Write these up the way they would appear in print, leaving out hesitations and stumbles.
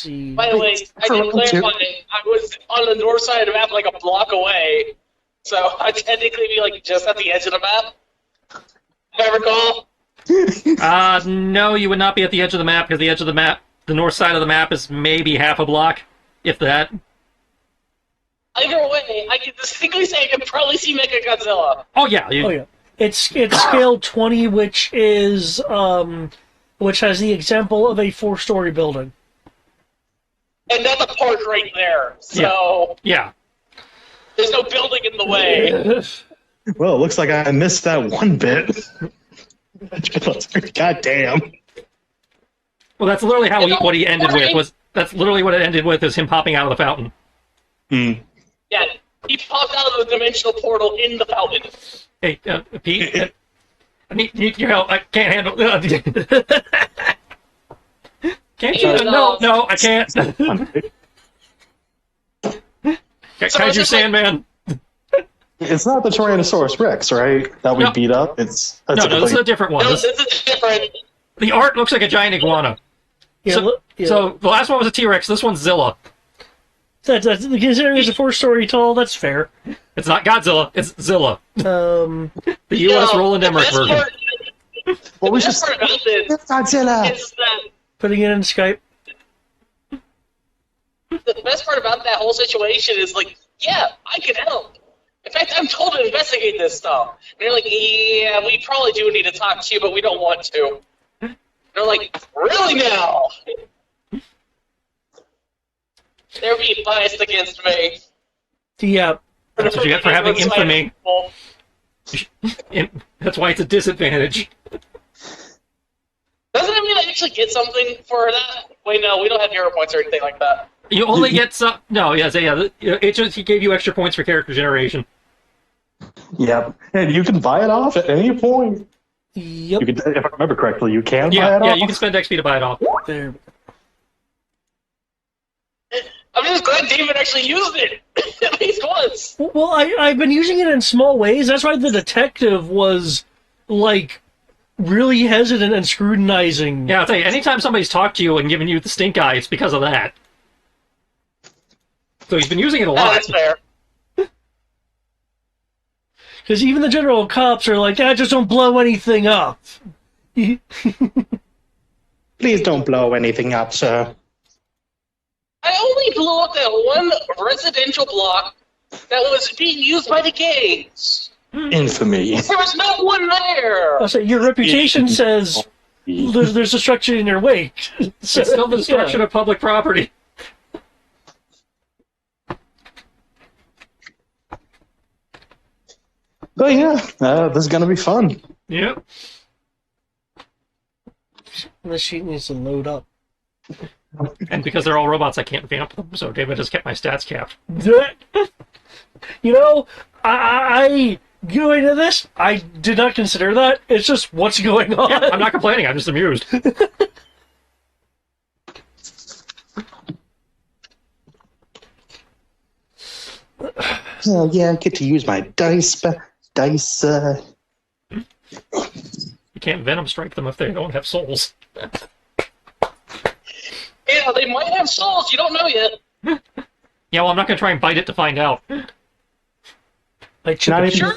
see. By the way, I did clarify, I was on the north side of the map, like a block away, so I'd technically be like just at the edge of the map, if I recall. No, you would not be at the edge of the map, because the edge of the map, the north side of the map is maybe half a block, if that. Either way, I can distinctly say I can probably see Mechagodzilla. Oh yeah. Oh yeah. It's scale 20, which is which has the example of a 4-story building. And that's a park right there, so Yeah. there's no building in the way. Well, it looks like I missed that one bit. God damn. Well, that's literally what he ended with. That's literally what it ended with, is him popping out of the fountain. Hmm. Yeah, he popped out of the dimensional portal in the fountain. Hey, Pete, I need your help. I can't handle. Can't you? No, I can't. Kaiju Sandman. It's not the Tyrannosaurus Rex, right? That we beat up. That's no, this is a different one. No, this is different. The art looks like a giant iguana. Yeah, So the last one was a T-Rex. This one's Zilla. That's considering it's a 4-story tall. That's fair. It's not Godzilla. It's Zilla. The U.S. Roland Emmerich version. Well, we The best part about this Godzilla. is that putting it in Skype. the best part about that whole situation is like, yeah, I can help. In fact, I'm told to investigate this stuff. And they're like, yeah, we probably do need to talk to you, but we don't want to. They're like, really now? They're being biased against me. Yeah. That's what you get for having infamy. That's why it's a disadvantage. Doesn't it mean I actually get something for that? Wait, no, we don't have hero points or anything like that. You only get some. No, yes, yeah. It just he gave you extra points for character generation. Yep. And you can buy it off at any point. Yep. You can, if I remember correctly, you can buy it Yeah, off. you can spend XP to buy it off. There. I'm just glad David actually used it at least once. Well, I've been using it in small ways. That's why the detective was, like, really hesitant and scrutinizing. Yeah, I'll tell you, anytime somebody's talked to you and given you the stink eye, it's because of that. So he's been using it a lot. That's fair. Because even the general cops are like, just don't blow anything up. Please don't blow anything up, sir. I only blew up that one residential block that was being used by the gays. Infamy. There was no one there. I'll say, your reputation says there's destruction in your wake. So, It's still the destruction of public property. But yeah, this is gonna be fun. Yep. The sheet needs to load up. And because they're all robots, I can't vamp them, so David has kept my stats capped. You know, I going into this, I did not consider that. It's just what's going on. Yeah, I'm not complaining, I'm just amused. Oh yeah, I get to use my dice. You can't Venom strike them if they don't have souls. Yeah, they might have souls. You don't know yet. Yeah, well, I'm not going to try and bite it to find out. Like, Not even Sure.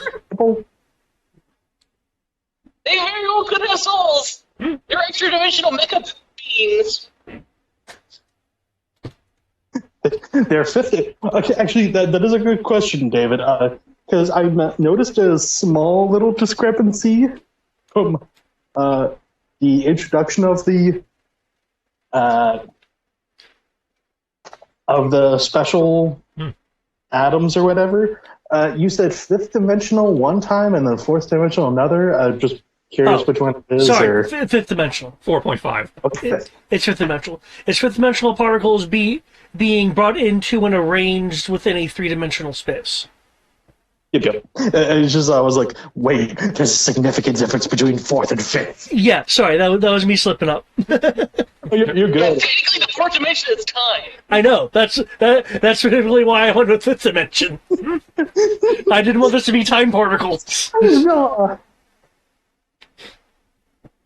They very well could have souls. They're extra-dimensional mecha beings. They're 50. Okay, actually, that is a good question, David. Because I noticed a small little discrepancy from the introduction of the special atoms or whatever. You said fifth dimensional one time and then fourth dimensional another. Just curious which one it is. Sorry, or... fifth dimensional. 4.5. Okay. It's fifth dimensional. It's fifth dimensional particles being brought into and arranged within a 3-dimensional space. Yep. It's just I was like, wait, there's a significant difference between fourth and fifth. Yeah, sorry, that was me slipping up. You're Yeah, good. technically, the fourth dimension is time. I know. That's really why I went with fifth dimension. I didn't want this to be time particles. No.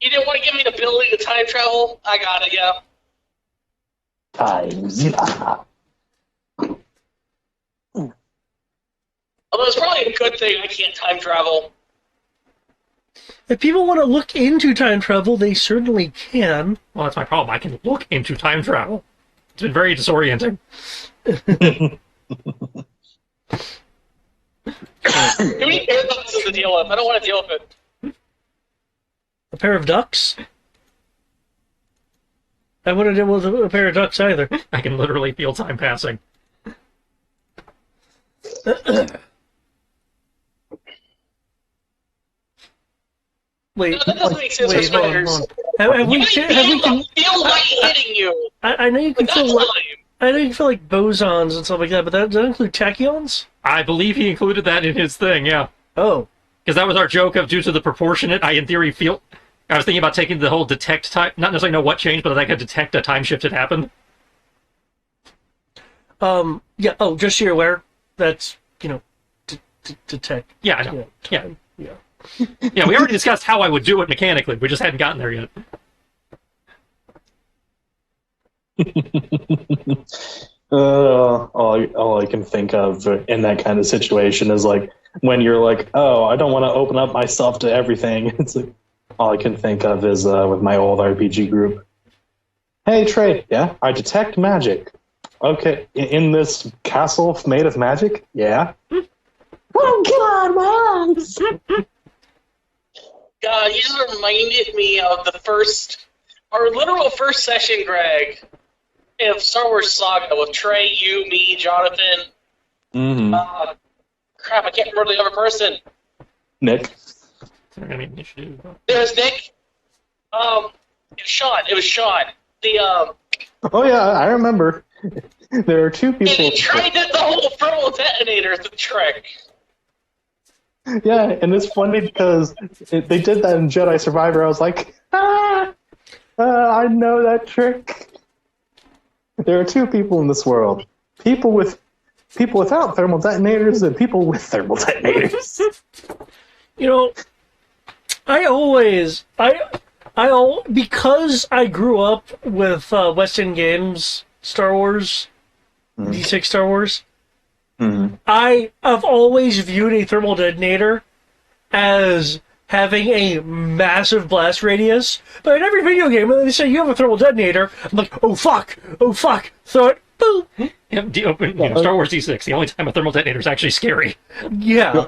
You didn't want to give me the ability to time travel? I got it, yeah. times. Although it's probably a good thing I can't time travel. If people want to look into time travel, they certainly can. Well, that's my problem. I can look into time travel. It's been very disorienting. Too many paradoxes to deal with. I don't want to deal with it. A pair of ducks? I wouldn't deal with a pair of ducks either. I can literally feel time passing. Wait, No, that doesn't make sense for wait, hold on, spiders. hold on. Have we You can... feel light hitting you. I know you can But feel that's like, time. I know you can feel like bosons and stuff like that, but does that include tachyons? I believe he included that in his thing, yeah. Oh. Because that was our joke of due to the proportionate, I in theory feel... I was thinking about taking the whole detect time, not necessarily know what changed, but I could detect a time shift had happened. Yeah, oh, just so you're aware, that's, detect. Yeah, I know. Yeah. Time. Yeah. Yeah, we already discussed how I would do it mechanically. We just hadn't gotten there yet. All I can think of in that kind of situation is like when you're like, oh, I don't want to open up myself to everything. It's like all I can think of is with my old RPG group. Hey Trey, yeah, I detect magic. Okay, in this castle made of magic, yeah. Oh God, Mom! God, you just reminded me of our literal first session, Greg, of Star Wars Saga with Trey, you, me, Jonathan. Mm-hmm. Crap, I can't remember the other person. Nick. So we're gonna make initiative. There's Nick. Sean. It was Sean. Oh yeah, I remember. There are two And people. he tried the whole thermal detonator trick. Yeah, and it's funny because they did that in Jedi Survivor. I was like, I know that trick. There are two people in this world: people without thermal detonators and people with thermal detonators. Because I grew up with West End Games Star Wars, D6 Star Wars, I have always viewed a thermal detonator as having a massive blast radius. But in every video game, when they say you have a thermal detonator, I'm like, oh fuck, throw it, boom. Yeah, Star Wars D6, the only time a thermal detonator is actually scary. Yeah.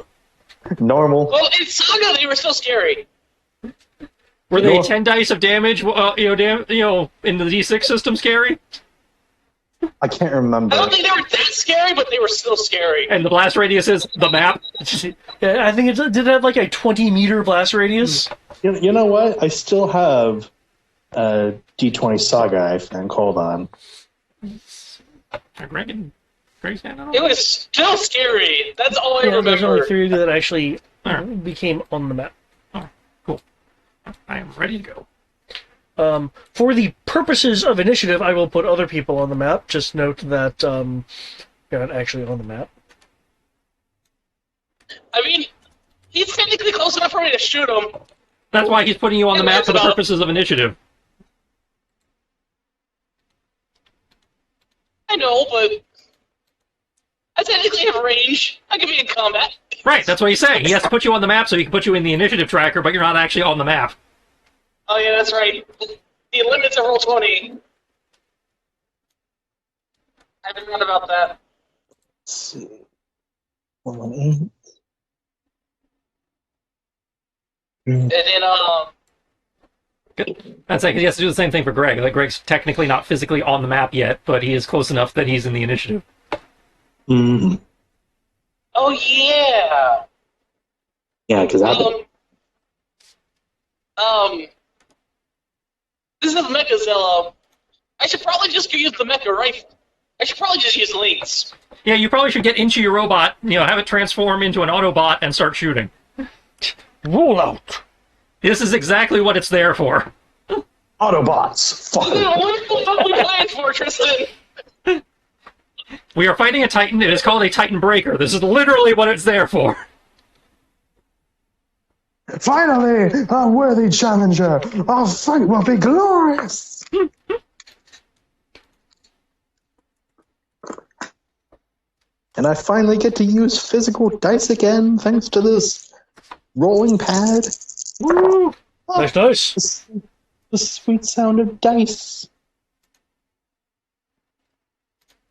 Normal. Well, in Saga, they were still scary. Were they 10 dice of damage, in the D6 system scary? I can't remember. I don't think they were that scary, but they were still scary. And the blast radius is the map? Yeah, I think it did have like a 20-meter blast radius. You know what? I still have a D20 Saga, I think. Hold on. Greg's hand on It was still scary. That's all I Yeah, there's only remember. 3 that actually Alright. became on the map. Oh, cool. I am ready to go. For the purposes of initiative, I will put other people on the map. Just note that they're not actually on the map. I mean, he's technically close enough for me to shoot him. That's why he's putting you on the map for the purposes of initiative. I know, but I technically have range. I can be in combat. Right, that's what he's saying. He has to put you on the map so he can put you in the initiative tracker, but you're not actually on the map. Oh yeah, that's right. The limits of Roll20. I forgot about that. Let's see. 118. And then, That's like he has to do the same thing for Greg. Like Greg's technically not physically on the map yet, but he is close enough that he's in the initiative. Mm-hmm. oh yeah. Yeah, because This is Mechazilla. I should probably just use the Mecha rifle. I should probably just use links. Yeah, you probably should get into your robot, have it transform into an Autobot and start shooting. Roll out. This is exactly what it's there for. Autobots. Fuck. What are we playing for, Tristan? We are fighting a Titan. It is called a Titan Breaker. This is literally what it's there for. Finally, a worthy challenger. Our fight will be glorious. and I finally get to use physical dice again, thanks to this rolling pad. Woo! Nice dice. The sweet sound of dice.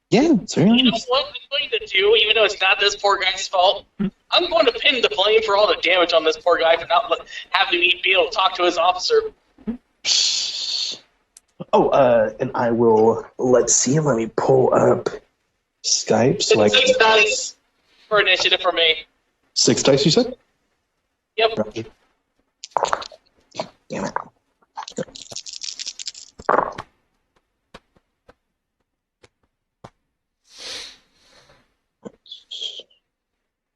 Yeah, it's very You know nice. what I'm going to do, even though it's not this poor guy's fault? I'm going to pin the blame for all the damage on this poor guy for not having me be able to talk to his officer. Oh, and I will, let's see, let me pull up Skype so I It's can... 6 dice for initiative for me. 6 dice, you said? Yep. Roger. Damn it.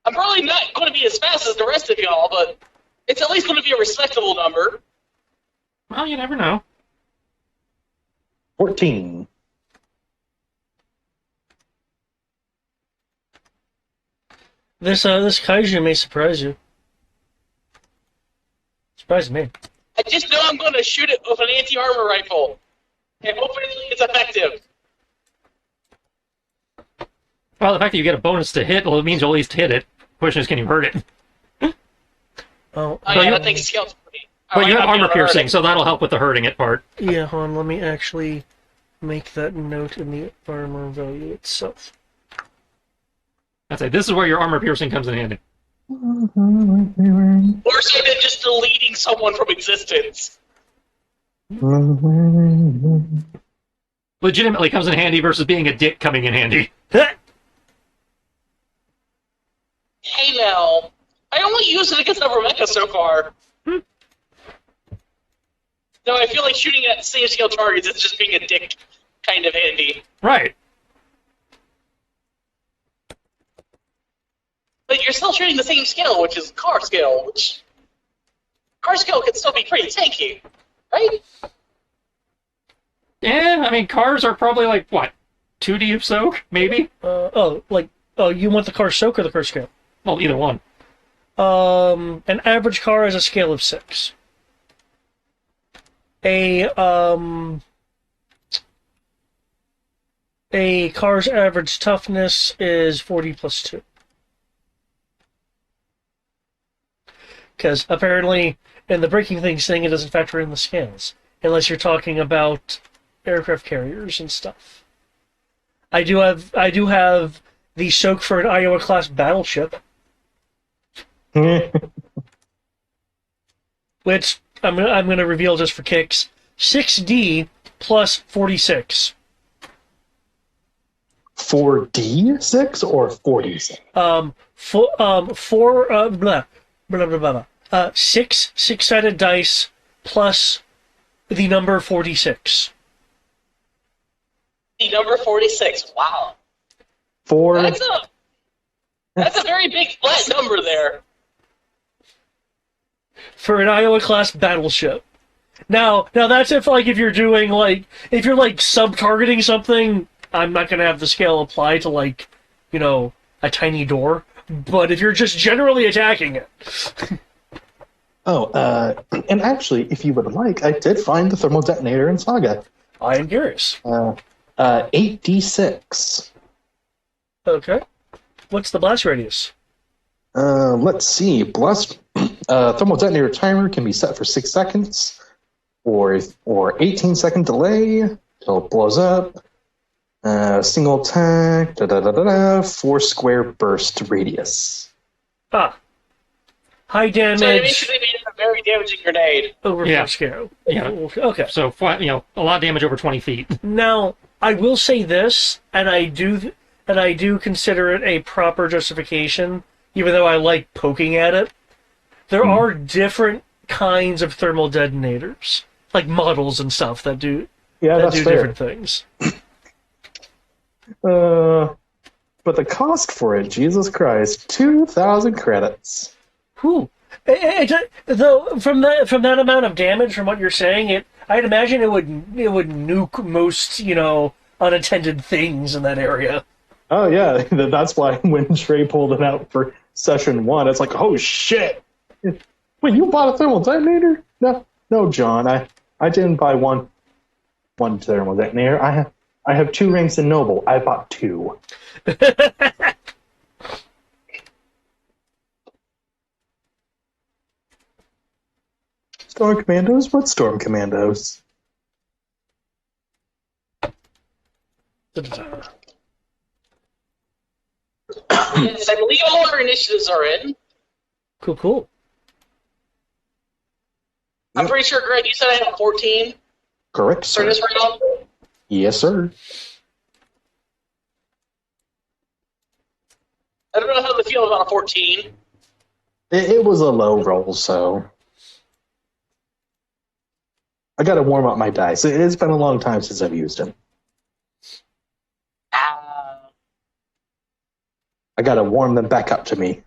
I'm probably not going to be as fast as the rest of y'all, but it's at least going to be a respectable number. Well, you never know. 14. This kaiju may surprise you. Surprise me. I just know I'm going to shoot it with an anti-armor rifle. And hopefully it's effective. Well, the fact that you get a bonus to hit, well, it means you'll at least hit it. The question is, can you hurt it? Oh, Oh, yeah, that thing's scaled for me. But you have armor piercing, hurting. so that'll help with the hurting it part. yeah, hold on, let me actually make that note in the armor value itself. I'd say this is where your armor piercing comes in handy. Worse than just deleting someone from existence. Legitimately comes in handy versus being a dick coming in handy. Hey now, I only used it against Nevermecha so far. No, I feel like shooting at same scale targets is just being a dick kind of handy. Right. But you're still shooting the same scale, which is car scale, which... Car scale can still be pretty tanky, right? Yeah, I mean, cars are probably like, what, 2D of soak, maybe? You want the car soak or the car scale? Well, either one. An average car has a scale of 6. A car's average toughness is 40 plus 2. Because apparently, in the breaking things thing, it doesn't factor in the scales. Unless you're talking about aircraft carriers and stuff. I do have the soak for an Iowa-class battleship. Which I'm gonna reveal just for kicks. 6D plus 46. 4D6 or 46? Six six-sided dice plus the number 46. The number 46. Wow. 4. That's a very big flat number there. For an Iowa-class battleship. Now that's if you're doing if you're sub-targeting something, I'm not gonna have the scale apply to a tiny door. But if you're just generally attacking it. And actually, if you would like, I did find the thermal detonator in Saga. I am curious. 8d6. Okay. What's the blast radius? Let's see. Thermal detonator timer can be set for 6 seconds, or 18-second delay till it blows up. Single attack. 4 square burst radius. Ah. High damage. So it basically means a very damaging grenade. Over Yeah. 4 scale. Yeah. Okay. So, a lot of damage over 20 feet. Now, I will say this, and I do consider it a proper justification, even though I like poking at it. There are different kinds of thermal detonators, like models and stuff that do That's fair. different things. But the cost for it, Jesus Christ, 2,000 credits. Whew. Though from that amount of damage, from what you're saying, I'd imagine it would nuke most unattended things in that area. Oh yeah, that's why when Trey pulled it out for session 1, it's like, oh shit! Wait, you bought a thermal detonator? No, John, I didn't buy one thermal detonator. I have 2 ranks in noble. I bought 2. Storm Commandos? What Storm Commandos? Yes, I believe all our initiatives are in. Cool. I'm pretty sure, Greg, you said I have 14. Correct, For sir. this round? Yes, sir. I don't know how they feel about a 14. It was a low roll, so I got to warm up my dice. It's been a long time since I've used them. I got to warm them back up to me.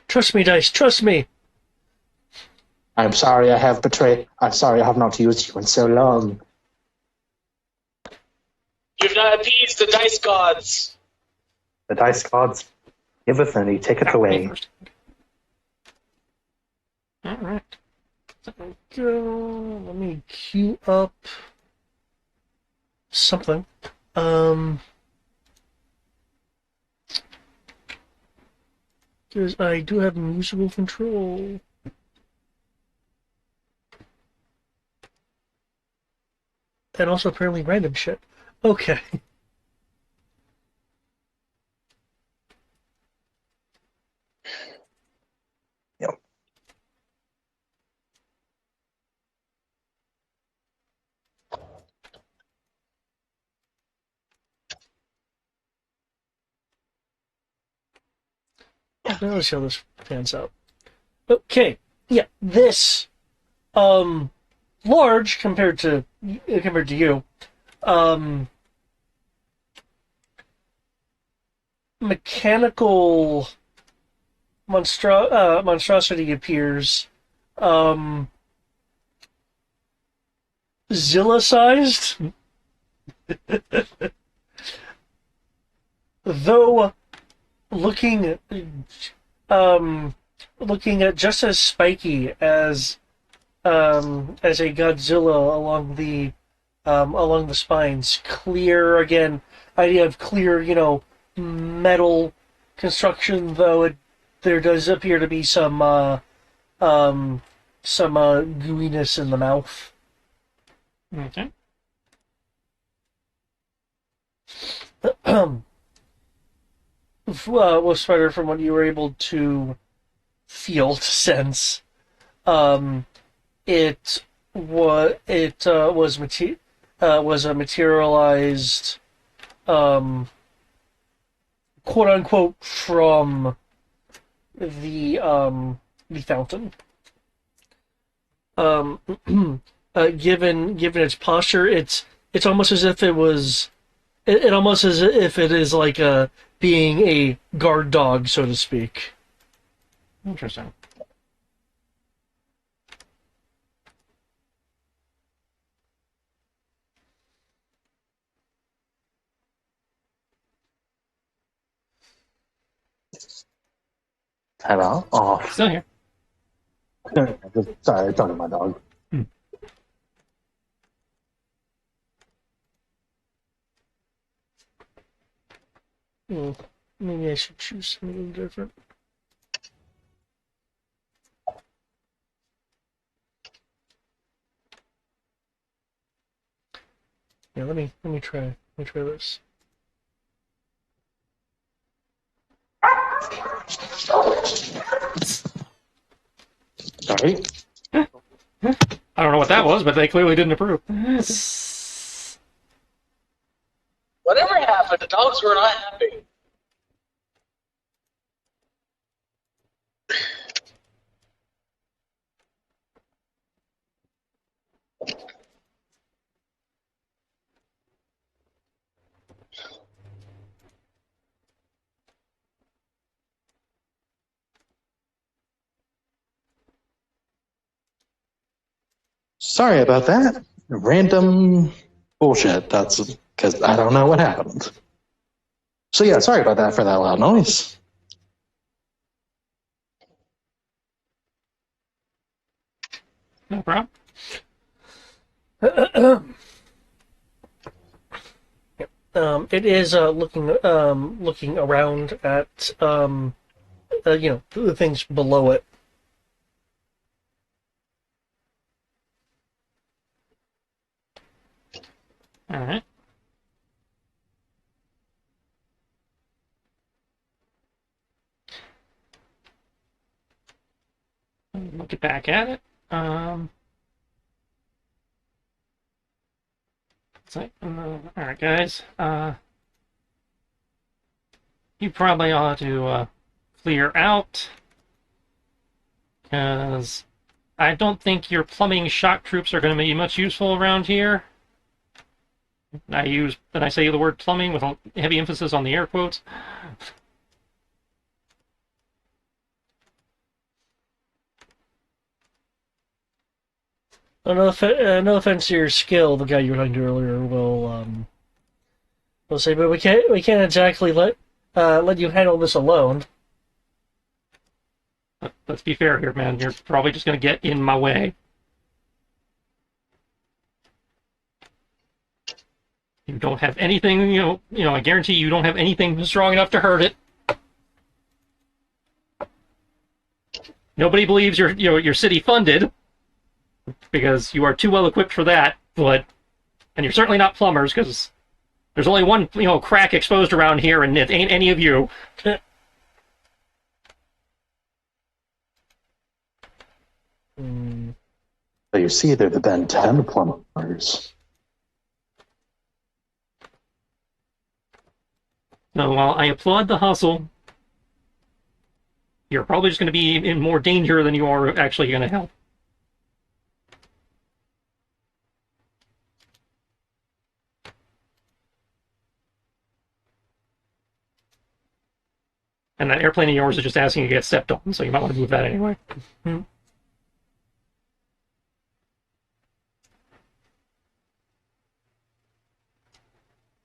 Trust me, Dice. Trust me. I'm sorry I have betrayed. I'm sorry I have not used you in so long. You've not appeased the dice gods. The dice gods giveth and he taketh away. All right. Let me queue up something. Because I do have musical control. And also apparently random shit. Okay. Yep. Now let's see how this pans out. Okay. Yeah, this large compared to you. Mechanical monstrosity appears. Zilla-sized. Though looking just as spiky as a Godzilla along the spines. Clear again, idea of clear, metal construction. Though there does appear to be some gooiness in the mouth. Okay. Was Spider, from what you were able to feel, to sense, it was a materialized, quote unquote, from the fountain. Given its posture, it's almost as if it was. It almost as if it is like being a guard dog, so to speak. Interesting. Hello? Oh. Still here. Sorry, I talked to my dog. Maybe I should choose something different. Yeah, let me try this. Sorry. I don't know what that was, but they clearly didn't approve. Whatever happened, the dogs were not happy. Sorry about that. Random bullshit. That's because I don't know what happened. So yeah, sorry about that for that loud noise. No problem. It is looking around at the things below it. All right. Look back at it. All right, guys. You probably ought to clear out, because I don't think your plumbing shock troops are going to be much useful around here. I say the word plumbing with a heavy emphasis on the air quotes. No offense to your skill, the guy you were talking to earlier will say, but we can't exactly let you handle this alone. Let's be fair here, man. You're probably just going to get in my way. You don't have anything, I guarantee you don't have anything strong enough to hurt it. Nobody believes you're city funded, because you are too well equipped for that, and you're certainly not plumbers, because there's only one, crack exposed around here, and it ain't any of you. So you see, they're the Ben 10 plumbers. So while I applaud the hustle, you're probably just going to be in more danger than you are actually going to help. And that airplane of yours is just asking you to get stepped on, so you might want to move that anyway. Mm-hmm.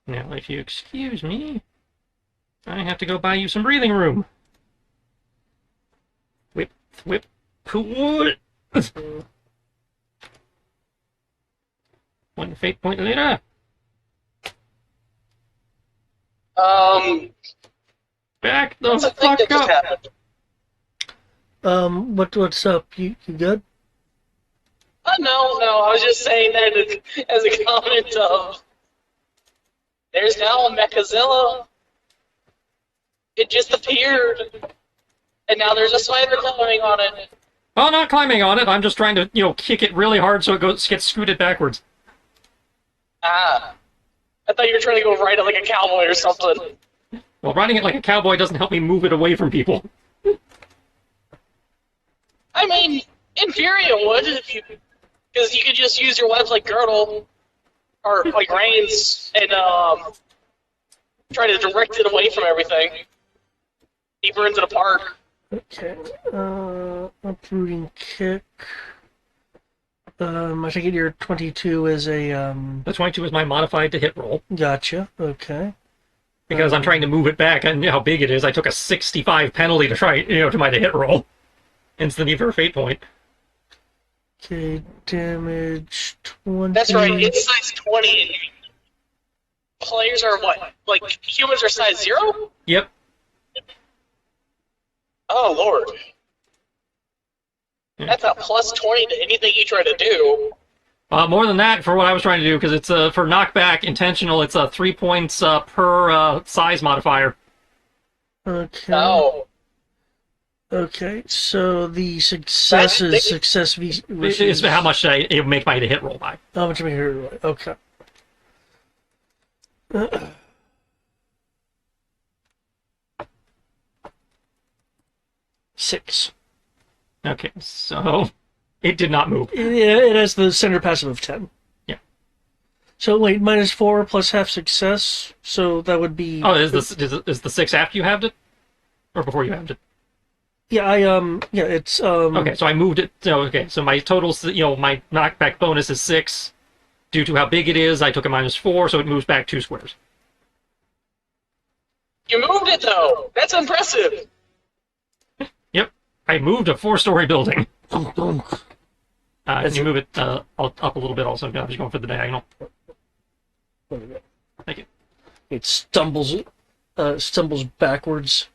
Now, if you excuse me, I have to go buy you some breathing room. Whip, cool. One fate point later. Back the fuck up. What's up? You good? No, I was just saying that as a comment of, there's now a Mechazilla. It just appeared, and now there's a spider climbing on it. Well, not climbing on it. I'm just trying to, kick it really hard so it gets scooted backwards. Ah. I thought you were trying to go ride it like a cowboy or something. Well, riding it like a cowboy doesn't help me move it away from people. I mean, in theory it would, because you could just use your webs like girdle, or like reins, and try to direct it away from everything. Deeper into the park. Okay. Uprooting kick. I think your 22 is a The 22 is my modified to hit roll. Gotcha. Okay. Because I'm trying to move it back, and how big it is. I took a 65 penalty to try, to my hit roll. Hence the need for a fate point. Okay, damage 20. That's right, it's size 20, and players are what? Like, humans are size 0? Yep. Oh, Lord. That's a plus 20 to anything you try to do. More than that for what I was trying to do, because it's for knockback intentional, it's 3 points per size modifier. Okay. Oh. Okay, so the success is success versus... It's how much it make my hit roll by. How much am I here? Okay. Six. Okay, so it did not move. It has the center passive of 10. Yeah. So wait, -4 plus half success, so that would be... Oh, is the 6 after you halved it? Or before you halved it? Yeah, it's... Okay, so I moved it. So my total, my knockback bonus is 6. Due to how big it is, I took a -4, so it moves back 2 squares. You moved it, though! That's impressive! Yep, I moved a 4-story building. Can you move it up a little bit also? I'm just going for the diagonal. Thank you. It stumbles backwards.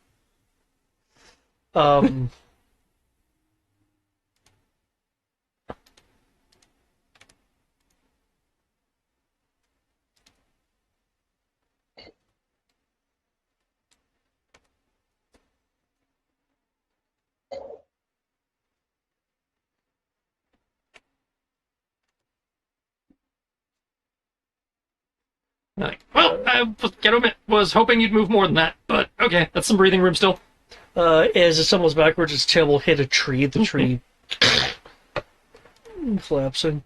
Like, well, was hoping you'd move more than that, but okay, that's some breathing room still. As it stumbles backwards, its tail will hit a tree. The tree collapsing.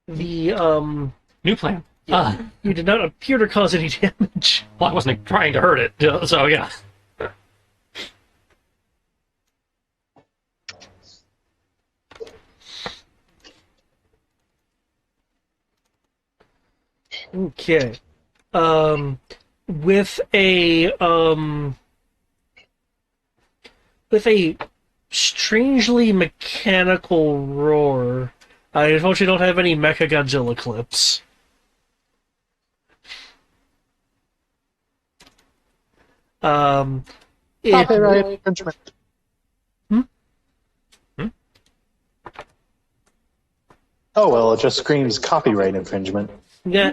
The New plan. you did not appear to cause any damage. Well, I wasn't trying to hurt it, so yeah. Okay. With a strangely mechanical roar. I unfortunately don't have any Mecha Godzilla clips. Copyright infringement. Oh well, it just screams copyright infringement. Yeah.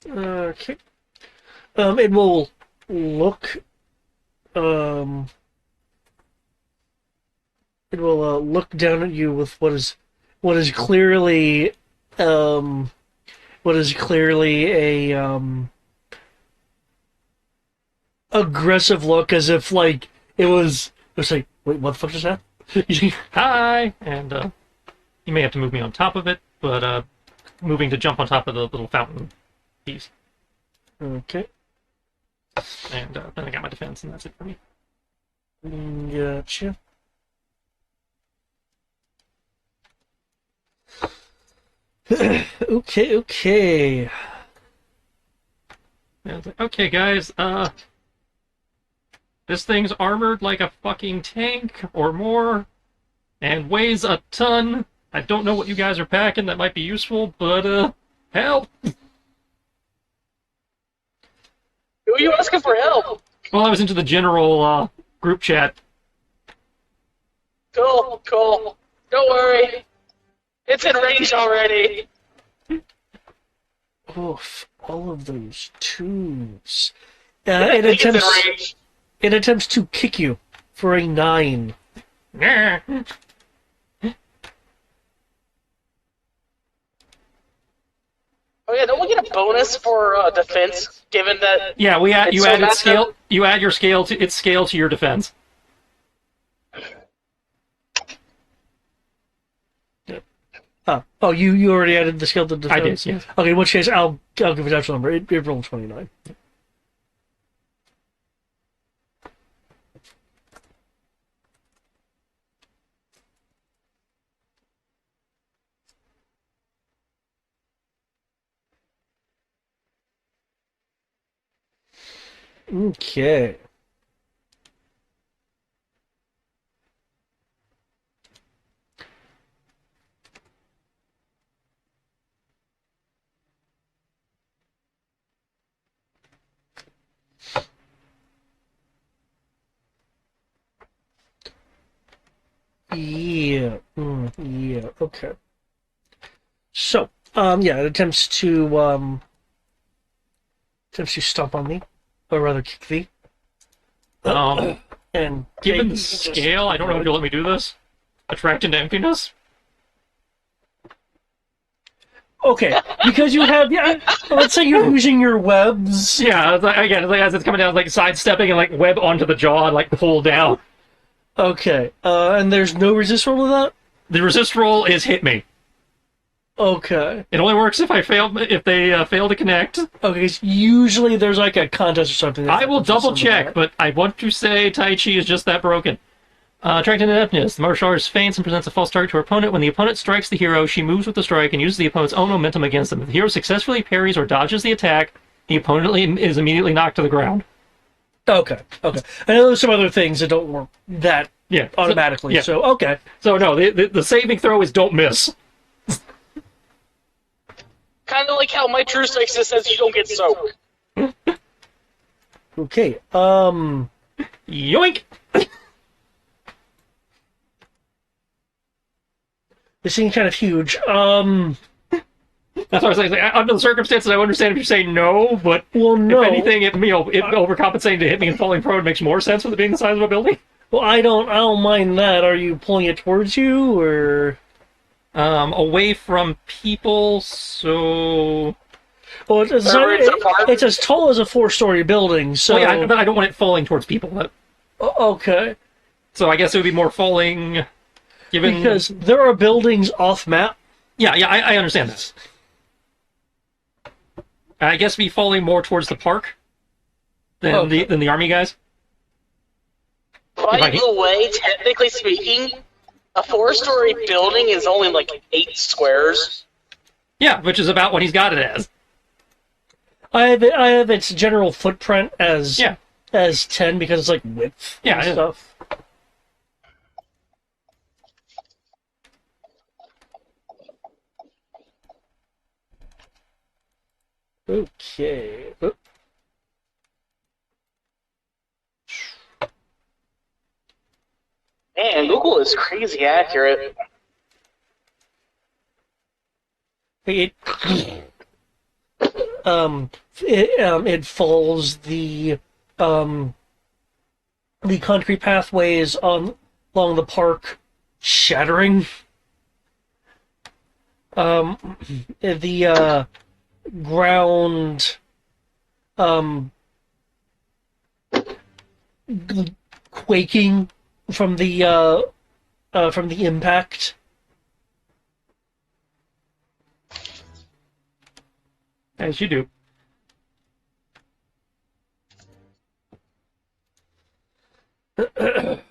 Okay. It will look. It will look down at you with what is clearly a aggressive look, as if like it was like, wait, what the fuck is that? Hi, and you may have to move me on top of it, but moving to jump on top of the little fountain piece. Okay. And then I got my defense, and that's it for me. Gotcha. Okay. And I was like, okay, guys, this thing's armored like a fucking tank or more, and weighs a ton. I don't know what you guys are packing that might be useful, but help! Who are you asking for help? Well, I was into the general group chat. Cool. Don't worry. It's in range already. Oof, all of those tubes. I It think it's in attempts. range. It attempts to kick you for a 9. Yeah, Oh yeah, don't we get a bonus for defense, given that... you add so its massive? scale. You add your scale to its scale to your defense. Oh, you already added the skill to defense? I did, yes. Okay, in which case, I'll give it the actual number. It rolled 29. Okay. Yeah. Yeah. Okay. So, it attempts to stomp on me, or rather, kick thee. And Given the take- scale, I don't know if you'll let me do this. Attract into emptiness? Okay, because you have let's say you're using your webs. Yeah, again, it's like as it's coming down, like sidestepping and like web onto the jaw and like pull down. Okay, and there's no resist roll to that. The resist roll is hit me. Okay. It only works if they fail to connect. Okay. So usually there's like a contest or something. I will double check, but I want to say Tai Chi is just that broken. Attracting ineptness. The martial artist feints and presents a false target to her opponent. When the opponent strikes the hero, she moves with the strike and uses the opponent's own momentum against them. If the hero successfully parries or dodges the attack, the opponent is immediately knocked to the ground. Okay. I know there's some other things that don't work that automatically. So okay. So no, the saving throw is don't miss. Kind kind of like how my true sexist says you don't get soaked. Okay. Yoink! This seems kind of huge. That's what I was saying. Like, under the circumstances, I understand if you're saying no, but Well, no. if anything, it overcompensating to hit me and falling prone makes more sense with it being the size of a building. Well, I don't mind that. Are you pulling it towards you, or? Away from people, so... Well, it's as tall as a 4-story building, so... Well, yeah, but I don't want it falling towards people. Okay. So I guess it would be more falling, given... Because there are buildings off-map. Yeah, I understand this. I guess be falling more towards the park than the army guys. By the way, technically speaking, a 4-story building is only like 8 squares. Yeah, which is about what he's got it as. I have its general footprint as 10 because it's like width and stuff. Okay. Man, Google is crazy accurate. It follows the concrete pathways along the park shattering. The ground quaking from the impact. As you do. Okay.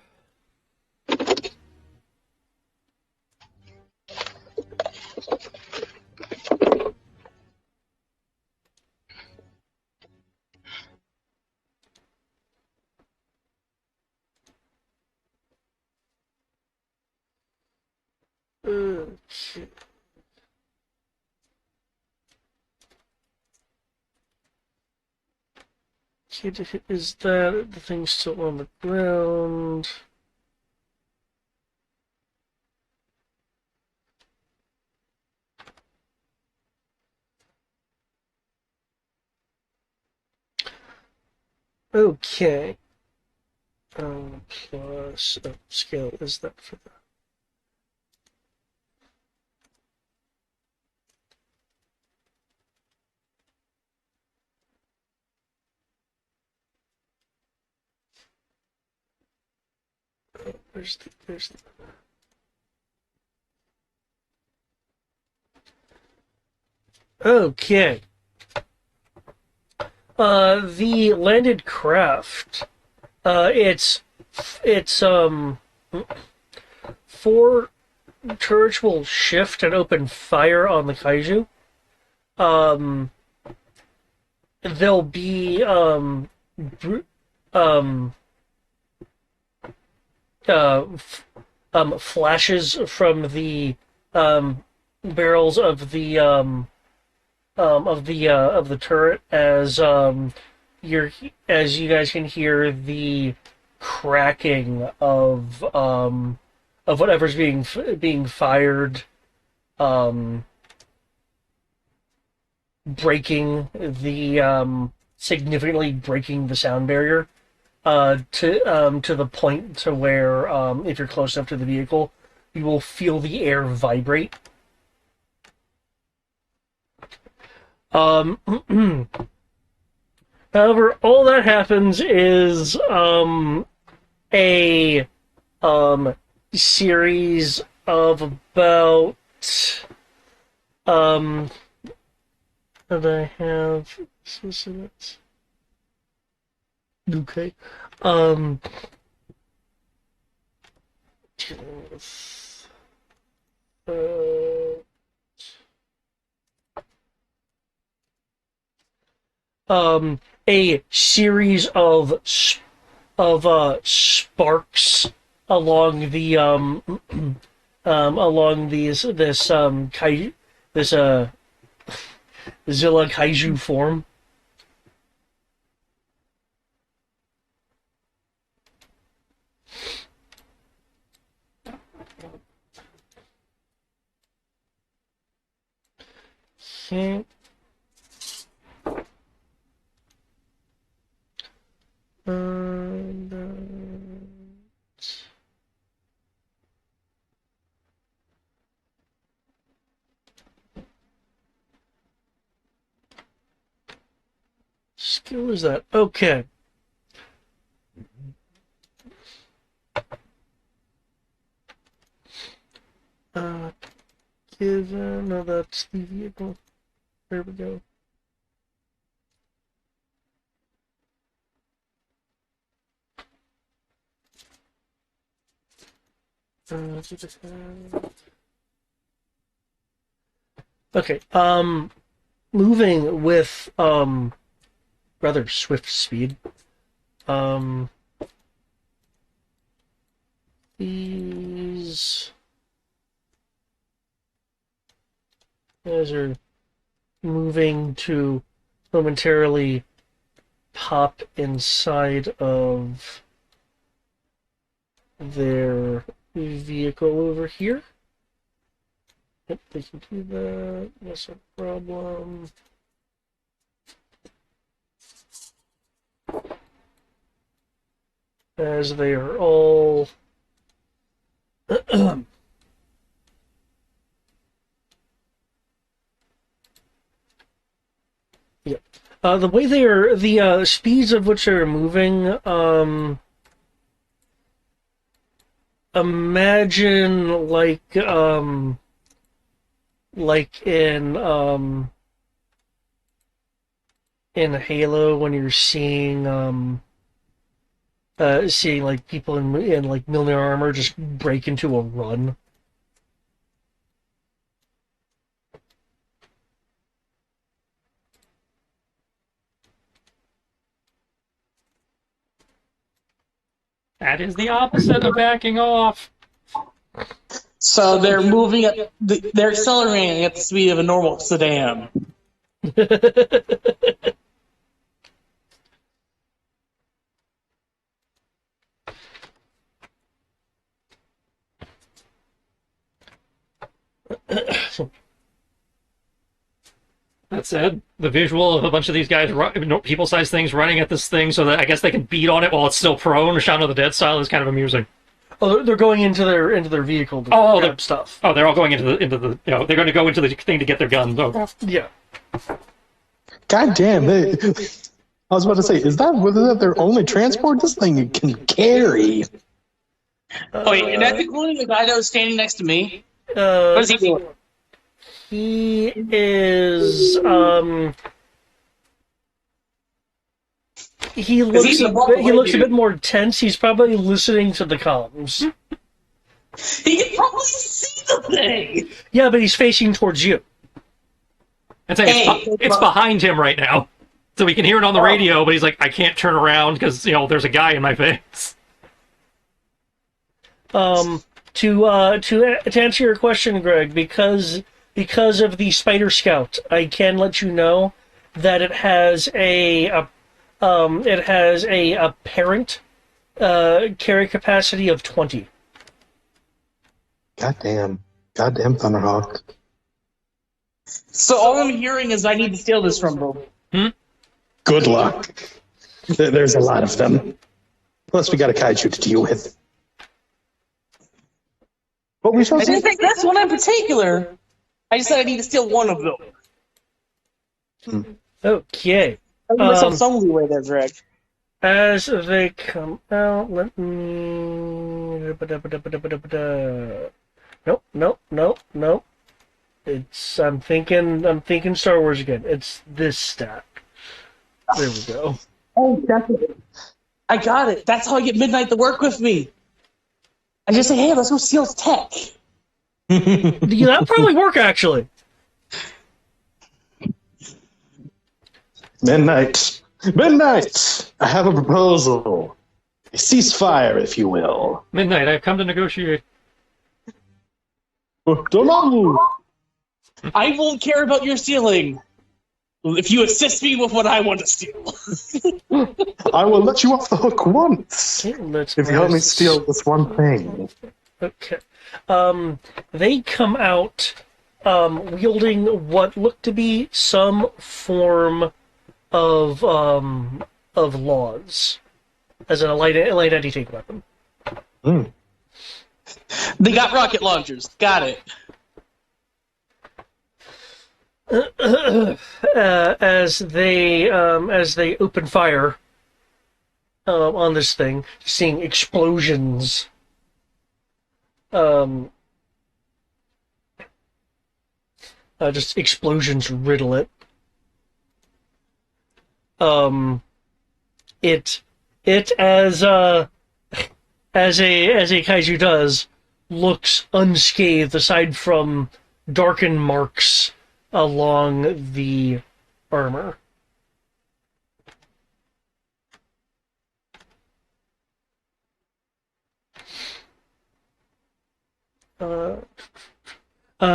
Is that the thing still on the ground? Okay. Plus upscale is that for the there's the okay. The landed craft. It's 4 turrets will shift and open fire on the kaiju. There'll be flashes from the barrels of the turret as you guys can hear the cracking of whatever's being fired, significantly breaking the sound barrier. To the point to where if you're close enough to the vehicle, you will feel the air vibrate. However, all that happens is a series of about that I have. Okay. A series of sparks along the along these Godzilla kaiju form. Okay. And, skill is that? Okay. Given, no, that's the vehicle. There we go. Okay, moving with, rather swift speed. These guys are moving to momentarily pop inside of their vehicle over here. Yep, they can do that. That's a problem. As they are all yeah. The way they are, the speeds of which they're moving, imagine like in Halo when you're seeing like people in like Milner armor just break into a run. That is the opposite of backing off. So they're moving at they're accelerating at the speed of a normal sedan. That said, the visual of a bunch of these guys, people-sized things, running at this thing so that I guess they can beat on it while it's still prone, Shaun of the Dead style, is kind of amusing. Oh, they're going into their vehicle to grab stuff. Oh, they're all going into the they're going to go into the thing to get their guns. Oh. Yeah. God damn! I was about to say, is that their only transport? This thing can carry. Oh, wait, and that's including the guy that was standing next to me. What is he doing? He is he looks a bit more tense. He's probably listening to the comms. He can probably see the thing. Yeah, but he's facing towards you. It's behind him right now, so he can hear it on the radio. But he's like, I can't turn around because there's a guy in my face. To answer your question, Greg, because of the Spider Scout, I can let you know that it has a apparent carry capacity of 20. Goddamn Thunderhawk. So all I'm hearing is I need to steal this from them. Good luck. There's a lot of them. Plus, we got a kaiju to deal with. But we shall I didn't think that's one in particular. I just said I need to steal one of them. Okay. Some leeway there, Greg. As they come out, let me. Nope. I'm thinking Star Wars again. It's this stack. There we go. Oh, definitely. I got it. That's how I get Midnight to work with me. I just say, hey, let's go steal tech. Yeah, that'd probably work, actually. Midnight! I have a proposal. A ceasefire, if you will. Midnight, I've come to negotiate. Don't know. I won't care about your stealing. If you assist me with what I want to steal. I will let you off the hook once. Okay, let's if you help me steal this one thing. Okay. They come out wielding what look to be some form of laws, as in a light anti-tank weapon. Mm. They got rocket launchers. Got it. As they open fire on this thing, seeing explosions. Just explosions riddle it. It as a kaiju does, looks unscathed aside from darkened marks along the armor.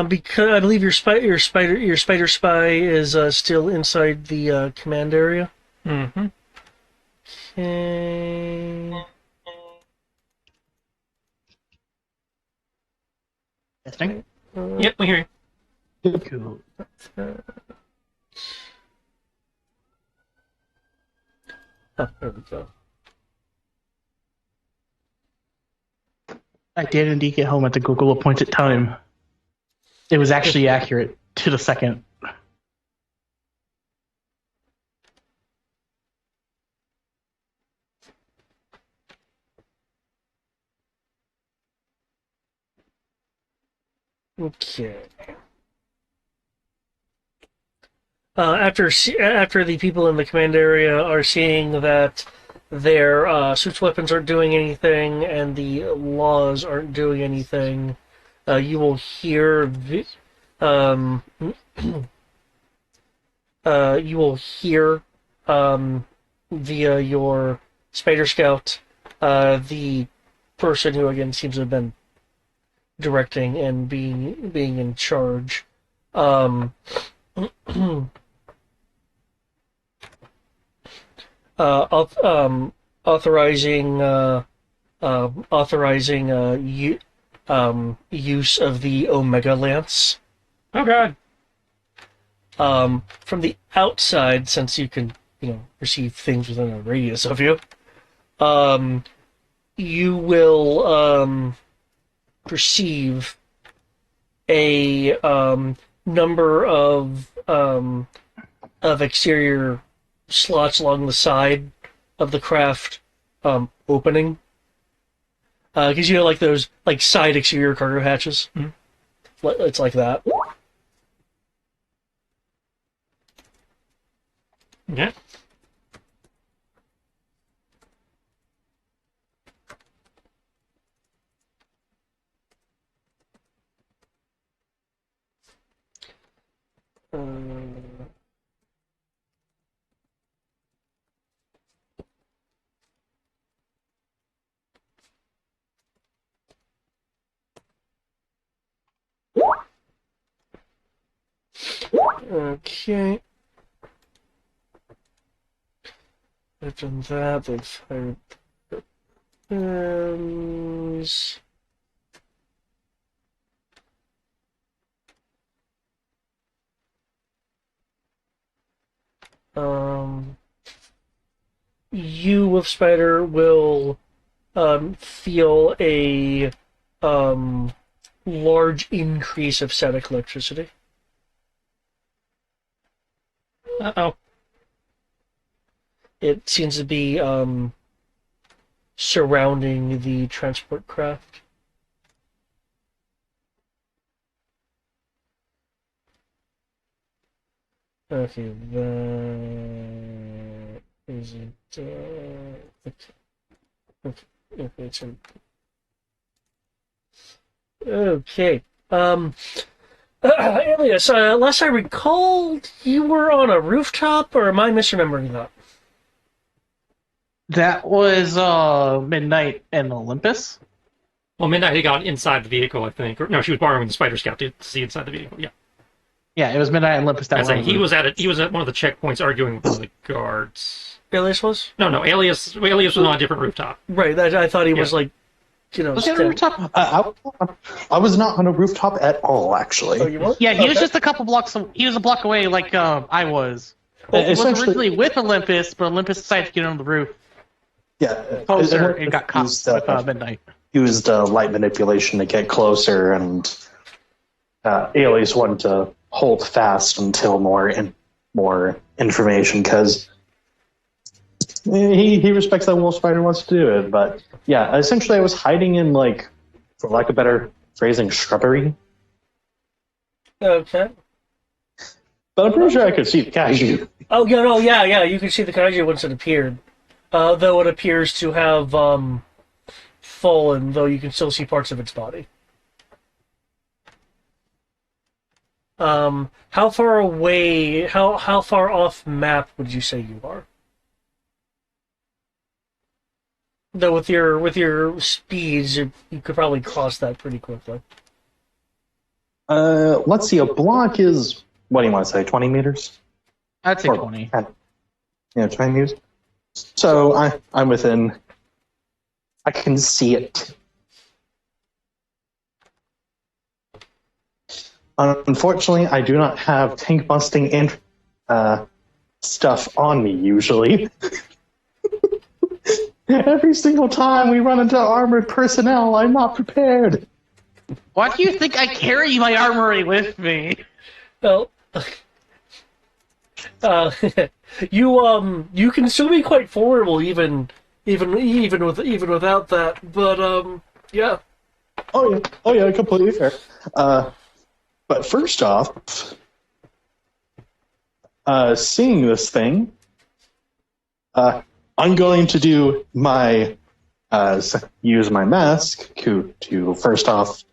Because I believe your spider spy is still inside the command area. Mm-hmm. Okay. Listening? Yep, we hear you. Cool. Oh, there we go. I did indeed get home at the Google appointed time. It was actually accurate to the second. Okay. After the people in the command area are seeing that their suits weapons aren't doing anything and the laws aren't doing anything, you will hear via your Spider Scout the person who again seems to have been directing and being in charge. Authorizing use of the Omega Lance. Oh god. From the outside, since you can, perceive things within a radius of you, you will perceive a number of exterior slots along the side of the craft opening. Because like those side exterior cargo hatches. Mm-hmm. It's like that. Yeah. Okay. They've done that. They've fired weapons. You, Wolf Spider, will feel a large increase of static electricity. Uh-oh. It seems to be surrounding the transport craft. Okay, that isn't. Okay, it's in. Okay. Alias, last I recalled, you were on a rooftop, or am I misremembering that? That was Midnight and Olympus. Well, Midnight had got inside the vehicle, I think. Or, no, she was borrowing the Spider Scout to see inside the vehicle, yeah. Yeah, it was Midnight and Olympus that I were say on the he roof. was at it. He was at one of the checkpoints arguing with one of the guards. Alias was? No, Alias was on a different rooftop. Right, I thought he was Yeah. like, Was he on the rooftop? I was not on a rooftop at all, actually. Oh, you were? Yeah, he was Okay. just a couple blocks. He was a block away, like I was. He was Essentially- originally with Olympus, but Olympus decided to get on the roof Yeah, closer and got caught used, with Midnight. used light manipulation to get closer, and Alias wanted to hold fast until more information, because he respects that Wolf Spider wants to do it. But yeah, essentially I was hiding in, like, for lack of better phrasing, shrubbery. Okay. But I'm pretty sure I could see the kaiju. Oh, yeah, no, yeah, you can see the kaiju once it appeared. Though it appears to have fallen, though you can still see parts of its body. How far away, how far off map would you say you are? Though with your speeds, you could probably cross that pretty quickly. Let's see, a block is, what do you want to say, 20 meters? I'd say Or 20. 10. Yeah, 20 meters. So I'm within, I can see it. Unfortunately, I do not have tank busting stuff on me usually. Every single time we run into armored personnel, I'm not prepared. Why do you think I carry my armory with me? Well, you can still be quite formidable even without that. But yeah. Oh yeah, completely fair. But first off, seeing this thing, I'm going to do my use my mask to first off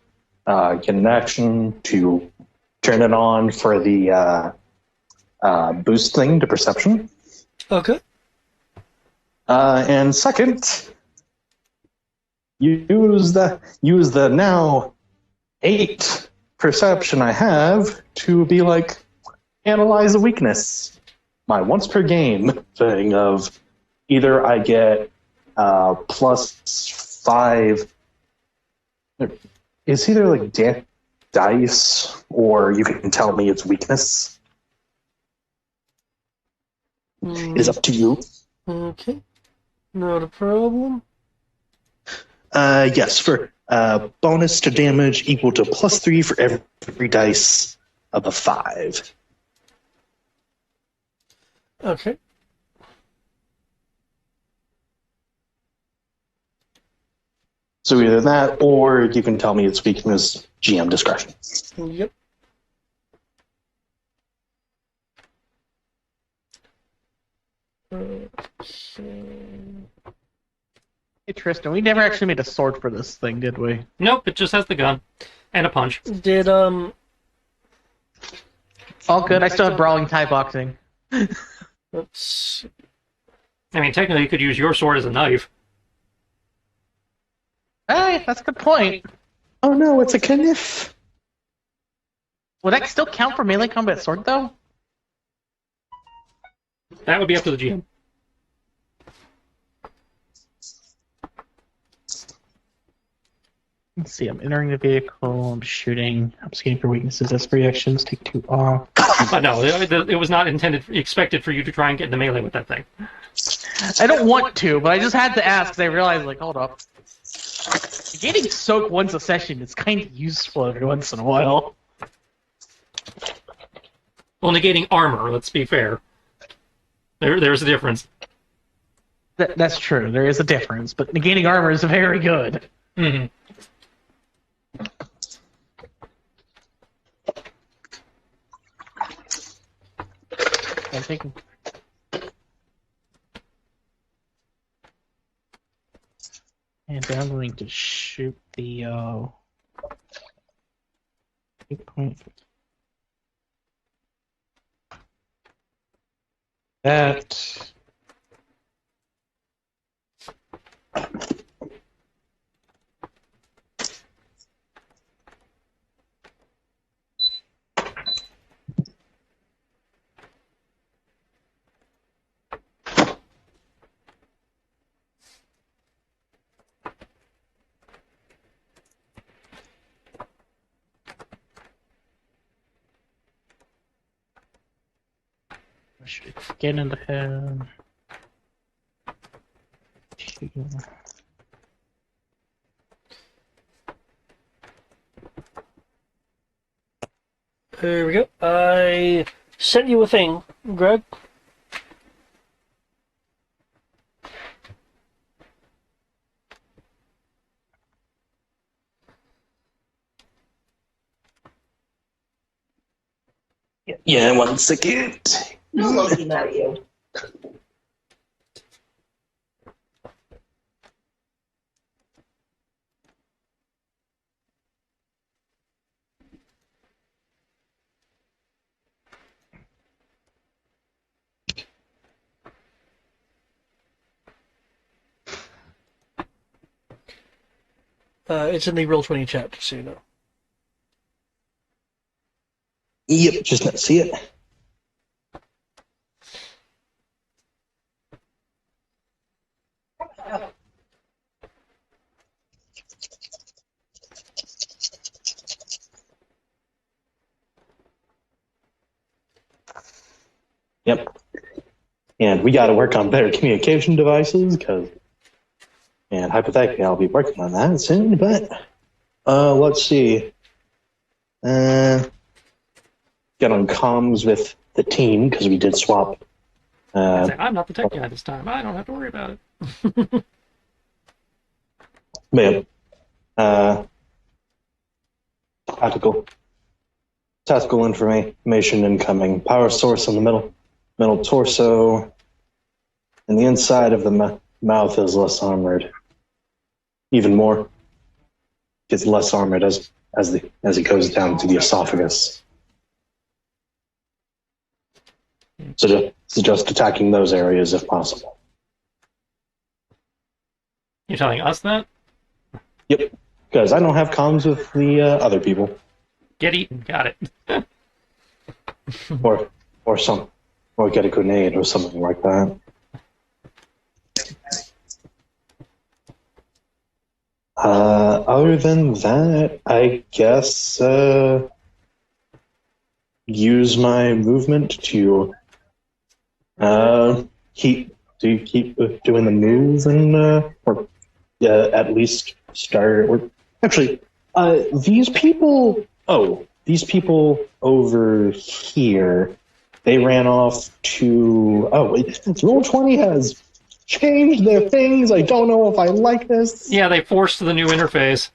get an action to turn it on for the boost thing to perception. Okay. And second, use the now 8 perception I have to be like, analyze a weakness. My once per game thing of either I get +5. It's either like dice or you can tell me its weakness. It is up to you. Okay. Not a problem. Yes, for bonus to damage equal to +3 for every dice above 5. Okay. So either that, or you can tell me its weakness, GM discretion. Yep. Okay. Hey Tristan, we never actually made a sword for this thing, did we? Nope, it just has the gun and a punch. Did All good. I still have brawling Thai boxing. let's I mean, technically, you could use your sword as a knife. Hey, that's a good point. Oh no, it's a kniff. Would that still count for melee combat sword, though? That would be up to the GM. Let's see, I'm entering the vehicle, I'm shooting, I'm scanning for weaknesses, that's 3 actions, take 2 off. But no, it was not expected for you to try and get into melee with that thing. I don't want to, but I just had to ask because I realized, like, hold up. Getting soak once a session is kind of useful every once in a while. Well, negating armor, let's be fair. There's a difference. That's true, there is a difference, but negating armor is very good. Mm-hmm. I'm taking... And I'm going to shoot the, 8 point... That... Should get in the head. There we go. I sent you a thing, Greg. Yeah, 1 second. No, Loki, not you. It's in the Roll20 chat, just so you know. Yep, just not see it. Yep. And we got to work on better communication devices, because, and hypothetically, I'll be working on that soon, but, let's see. Get on comms with the team, because we did swap. I'm not the tech guy this time. I don't have to worry about it. Man. Tactical information incoming. Power source in the middle torso, and the inside of the mouth is less armored. Even more, gets less armored as it goes down to the esophagus. So just attacking those areas if possible. You're telling us that? Yep, because I don't have comms with the other people, Get eaten. Got it. or get a grenade or something like that. Other than that, I guess use my movement to keep doing the move and or at least start. Or actually, these people over here, they ran off to. Oh, Roll20 has changed their things. I don't know if I like this. Yeah, they forced the new interface.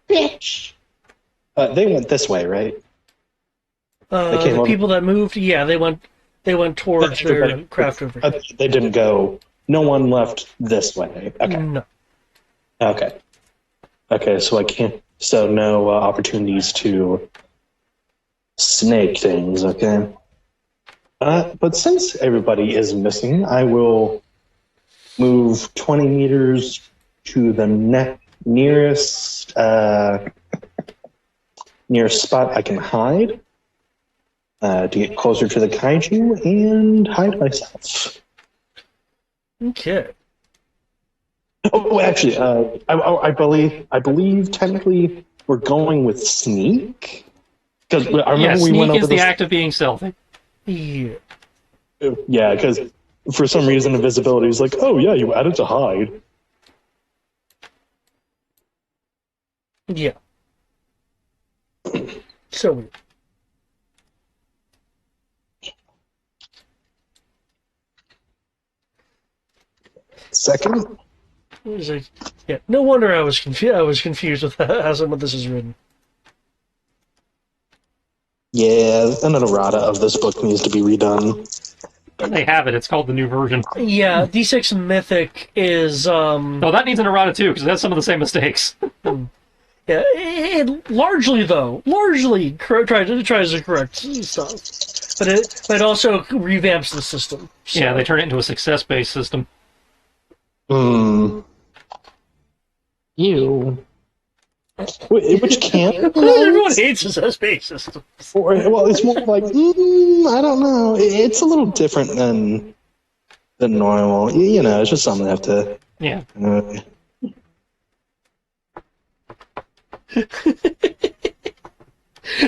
Bitch. They went this way, right? The people that moved, yeah, they went towards their craft over here. They didn't go. No one left this way. Okay. No. Okay, so I can't. So no opportunities to snake things. Okay. But since everybody is missing, I will move 20 meters to the nearest spot I can hide to get closer to the kaiju and hide myself. Okay. Oh, actually, I believe technically we're going with sneak, because I remember we sneak went over is the this. act of being stealthy. Yeah. Yeah, because for some reason invisibility is like, oh yeah, you added to hide. Yeah. So weird. Second. It was like, yeah. No wonder I was confused. I was confused with how some of this is written. Yeah, an errata of this book needs to be redone. They have it. It's called the new version. Yeah, D6 Mythic is Oh, that needs an errata too, because it has some of the same mistakes. yeah. It largely tries to correct stuff, but it also revamps the system. So. Yeah, they turn it into a success-based system. You. Which can't. Everyone hates success-based systems. Well, it's more like I don't know. It's a little different than normal. You know, it's just something I have to. Yeah. I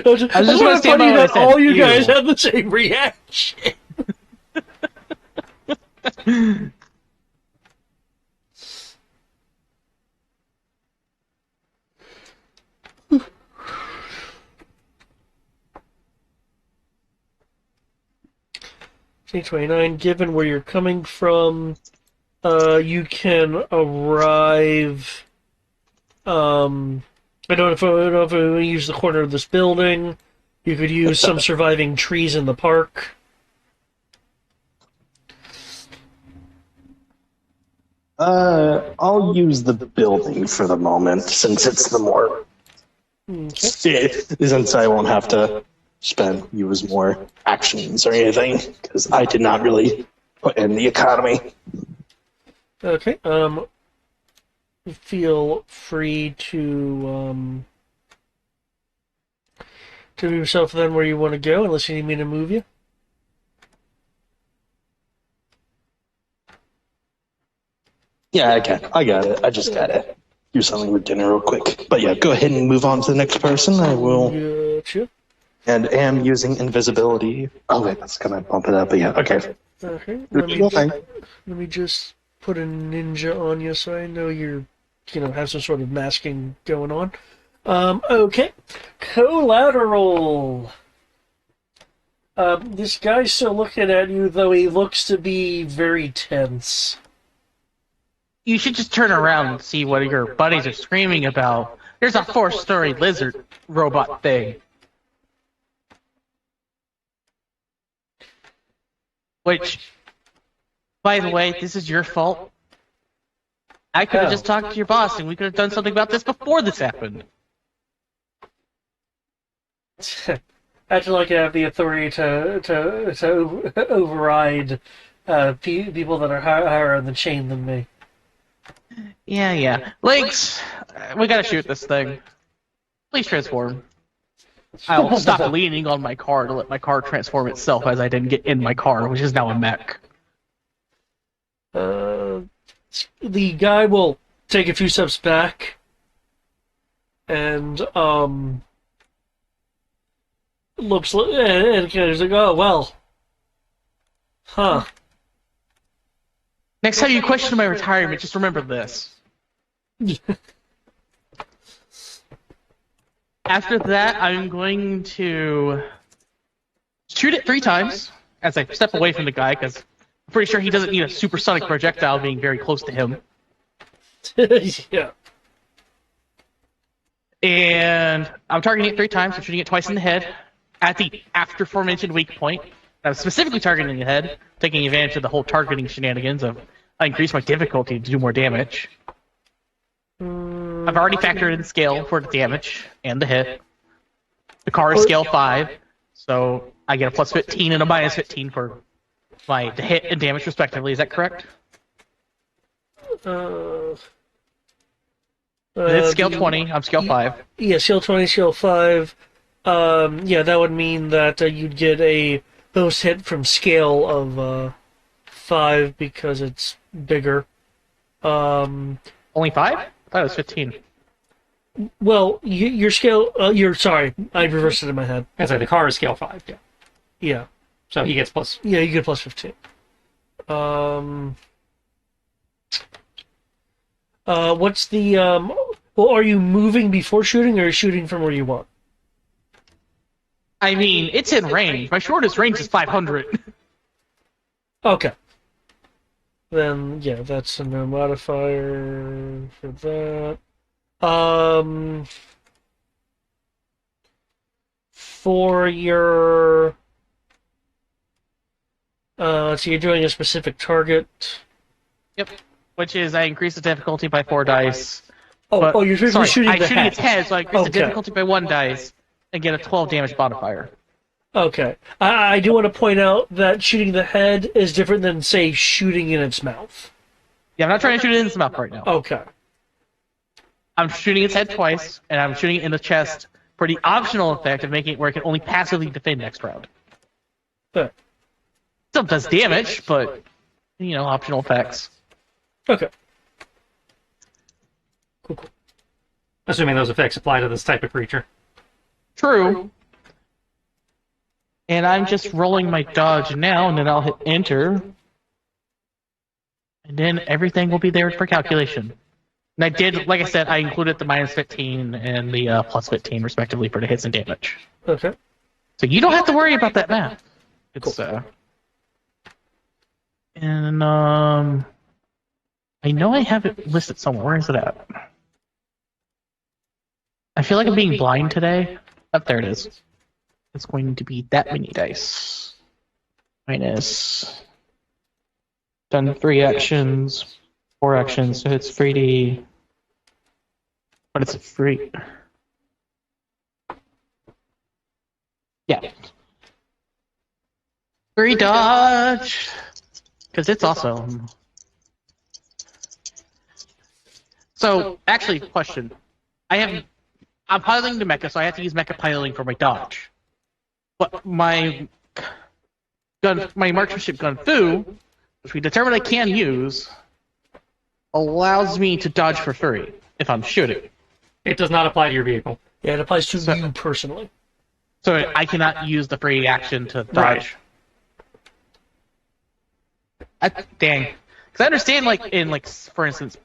was just funny that all you guys had the same reaction. 29. Given where you're coming from, you can arrive. I don't know if I use the corner of this building. You could use some surviving trees in the park. I'll use the building for the moment, since it's the more... Since I won't have to use more actions or anything, because I did not really put in the economy. Okay, feel free to move yourself then where you want to go, unless you need me to move you. Yeah, I got it. I just gotta do something with dinner real quick. But yeah, go ahead and move on to the next person. I will. Gotcha. And am using invisibility. Oh wait, that's gonna bump it up. But yeah, okay. Okay. Let me just put a ninja on you so I know you're, have some sort of masking going on. Okay. Collateral. This guy's still looking at you, though he looks to be very tense. You should just turn around and see what your buddies are screaming about. There's a 4-story lizard robot thing. Which, by the way, this is your fault. I could have just talked to your boss and we could have done something about this before this happened. Acting like I have the authority to override people that are higher on the chain than me. Yeah. Lynx, we gotta shoot this thing. Please transform. I'll stop leaning on my car to let my car transform itself as I didn't get in my car, which is now a mech. The guy will take a few steps back and looks and kind of like, oh well, huh. Next time you question my retirement, just remember this. After that, I'm going to shoot it 3 times as I step away from the guy, because I'm pretty sure he doesn't need a supersonic projectile being very close to him. Yeah. And I'm targeting it 3 times. I'm shooting it twice in the head at the aforementioned weak point. I'm specifically targeting the head, taking advantage of the whole targeting shenanigans of I increase my difficulty to do more damage. I've already factored in scale for the damage and the hit. The car is scale 5, so I get a plus 15 and a minus 15 for the hit and damage respectively. Is that correct? It's scale 20. I'm scale 5. Yeah, scale 20, scale 5. Yeah, that would mean that you'd get a bonus hit from scale of 5 because it's bigger. Only 5? I thought it was 15. Well, your scale. Sorry, I reversed it in my head. I say the car is scale 5. Yeah. Yeah. So he gets plus. Yeah, you get plus 15. What's the Well, are you moving before shooting, or are you shooting from where you want? I mean, it's in range. My shortest range is 500. Okay. Then, yeah, that's a no modifier for that. For your... so you're doing a specific target. Yep. Which is, I increase the difficulty by 4 dice. You're shooting the head. Its head, so I increase the difficulty by 1 dice and get a 12 damage modifier. Okay. I do want to point out that shooting the head is different than, say, shooting in its mouth. Yeah, I'm not trying to shoot it in its mouth right now. Okay. I'm shooting its head twice, and I'm shooting it in the chest for the optional effect of making it where it can only passively defend next round. Okay. Still does damage, but, optional effects. Okay. Cool. Assuming those effects apply to this type of creature. True. And I'm just rolling my dodge now, and then I'll hit enter. And then everything will be there for calculation. And I did, like I said, I included the minus 15 and the plus 15, respectively, for the hits and damage. Okay. So you don't have to worry about that math. It's, cool. And I know I have it listed somewhere. Where is it at? I feel like I'm being blind today. Oh, there it is. It's going to be that many dice. Minus. Done 3 actions, 4 actions, so it's 3D. But it's free. Yeah. 3 dodge! Because it's awesome. So, actually, question. I'm piloting the mecha, so I have to use mecha piloting for my dodge. But my marksmanship gun Fu, which we determined I can use, allows me to dodge for free if I'm shooting. It does not apply to your vehicle. Yeah, it applies to you personally. So I cannot use the free action to dodge. Right. Dang. Because I understand, for instance,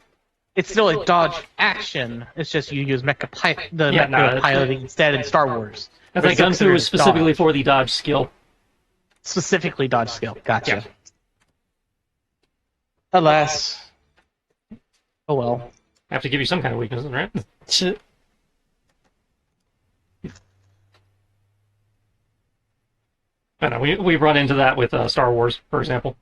it's still a dodge action. It's just you use mecha piloting instead in Star Wars. I think Gun Fu is specifically for the dodge skill. Specifically dodge skill. Gotcha. Yeah. Alas. Oh well. I have to give you some kind of weaknesses, right? I know, we've run into that with Star Wars, for example.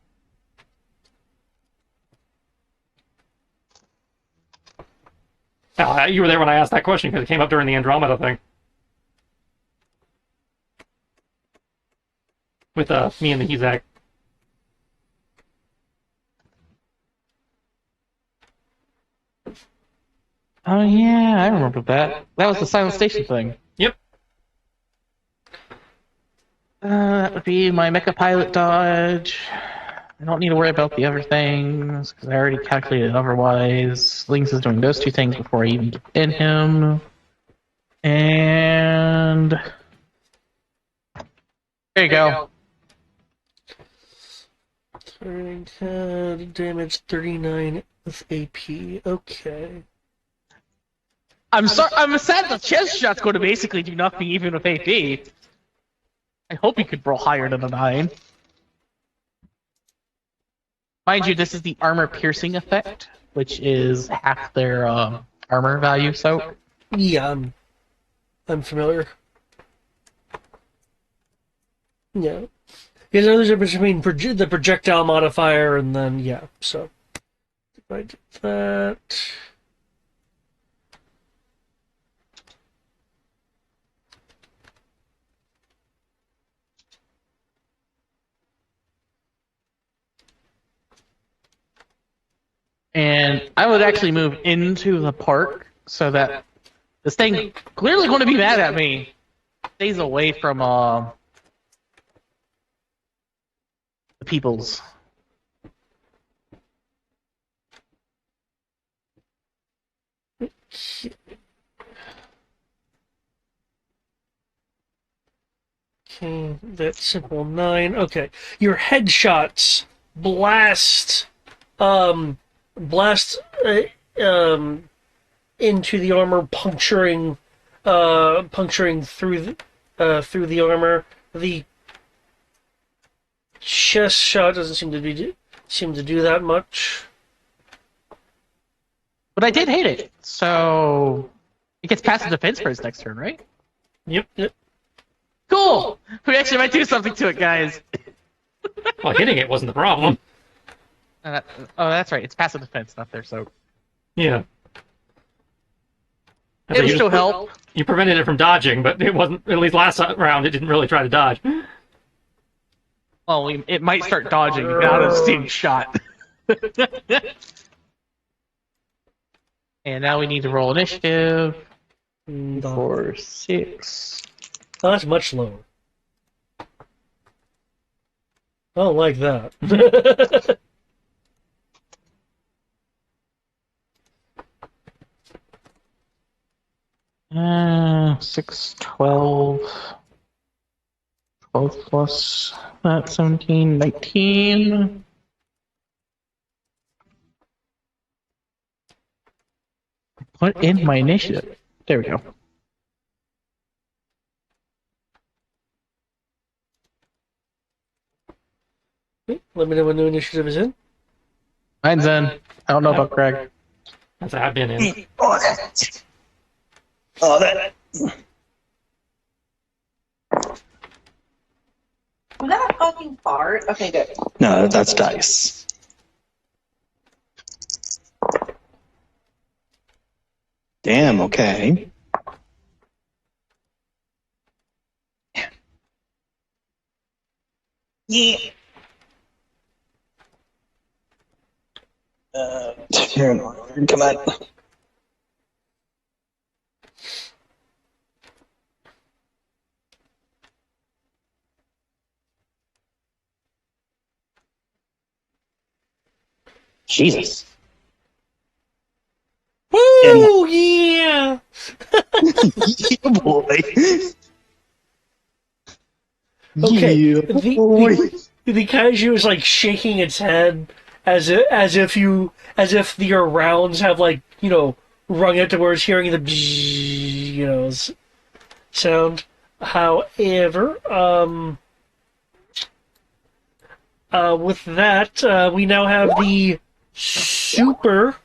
You were there when I asked that question because it came up during the Andromeda thing. With me and the Hezak. Oh yeah, I remember that. That was the Silent Station thing. Yep. That would be my mecha pilot dodge. I don't need to worry about the other things, because I already calculated otherwise. Lynx is doing those 2 things before I even get in him. And... there you go. Damage 39 with AP. Okay. I'm sorry. I'm sad the chest shot's going to basically do nothing even with AP. I hope you could roll higher than a 9. Mind you, this is the armor piercing effect, which is half their armor value. So yeah, I'm familiar. Yeah. You know, there's a difference between the projectile modifier and then, yeah, so. If I did that. And I would actually move into the park so that this thing clearly going to be mad at me stays away from the peoples. Okay, that's simple 9. Okay, your headshots blast into the armor, puncturing through the armor. The chest shot doesn't seem to do that much. But I did hate it, so it gets past the defense for his next turn, right? Yep. Cool! We actually might do something to it, guys. Well, hitting it wasn't the problem. Oh, that's right. It's passive defense, not their soak. Yeah. It'll still help. You prevented it from dodging, but it wasn't, at least last round, it didn't really try to dodge. Well, it might start dodging out of seeing shot. And now we need to roll initiative. 4, 6. Oh, that's much lower. I don't like that. 6, 12. 12 plus that, 17, 19. Put in my initiative. There we go. Let me know when new initiative is in. Mine's in. I don't know about Greg. That's I've been in. Oh, that. Oh, that. Was that a fucking fart? Okay, good. No, that's dice. Damn, okay. Yeah. You're annoying. Come on. Jesus. Woo! Yeah! Yeah, boy. Okay, Yeah, boy. the kaiju is like shaking its head as if the rounds have like rung it to where it's hearing the sound. However, with that, we now have the super.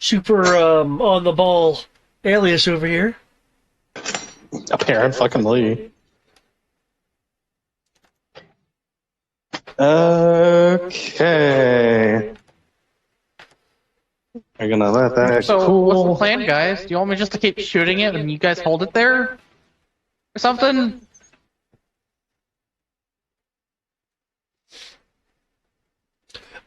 Super on the ball alias over here. Apparent fucking Lee. Okay. We're gonna let that So, cool. what's the plan, guys? Do you want me just to keep shooting it and you guys hold it there? Or something?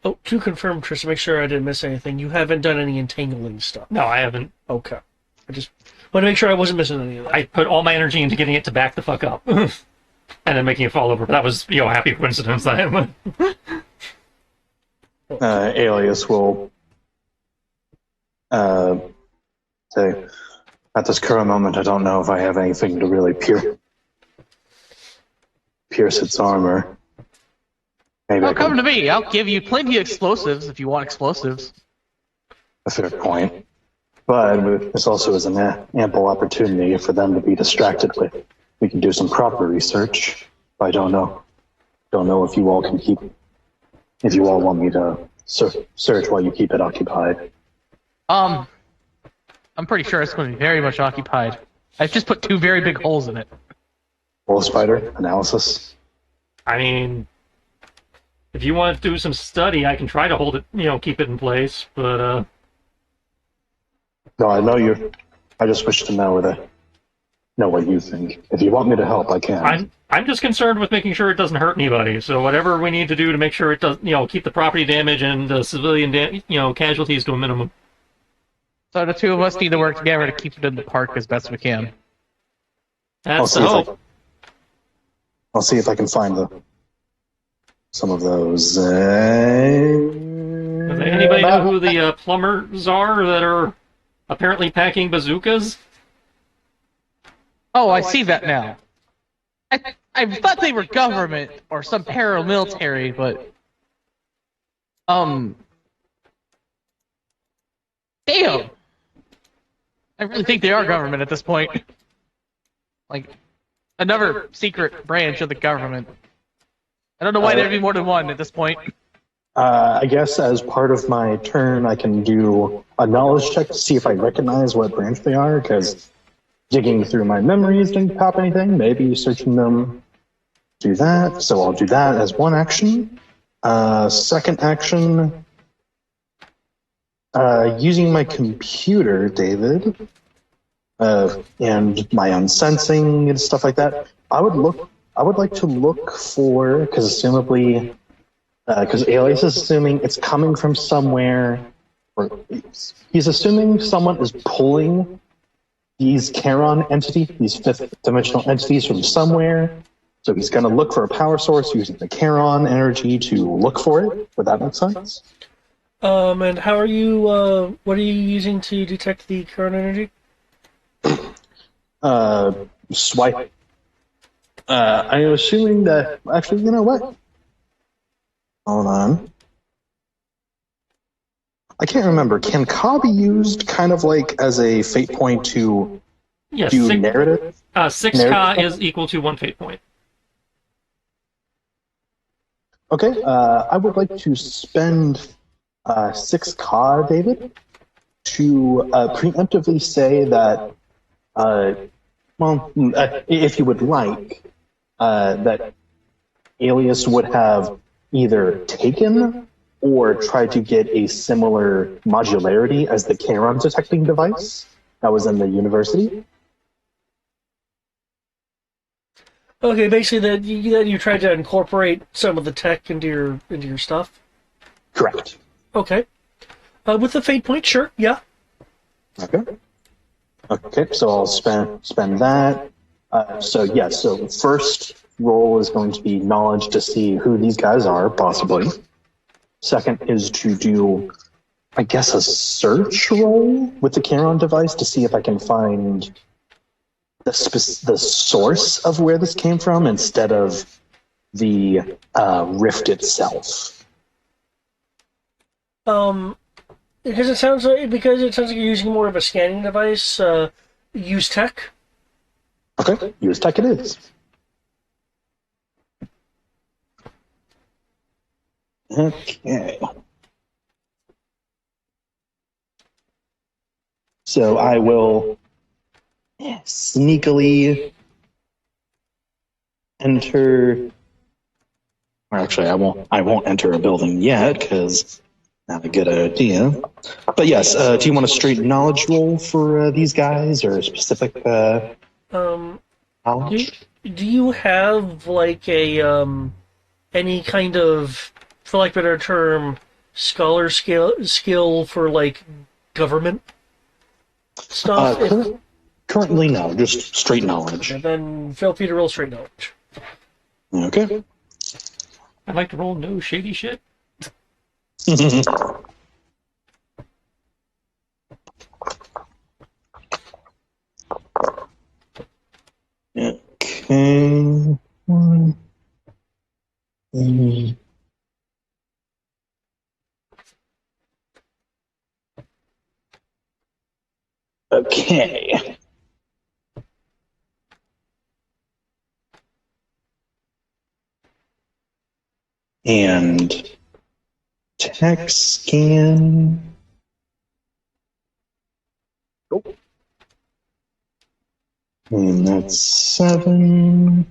Oh, to confirm, Tristan, make sure I didn't miss anything. You haven't done any entangling stuff. No, I haven't. Okay. I just want to make sure I wasn't missing any of that. I put all my energy into getting it to back the fuck up. And then making it fall over. But that was, a happy coincidence. Alias will say, at this current moment, I don't know if I have anything to really pierce its armor. Maybe Well, come to me. I'll give you plenty of explosives if you want explosives. a fair point. But this also is an ample opportunity for them to be distracted with. We can do some proper research. I don't know. Don't know if you all can keep. If you all want me to search while you keep it occupied. I'm pretty sure it's going to be very much occupied. I've just put 2 very big holes in it. Wolf spider analysis. I mean, if you want to do some study, I can try to hold it, keep it in place. But No, I know you. I just wish to know what you think. If you want me to help, I can. I'm just concerned with making sure it doesn't hurt anybody. So whatever we need to do to make sure it does, keep the property damage and civilian, casualties to a minimum. So the 2 of us need to work together to keep it in the park as best we can. That's the hope. I'll see if I can find some of those. Does anybody know who the plumbers are that are apparently packing bazookas? Oh, I see that now. I thought they were government or some paramilitary, but damn. I really think they are government at this point. Like another secret branch of the government. I don't know why there'd be more than one at this point. I guess as part of my turn, I can do a knowledge check to see if I recognize what branch they are, because digging through my memories didn't pop anything. Maybe searching them do that. So I'll do that as one action. Second action, using my computer, David, and my own sensing and stuff like that. I would like to look for, because assumably, because Alias is assuming it's coming from somewhere, or he's assuming someone is pulling these Charon entities, these fifth dimensional entities from somewhere. So he's going to look for a power source using the Charon energy to look for it. Would that make sense? And how are you, what are you using to detect the Charon energy? Swipe. I'm assuming that, actually, you know what? Hold on. I can't remember. Can Ka be used kind of like as a fate point to Yes, do narrative. 6K is equal to 1 fate point. Okay, I would like to spend 6K, David, to preemptively say that, if you would like, that Alias would have either taken or tried to get a similar modularity as the Charon detecting device that was in the university. Okay, basically that you tried to incorporate some of the tech into your stuff. Correct. Okay. With the fate point, sure, yeah. Okay. Okay, so I'll spend that. So first roll is going to be knowledge to see who these guys are, possibly. Second is to do, I guess, a search roll with the Charon device to see if I can find the source of where this came from instead of the rift itself. Because it sounds like you're using more of a scanning device. Use tech. Okay, use tech it is. Okay. So I will sneakily enter. Or actually, I won't enter a building yet because not a good idea. But yes, do you want a straight knowledge roll for these guys or a specific knowledge? Do you have like a any kind of, for like a better term, scholar skill for like government stuff? Currently, no, just straight knowledge. And then feel free to roll straight knowledge. Okay. I'd like to roll no shady shit. Okay. One. Okay. And tech scan. Oh. And that's 7.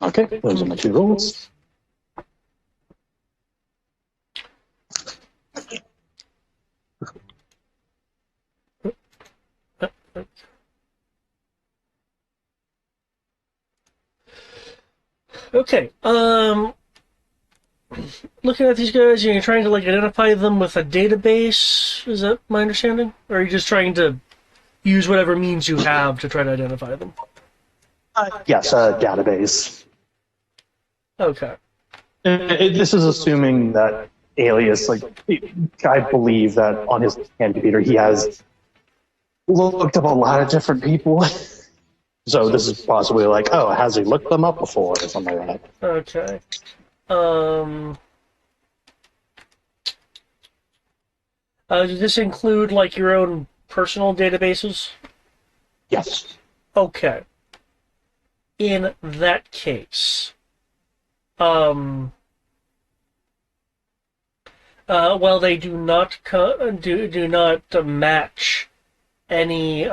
Okay, those are my 2 rolls. Okay. Looking at these guys, you're trying to like identify them with a database. Is that my understanding, or are you just trying to use whatever means you have to try to identify them? Yes, a database. Okay. This is assuming that Alias, I believe that on his computer he has looked up a lot of different people. So this is possibly like, oh, has he looked them up before or something like that? Okay. Does this include like your own personal databases? Yes. Okay. In that case, well, they do not do not match any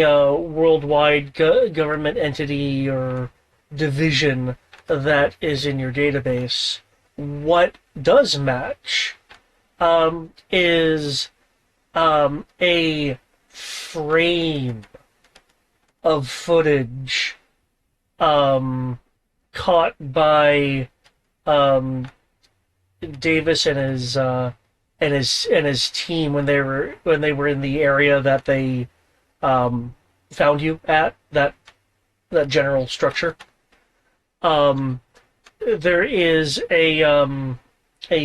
worldwide government entity or division that is in your database. What does match is a frame of footage caught by Davis and his team when they were in the area that they found you at, that general structure. there is a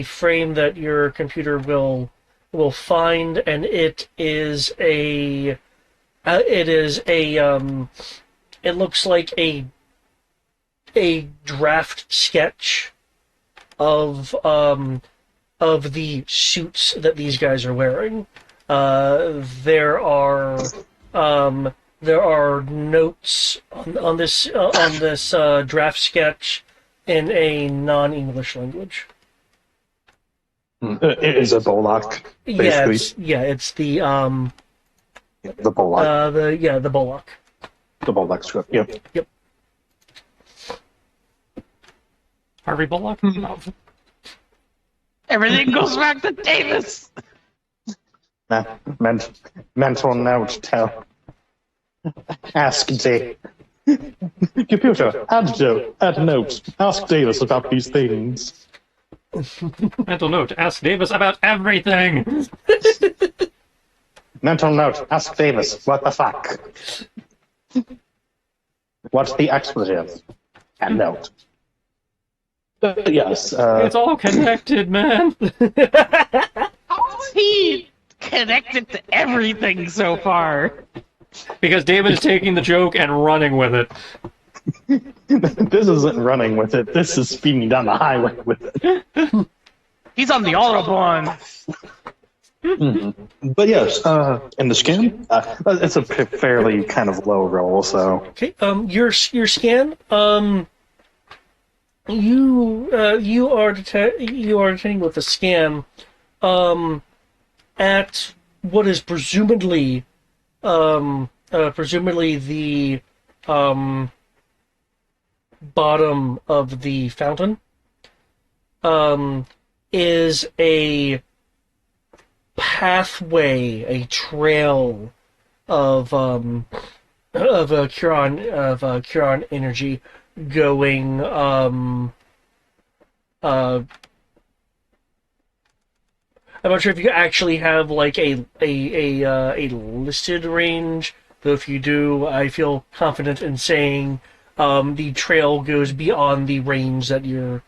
frame that your computer will find, and it is a it looks like a draft sketch of the suits that these guys are wearing. There are notes on this draft sketch in a non-English language. It is a Bollock, basically. It's the The Bollock. the Bullock. The Bollock script. Yep. Yep. Harvey Bullock? No. Everything goes back to Davis. Mental note. Ask Dave. Computer, add note. Ask Davis about these things. Mental note, ask Davis about everything! Mental note. Ask Davis. What the fuck? What's the expletive? And note. Yes. It's all connected, man! How is he connected to everything so far? Because David is taking the joke and running with it. This isn't running with it. This is speeding down the highway with it. He's on the Autobahn. But yes, in the scan, it's a fairly kind of low roll. So Okay. Your scan. You are detecting with a scan. At what is presumably the bottom of the fountain is a pathway, a trail of Curon energy going I'm not sure if you actually have like a listed range, though if you do, I feel confident in saying the trail goes beyond the range that your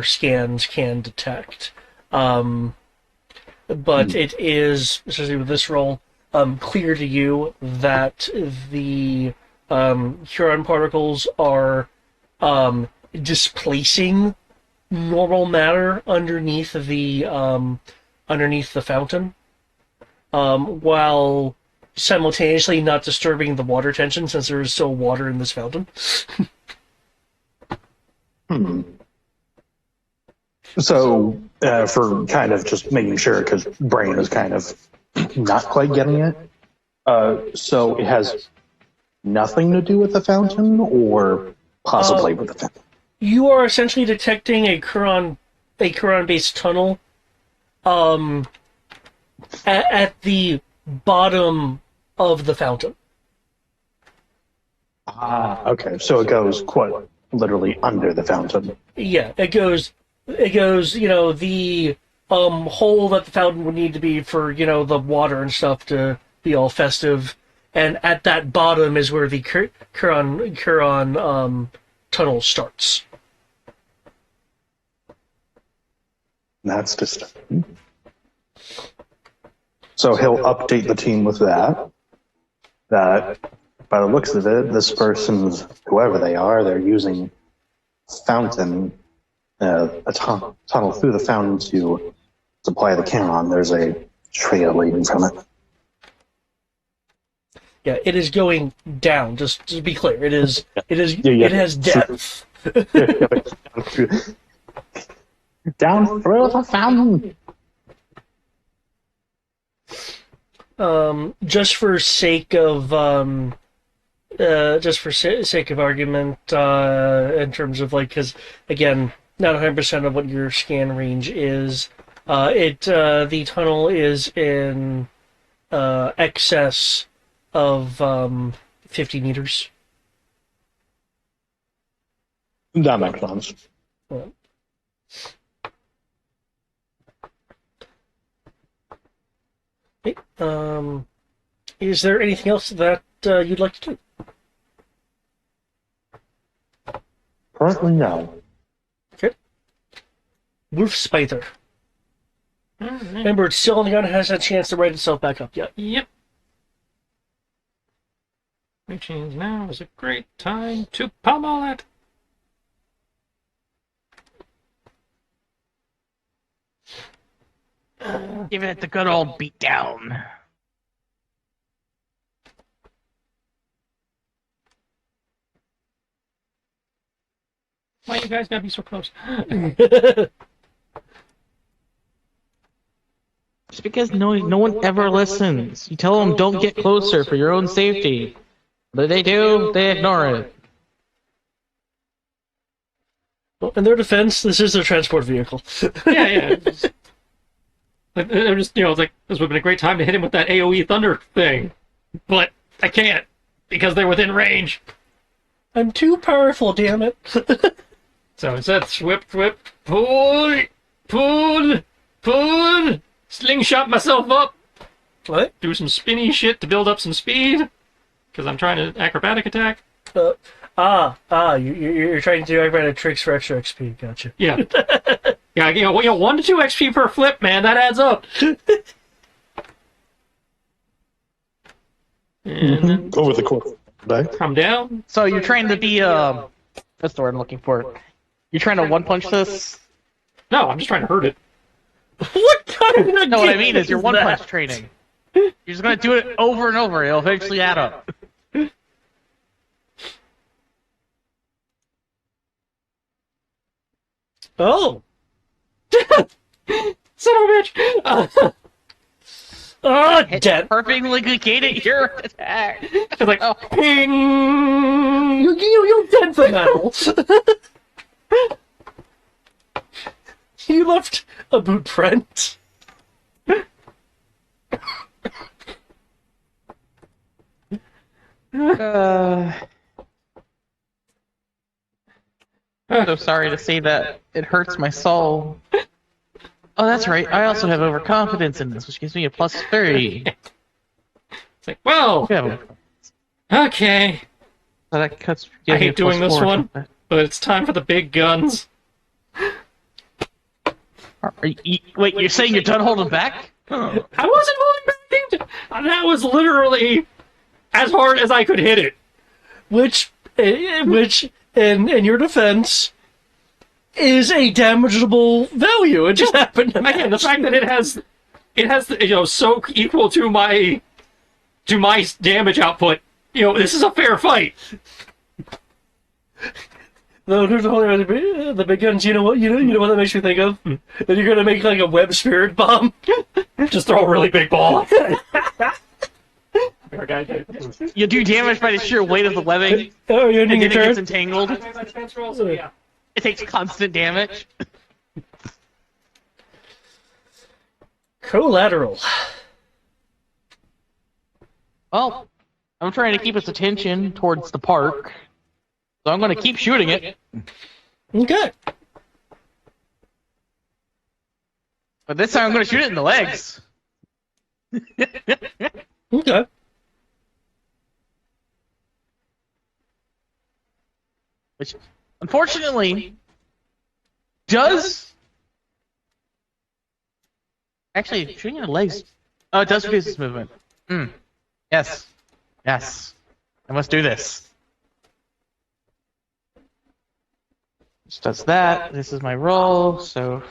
scans can detect. But it is, especially with this roll, clear to you that the Huron particles are displacing normal matter underneath the fountain, while simultaneously not disturbing the water tension, since there is still water in this fountain. So, for kind of just making sure, because brain is kind of not quite getting it. So it has nothing to do with the fountain, or possibly with the fountain. You are essentially detecting a Curon-based tunnel at the bottom of the fountain. Okay, so it goes quite literally under the fountain. Yeah, it goes, the hole that the fountain would need to be for, the water and stuff to be all festive, and at that bottom is where the Curon tunnel starts. That's disturbing. So he'll update the team with that. That, by the looks of it, this person's, whoever they are, they're using fountain, a tunnel through the fountain to supply the cannon. There's a trail leading from it. Yeah, it is going down. Just to be clear, it has depth. Down through the fountain. Just for sake of argument, in terms of because again, not 100% of what your scan range is. The tunnel is in excess of 50 meters. That makes sense. Yeah. Okay. Is there anything else that you'd like to do? Currently, no. Wolf Spider. Remember, it's still on the ground and has a chance to right itself back up yet. Yep. Which means now is a great time to pummel it. Give it the good old beat down. Why you guys gotta be so close? Just because no one ever listens. You tell them don't get closer for your own safety. But they do, they ignore it. Well, in their defense, this is their transport vehicle. Yeah. They're just, it's like, this would have been a great time to hit him with that AoE thunder thing. But I can't, because they're within range. I'm too powerful, damn it. So instead, whip, pull, slingshot myself up. What? Do some spinny shit to build up some speed, because I'm trying to acrobatic attack. You're trying to do acrobatic tricks for extra XP, gotcha. Yeah. Yeah, 1 to 2 XP per flip, man, that adds up. And Over the course. Back. come down. So you're trying to be, that's the word I'm looking for. You're trying to one-punch this? No, I'm just trying to hurt it. What kind of No, what I mean is your your one-punch training. You're just gonna do it over and over, it'll eventually add up. Oh! Son of a bitch! Dead. Perfectly negate your attack. It's like, Oh. ping! You dead for now. You left a boot print. I'm so sorry to say that it hurts my soul. Oh, that's right. I also have overconfidence in this, which gives me a plus 30. It's like, well, Yeah, okay. so that cuts. I hate doing this one, but it's time for the big guns. Wait, you're saying you're done holding back? I wasn't holding back. That was literally as hard as I could hit it. Which, in your defense, is a damageable value. It just happened to Again, the fact that it has so equal to my damage output. This is a fair fight. No, there's only the big guns. You know what? You know what that makes me think of? That you're gonna make like a web spirit bomb. Just throw a really big ball. You do damage by the sheer weight of the webbing, Oh, you're and ending then your it turn. gets entangled. Yeah. It takes constant damage. Collateral. Well, I'm trying to keep its attention towards the park, so I'm going to keep shooting it. Okay. But this time I'm going to shoot it in the legs. Okay. Which, unfortunately, does... Actually, shooting in the legs... Oh, it does reduce its movement. Yes. Yes. I must do this. This does that. This is my roll, so...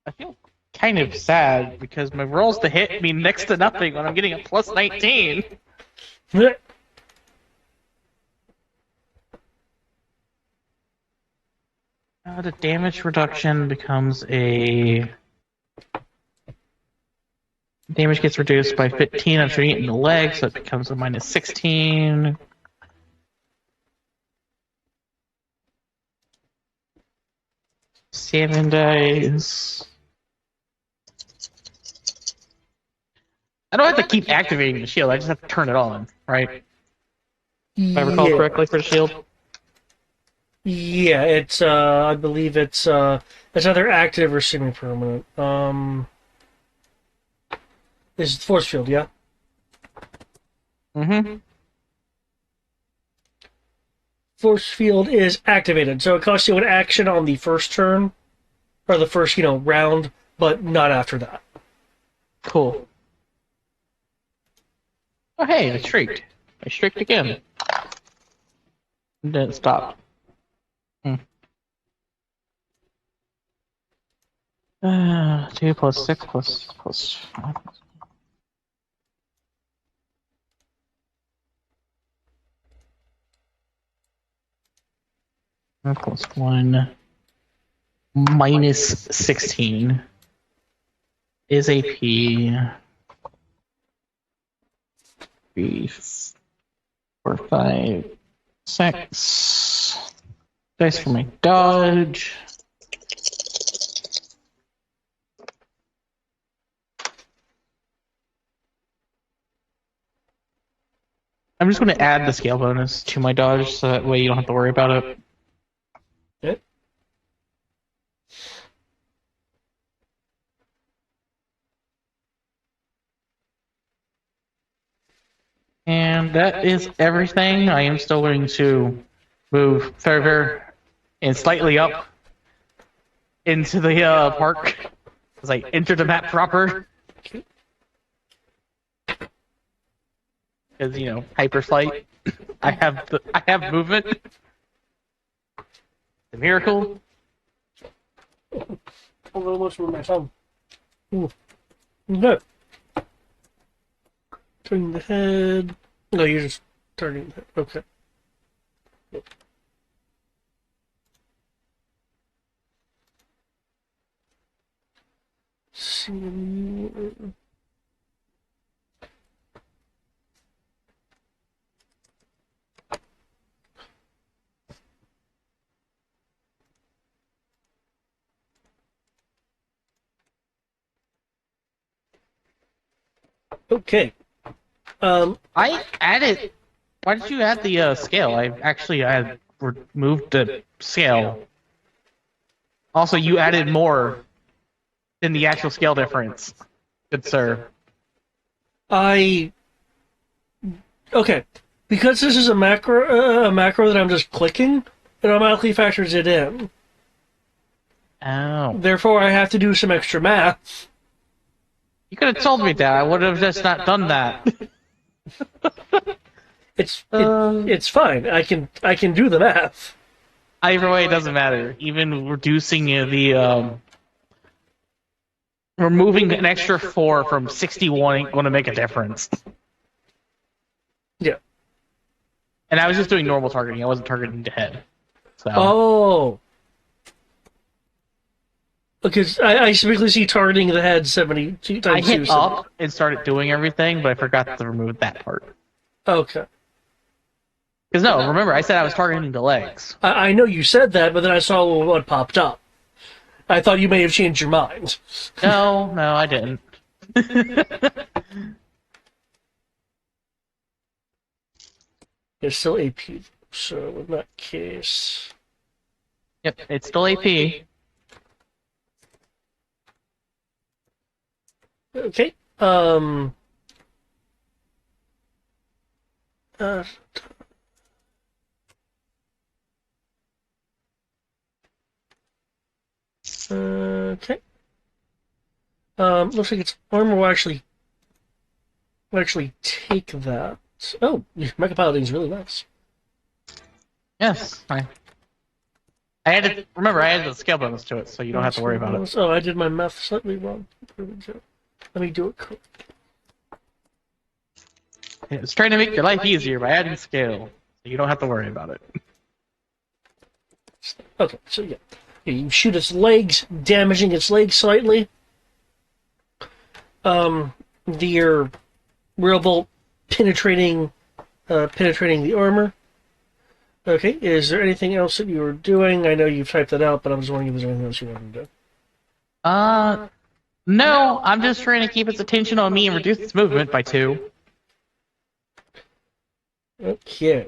I feel kind of sad because my rolls to hit mean next to nothing when I'm getting a plus 19. The damage reduction becomes a... Damage gets reduced by 15. I'm shooting it in the leg, so it becomes a minus 16. Seven dice. I don't have to keep activating the shield. I just have to turn it on, right? If I recall correctly for the shield. Yeah, it's I believe it's either active or semi-permanent. It's force field, yeah. Mm-hmm. force field is activated, so it costs you an action on the first turn, or the first, round, but not after that. Cool. Oh, hey, I shrieked. I shrieked again. And then it stopped. 2 plus 6 plus 5. Plus 1 minus 16 is AP. 3, 4, 5, 6. Dice for my dodge. I'm just going to add the scale bonus to my dodge so that way you don't have to worry about it. Okay. And that is everything. I am still going to move further and slightly up into the park as I enter the map proper. Because, hyperflight. I have movement. The miracle. I almost with my tongue. Ooh. Okay. Turning the head. No, you're just turning the head. Okay. Okay. I added. Why did you add the scale? I removed the scale. Also, you added more than the actual scale difference. Good sir. Okay. Because this is a macro that I'm just clicking, it automatically factors it in. Oh. Therefore, I have to do some extra math. You could have told me that. I would have just not done that. It's fine. I can do the math. Either way, it doesn't matter. Even reducing removing an extra 4 from 61 ain't going to make a difference. Yeah. And I was just doing normal targeting. I wasn't targeting the head. So. Oh. Because I typically see targeting the head 70 times. I hit up and started doing everything, but I forgot to remove that part. Okay. Because no, remember, I said I was targeting the legs. I know you said that, but then I saw what popped up. I thought you may have changed your mind. No, I didn't. It's still AP, so in that case... Yep, it's still AP. Okay. Okay. Looks like its armor will actually take that. Oh, your Mecha Paladin's really nice. Yes, I added. Remember, I added the scale bonus to it, so you don't have to worry about it. Oh, I did my math slightly wrong. Let me do it correctly. It's trying to make your life easier by adding scale, so you don't have to worry about it. Okay, so yeah. You shoot its legs, damaging its legs slightly. The real bolt penetrating the armor. Okay, is there anything else that you were doing? I know you've typed that out, but I'm just wondering if there's anything else you wanted to do. No, I'm just trying to keep its attention on me and reduce its movement by 2. Okay.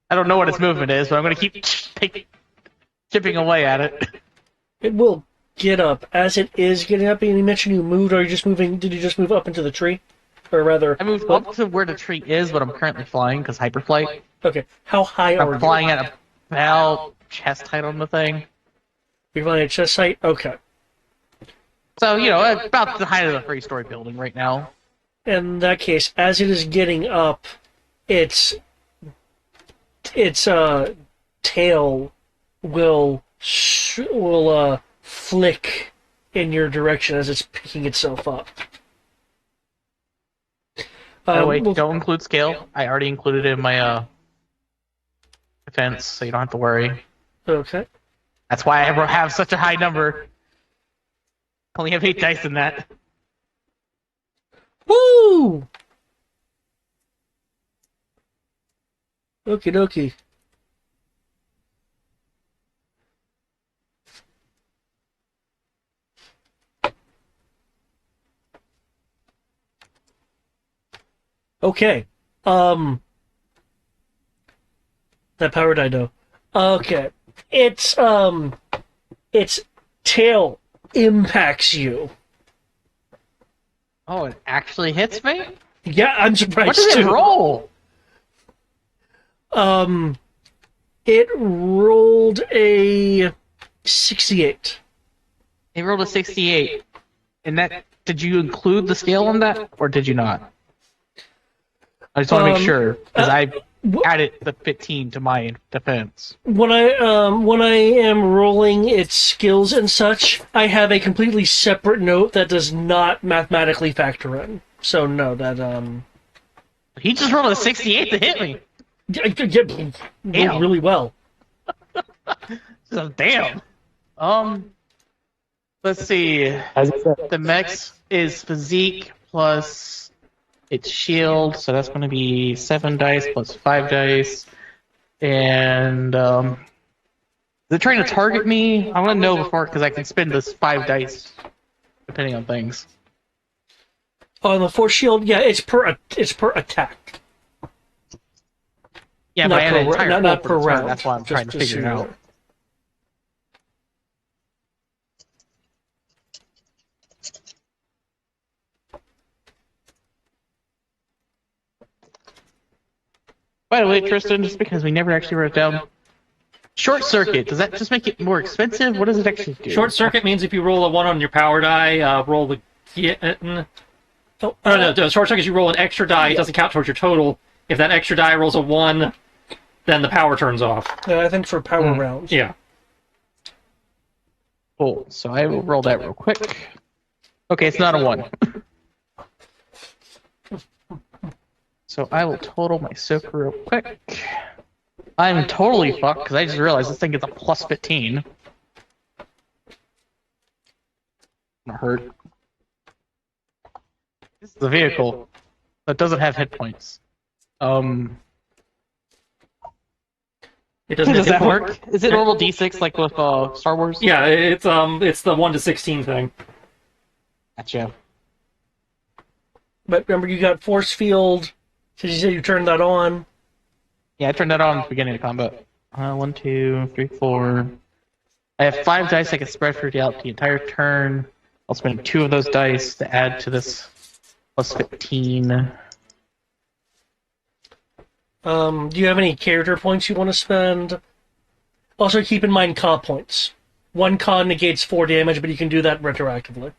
I don't know what its movement is, but I'm going to keep chipping away at it. It will get up. As it is getting up, and you mentioned you moved, or are you just moving? Did you just move up into the tree? Or rather... I moved up to where the tree is, but I'm currently flying, because hyperflight. Okay. How high are I'm you? flying at about chest height on the thing. You're flying at chest height? Okay. So, about the height of the 3-story building right now. In that case, as it is getting up, its tail will flick in your direction as it's picking itself up. By the way, don't include scale. I already included it in my defense, so you don't have to worry. Okay. That's why I have such a high number. I only have 8 dice in that. Woo! Okie dokie. Okay. That power die though. Okay. Its tail impacts you. Oh, it actually hits me? Yeah, I'm surprised What did it too. roll? It rolled a 68. It rolled a 68. And that, did you include the scale on that, or did you not? I just want to make sure, because I added the 15 to my defense. When I am rolling its skills and such, I have a completely separate note that does not mathematically factor in. So no, that He just rolled a 68 to hit me. Rolled really well. So damn. Let's see. The max is physique plus its shield, so that's going to be 7 dice plus 5 dice. And is it trying to target me? I want to know before, because I can spend this 5 dice depending on things. On the force shield, yeah, it's per attack. Yeah, Not but I had an per- entire not full per for the turn. round. That's why I'm trying to Just figure it so you out. know. By the way, Tristan, just because we never actually wrote it down, short circuit, does that just make it more expensive? What does it actually do? Short circuit means if you roll a 1 on your power die, roll the... no, short circuit is you roll an extra die, it doesn't count towards your total. If that extra die rolls a 1, then the power turns off. Yeah, I think for power rounds. Yeah. Cool, so I will roll that real quick. Okay, it's not a 1. So I will total my soak real quick. I'm totally fucked, because I just realized this thing gets a plus 15. Gonna hurt. This is a vehicle that doesn't have hit points. It doesn't Does hit that work? Is it normal D6 like with Star Wars? Yeah, it's the 1 to 16 thing. Gotcha. But remember, you got force field. Because you said you turned that on. Yeah, I turned that on at the beginning of combat. 1, 2, 3, 4. I have 5 dice I can spread throughout the entire turn. I'll spend 2 of those dice to add to this plus 15. Do you have any character points you want to spend? Also, keep in mind Ka points. 1 Ka negates 4 damage, but you can do that retroactively.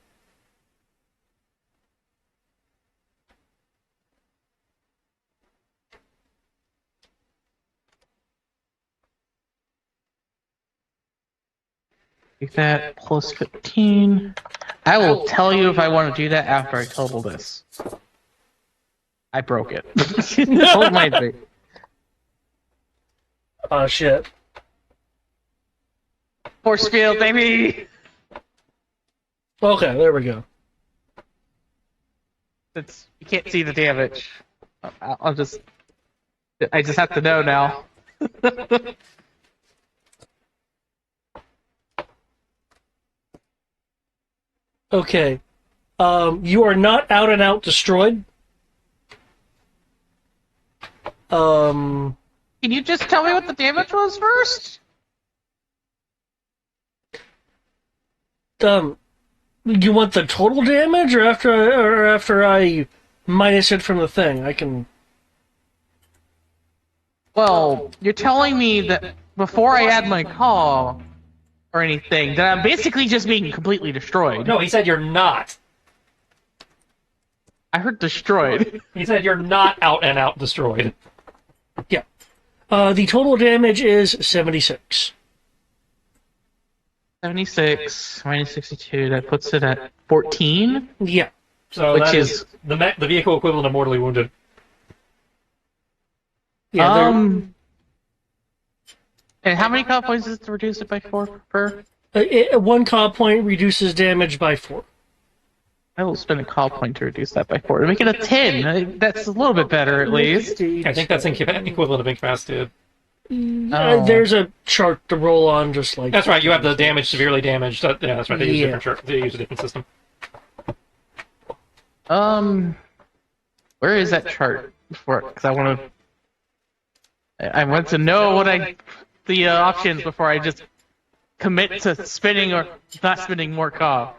Take that plus 15. I will tell you if I want to do that after I total this. I broke it. Hold my thing. Oh, shit. Force field, baby! Okay, there we go. You can't see the damage. I just have to know now. Okay. You are not out and out destroyed. Can you just tell me what the damage was first? You want the total damage, or after I minus it from the thing? I can. Well, you're telling me that before I add my call or anything, that I'm basically just being completely destroyed. No, he said you're not. I heard destroyed. He said you're not out and out destroyed. Yeah. The total damage is 76. 76 minus 62, that puts it at 14? Yeah. So Which that is- the vehicle equivalent of mortally wounded. Yeah. And how many comp points is it to reduce it by 4 per? One comp point reduces damage by 4. I will spend a call point to reduce that by 4. To make it a 10, that's a little bit better at least. I think that's equivalent of incapacitated. Oh. There's a chart to roll on, just like... That's right, you have the damage severely damaged. Yeah, that's right, they use a Yeah. different chart. They use a different system. Where is that chart for? Because I want to know what the options before I just commit to spinning or not spinning more cost.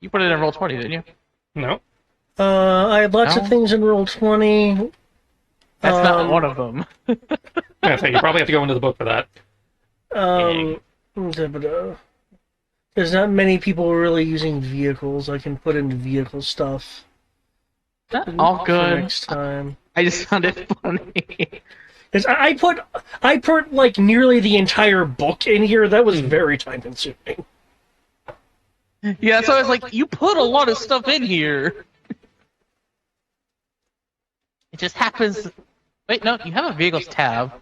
You put it in roll 20, didn't you? No. I had lots No? of things in roll 20. That's not one of them. Yeah, so you probably have to go into the book for that. There's not many people really using vehicles. I can put in vehicle stuff. All For good. next time. I just found it funny. 'Cause I put like nearly the entire book in here. That was very time consuming. Yeah, so I was like, you put a lot of stuff in here. It just happens. Wait, no, you have a vehicles tab,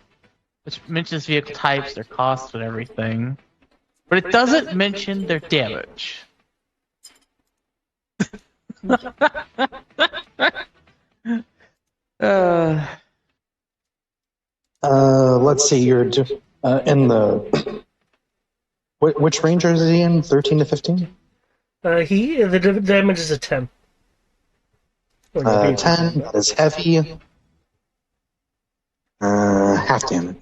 which mentions vehicle types, their costs, and everything. But it doesn't mention their damage. Let's see. You're in the which range is he in? 13 to 15. The damage is a 10. 10. That is heavy. Half damage.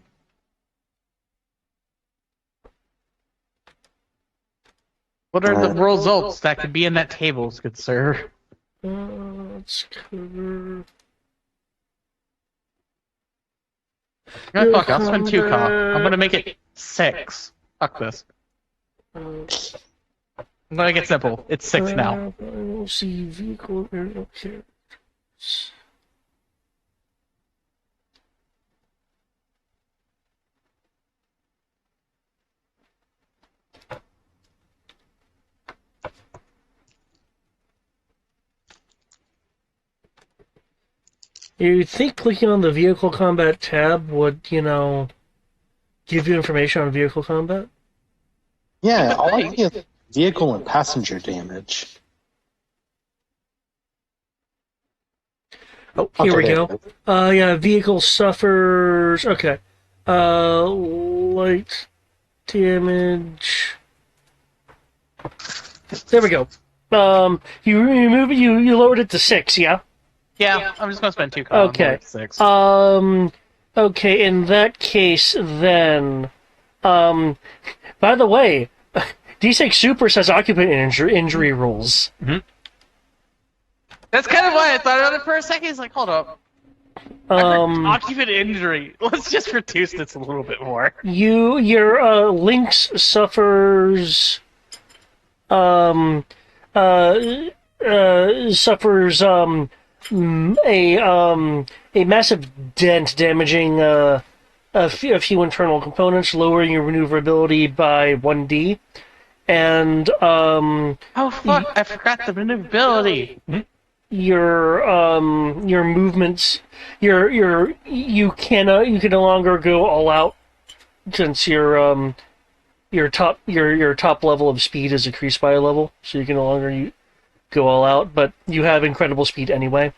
What are the results that could be in that table, good sir? Let's cover. Fuck, I'll spend 2 comp. I'm gonna make it 6. Fuck this. I'm gonna make it simple. It's 6 now. We'll see vehicle. Okay. You'd think clicking on the vehicle combat tab would, give you information on vehicle combat? Yeah, all I see is vehicle and passenger damage. Oh, here we Okay. go. Yeah, vehicle suffers. Okay. Light damage. There we go. You remove it. You lowered it to 6. Yeah. Yeah, I'm just gonna spend 2 comp. Okay. 6. Okay. In that case, then. By the way, D6 Super says occupant injury rules. Mm-hmm. That's kind of why I thought about it for a second. It's like, hold up. Occupant injury. Let's just reduce this a little bit more. Your Lynx suffers a massive dent, damaging a few internal components, lowering your maneuverability by 1d, and Oh fuck! I forgot the maneuverability. your movements, you can no longer go all out since your top level of speed is increased by a level, so you can no longer go all out, but you have incredible speed anyway.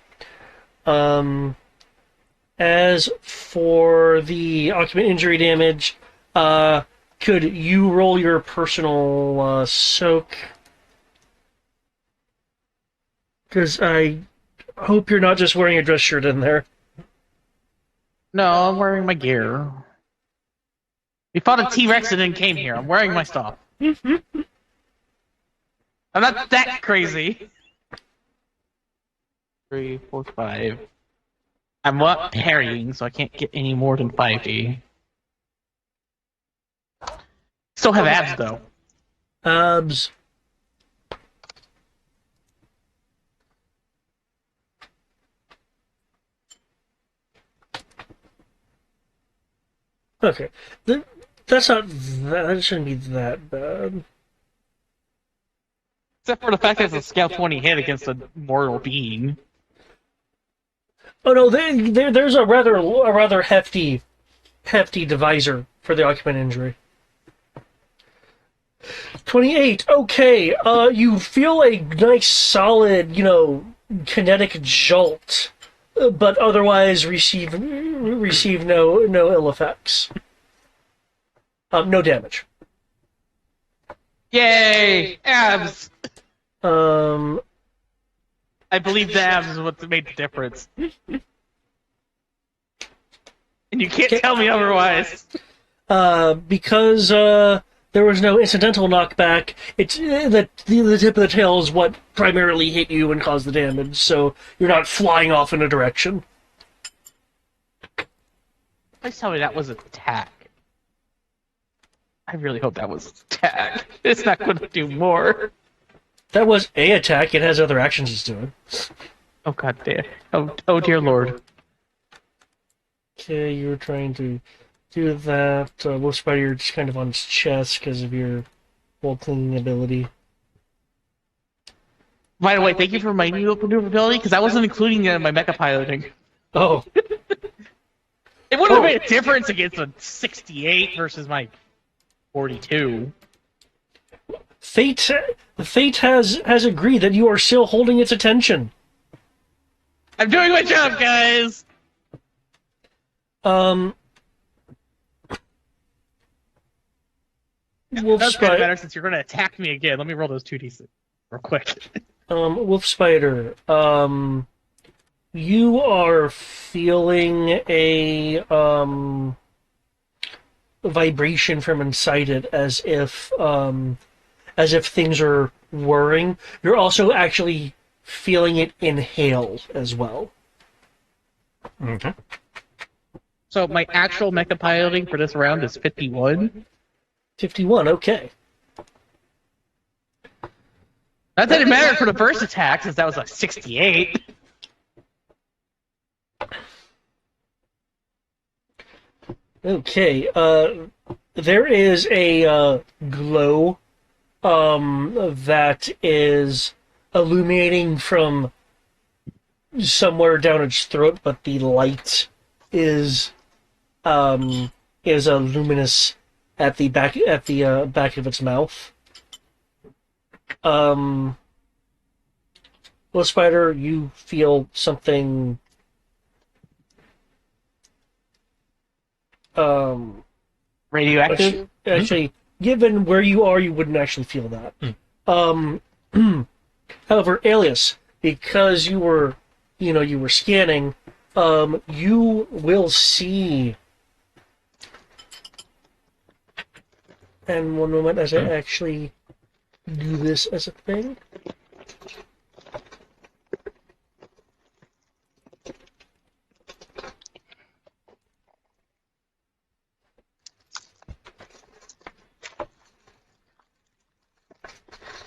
As for the occupant injury damage, could you roll your personal soak? Because I hope you're not just wearing a dress shirt in there. No, I'm wearing my gear. We fought a T-Rex and then came here. I'm wearing my stuff. I'm not that crazy. 3, 4, 5. I'm what parrying, so I can't get any more than 5D. Still have abs though. Abs. Okay. That's not that shouldn't be that bad. Except for the fact that it's a scale 20 hit against a mortal being. Oh no, there's a rather hefty divisor for the occupant injury. 28. Okay. You feel a nice, solid, kinetic jolt, but otherwise receive no ill effects. No damage. Yay! Abs! Um. I believe the abs is what made the difference. And you can't tell me otherwise. Because there was no incidental knockback, it's the tip of the tail is what primarily hit you and caused the damage, so you're not flying off in a direction. Please tell me that was an attack. I really hope that was an attack. It's not going to do more. That was a attack. It has other actions it's doing. Oh god damn. Oh dear lord. Okay, you were trying to do that. Wolf Spider, you're just kind of on its chest because of your wall clinging ability. By the way, thank you for my new maneuverability, because I wasn't including it in my mecha piloting. Oh. It would have made a difference against a 68 versus my 42. Fate has agreed that you are still holding its attention. I'm doing my job, guys! That's kind of better since you're going to attack me again. Let me roll those 2d6 real quick. Wolf Spider, you are feeling a vibration from inside it as if things are whirring. You're also actually feeling it inhale as well. Okay. So my actual mecha piloting for this round is 51. 51, okay. That didn't matter for the first attack, since that was a 68. Okay, there is a glow that is illuminating from somewhere down its throat, but the light is luminous at the back back of its mouth. Well, Spider, you feel something Radioactive? actually, given where you are, you wouldn't actually feel that. However, Alias, because you were scanning, you will see. And one moment, as I actually do this as a thing.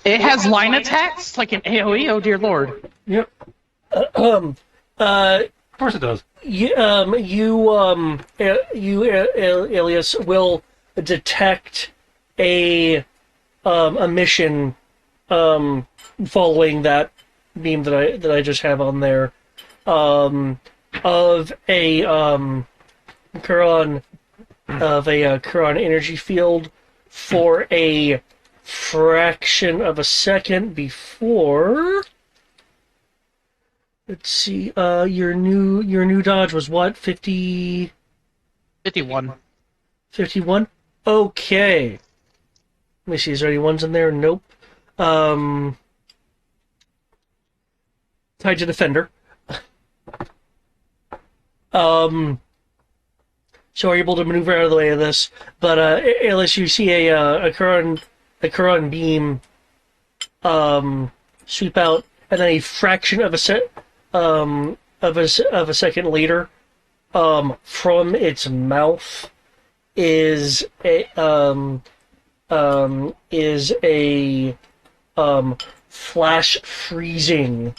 It has line attacks like an AoE. Oh dear lord. Yep. Of course it does. Alias, will detect a mission following that beam that I just have on there of a Quran energy field for a fraction of a second before. Let's see. Your new dodge was what? 50. 51. 51? Okay. Let me see, is there any ones in there? Nope. Tied to Defender. So are you able to maneuver out of the way of this? But unless you see a Quran beam sweep out, and then a fraction of a of a second later, from its mouth is a flash freezing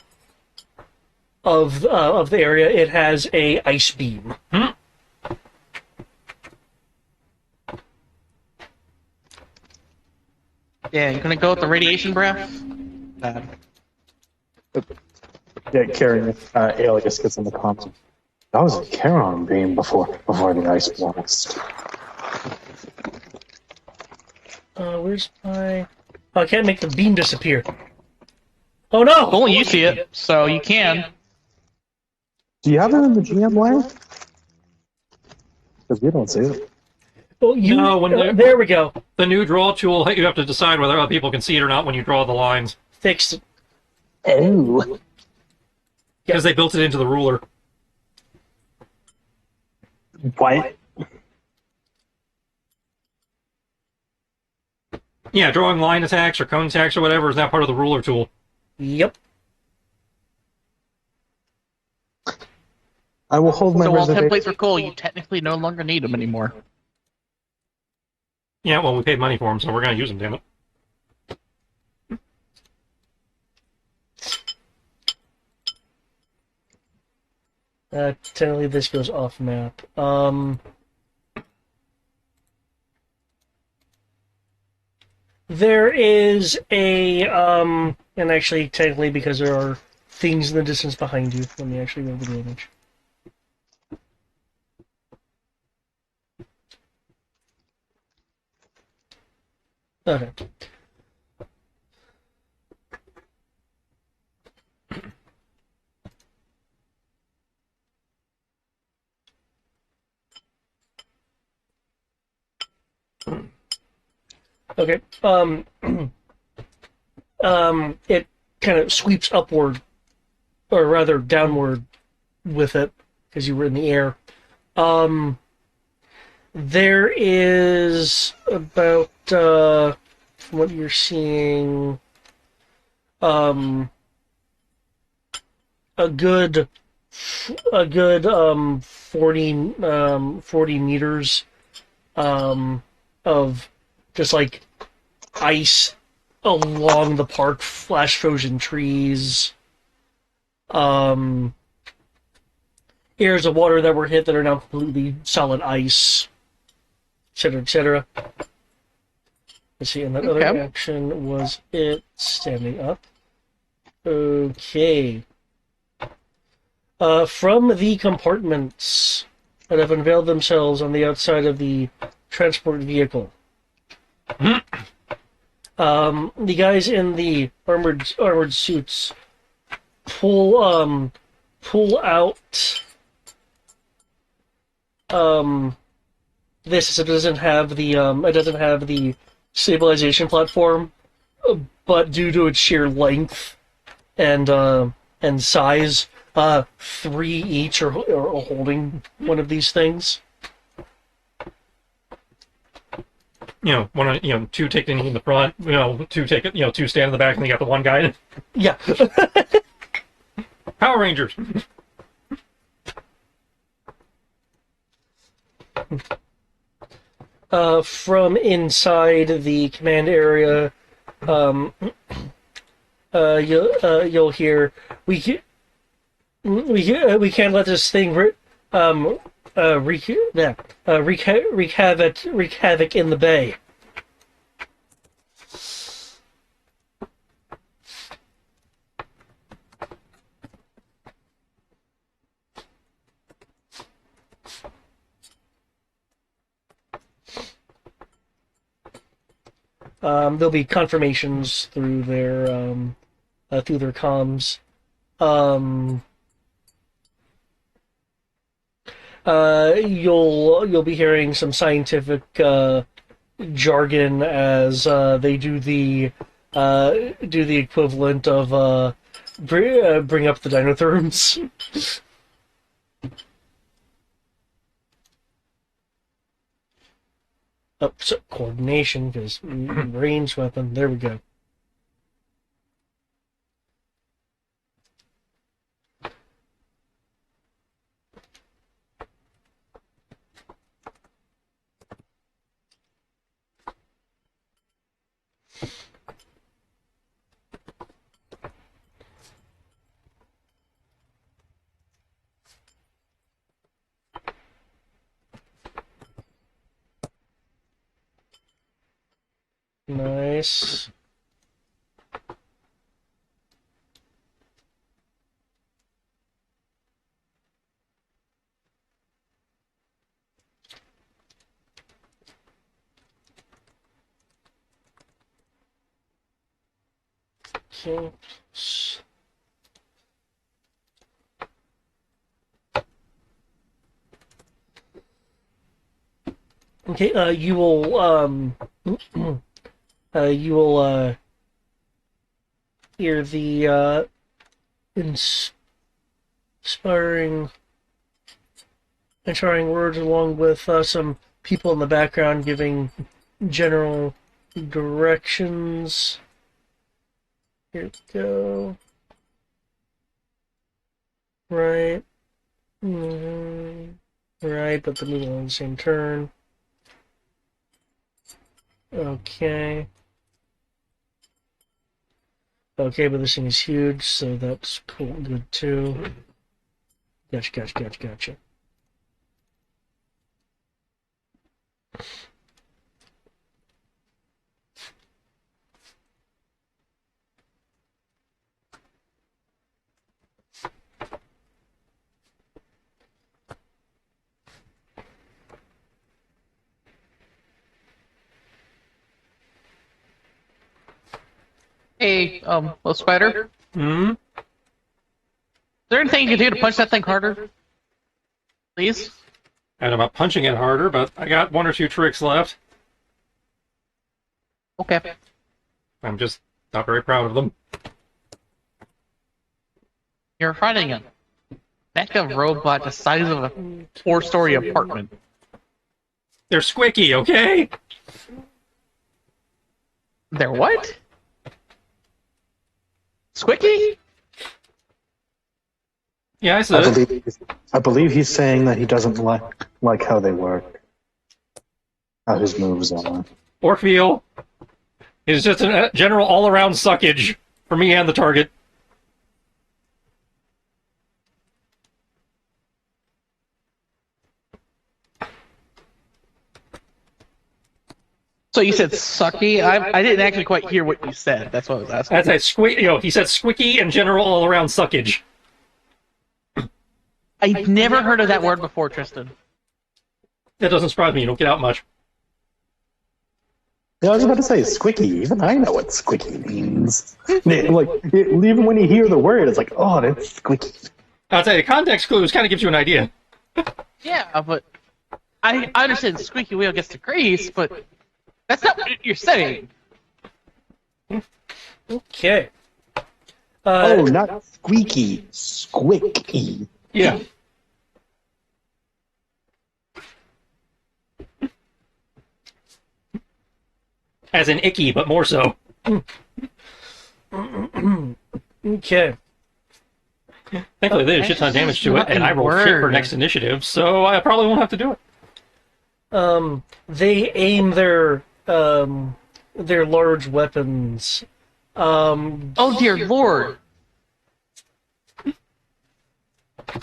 of the area. It has a ice beam. Yeah, you gonna go with the radiation breath? Bad. Yeah, carrying Alias gets in the comments. That was a Charon beam before the ice blast. Where's my... Oh, I can't make the beam disappear. Oh no! Only you see it, so you can. Do you have it in the GM line? Because we don't see it. Oh, No, there we go. The new draw tool, you have to decide whether other people can see it or not when you draw the lines. Fixed it. Oh. Because they built it into the ruler. What? Yeah, drawing line attacks or cone attacks or whatever is now part of the ruler tool. Yep. I will hold my So while reservation. templates are cool, you technically no longer need them anymore. Yeah, well, we paid money for them, so we're going to use them, damn it. Technically this goes off map. There is a, and actually, technically, because there are things in the distance behind you, let me actually move the image. Okay. Okay. It kind of sweeps upward, or rather downward, with it because you were in the air. There is about from what you're seeing, a good 40 meters of just like ice along the park, flash frozen trees, areas of water that were hit that are now completely solid ice, etc., etc. Let's see, and that other action was it standing up. Okay. From the compartments that have unveiled themselves on the outside of the transport vehicle, the guys in the armored suits pull out this. It doesn't have the stabilization platform, but due to its sheer length and size, 3 each are holding one of these things. Two taking in the front, two take it, two stand in the back, and they got the one guy. Yeah. Power Rangers. From inside the command area, you'll hear we can't let this thing wreak havoc in the bay. There'll be confirmations through their comms. You'll be hearing some scientific jargon as they do the equivalent of bring up the dinotherms. Oh, so coordination, because ranged weapon. There we go. Nice. Okay. Okay, you will hear the inspiring inspiring words along with some people in the background giving general directions. Here we go. Right. Right, but the moving on the same turn. Okay. Okay, but this thing is huge, so that's cool, good too. Gotcha. Hey, little spider. Hmm? Is there anything you can do to punch that thing harder? Please? And I'm not punching it harder, but I got one or two tricks left. Okay. I'm just not very proud of them. You're fighting a mecha robot the size of a 4-story apartment. They're squicky, okay? They're what? Squicky? Yeah, I said it. I believe he's saying that he doesn't like how they work, how his moves are. Orpheal is just a general all-around suckage for me and the target. So you said sucky? I didn't actually quite hear what you said. That's what I was asking. That's a he said squicky and general all-around suckage. I've never heard of that word before, Tristan. That doesn't surprise me. You don't get out much. Yeah, I was about to say squicky. Even I know what squicky means. Even when you hear the word, it's like, oh, that's squicky. I'll tell you, context clues kind of gives you an idea. Yeah, but I understand squeaky wheel gets the grease, but that's not what you're saying. Okay. Not squeaky, squicky. Yeah. As in icky, but more so. Okay. Thankfully, they did a shit ton of damage to it, and I rolled shit for next initiative, so I probably won't have to do it. They aim their large weapons. Oh dear lord!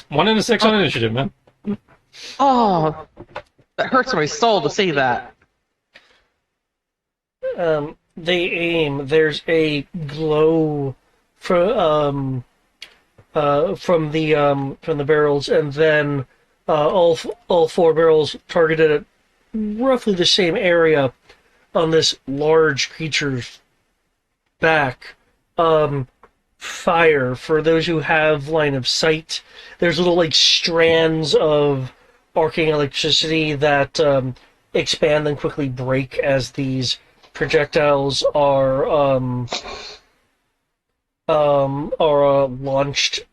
1 in a 6 on initiative, man. Oh, that hurts my soul to say that. They aim. There's a glow from the barrels, and then all 4 barrels targeted at roughly the same area on this large creature's back. Fire, for those who have line of sight, there's little strands of arcing electricity that expand and quickly break as these projectiles are launched.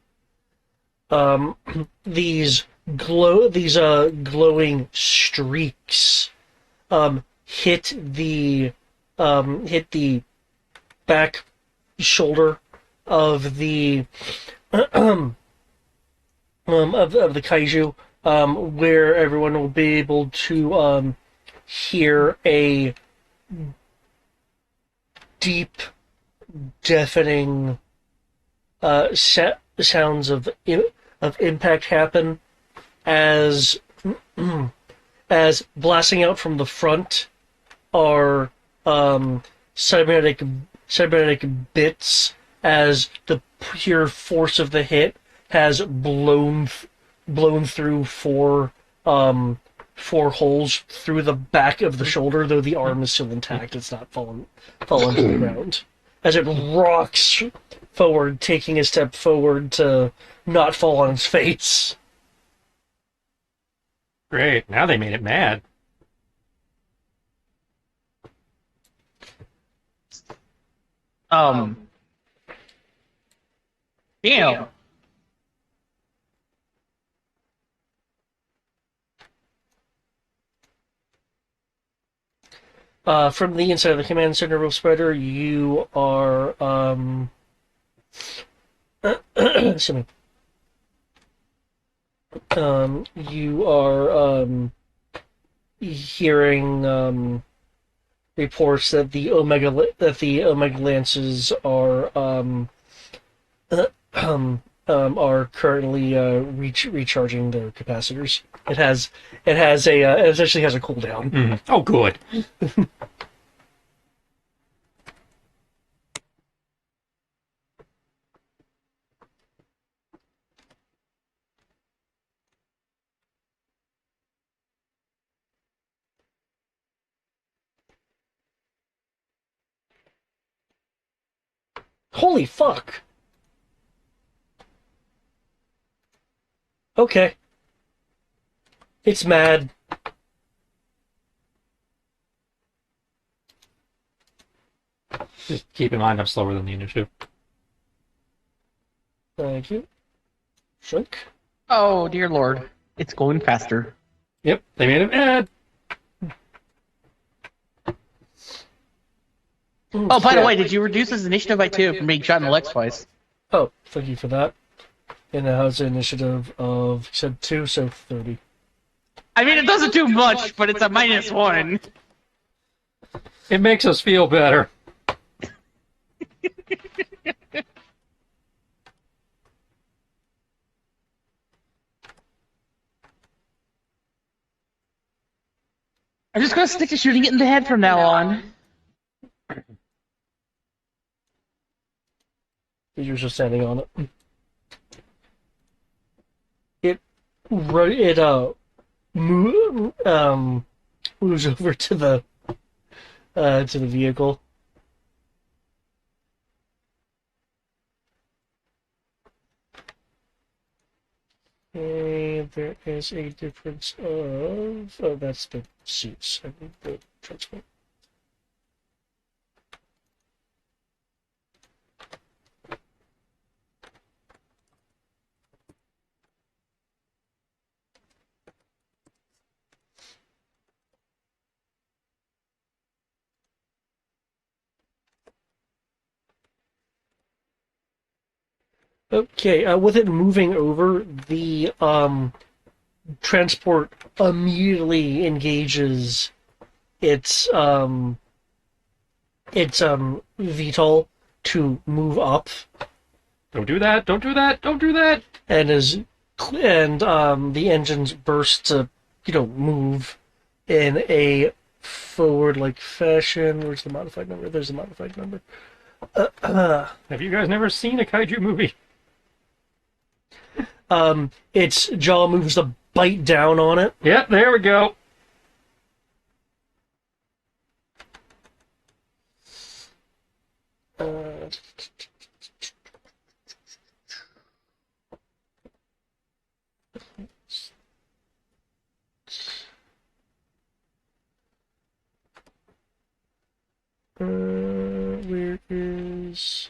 These glowing streaks hit the back shoulder of the of the kaiju, where everyone will be able to hear a deep, deafening sounds of impact happen as blasting out from the front are cybernetic bits as the pure force of the hit has blown through four holes through the back of the shoulder, though the arm is still intact. It's not fallen to the ground. As it rocks forward, taking a step forward to not fall on its face. Great. Now they made it mad. Damn. From the inside of the command center, Wolf Spider, you are excuse me. You are hearing reports that the Omega Lances are currently recharging their capacitors. It essentially has a cooldown. Mm. Oh, good. Holy fuck! Okay. It's mad. Just keep in mind I'm slower than the initiative. Thank you. Shrink. Oh, dear lord. It's going faster. Yep, they made it mad. Oh, by the way, did you reduce his initiative by 2 from being shot in the legs twice? Oh, thank you for that. And it has an initiative of, you said 2, so 30. I mean, it doesn't do much, but it's a -1. It makes us feel better. I'm just gonna stick to shooting it in the head from now on. You're just standing on it. It moves over to the vehicle. And there is a difference of... Oh, that's the suits. I need the transport. Okay, with it moving over, the transport immediately engages its VTOL to move up, Don't do that, don't do that, don't do that! and the engines burst to move in a forward-like fashion. Where's the modified number? There's the modified number. Have you guys never seen a kaiju movie? Its jaw moves to bite down on it. Yep, there we go. Where is...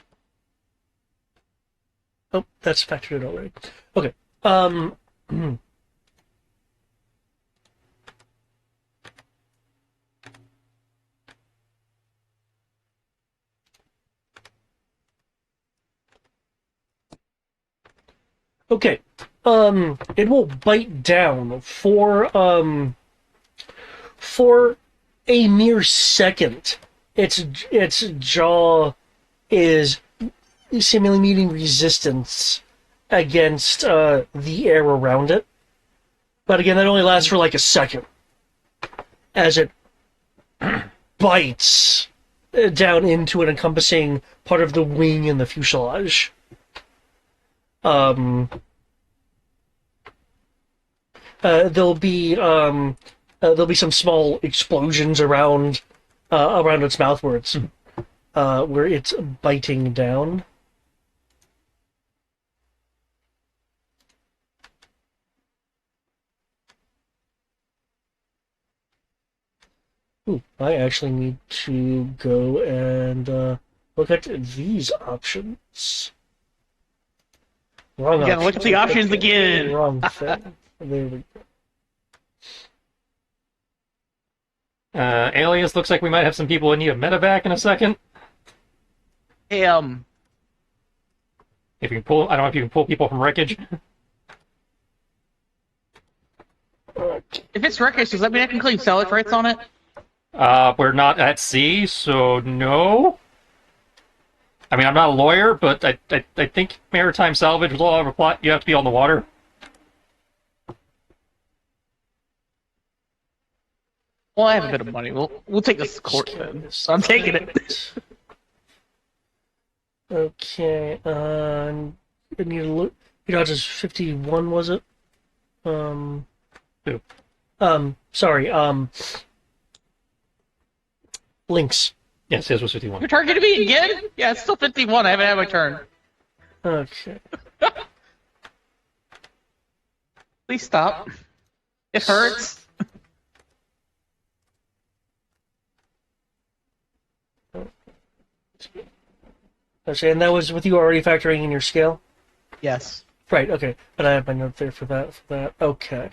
Oh, that's factored in already. Okay. Okay. It will bite down for a mere second. Its jaw is seemingly meeting resistance against the air around it. But again, that only lasts for like a second. As it bites down into and encompassing part of the wing and the fuselage. There'll be some small explosions around its mouth where it's biting down. Ooh, I actually need to go and look at these options. Wrong You gotta look at the options again. Wrong thing. There we go. Alias, looks like we might have some people who need a medevac in a second. Hey, If you can pull, I don't know if you can pull people from wreckage. if it's wreckage, does that mean I can claim salvage rights on it? We're not at sea, so no. I mean, I'm not a lawyer, but I think maritime salvage law apply. You have to be on the water. Well, I have a bit of money. We'll take this to court then. So I'm taking it. Okay. I need to look. Just 51 was it? Who? Sorry. Links. Yes, his was 51. You're targeting me again? Yeah, it's still 51. I haven't had my turn. Okay. Please stop. It hurts. Okay, and that was with you already factoring in your scale? Yes. Right, okay. But I have my note there for that. Okay.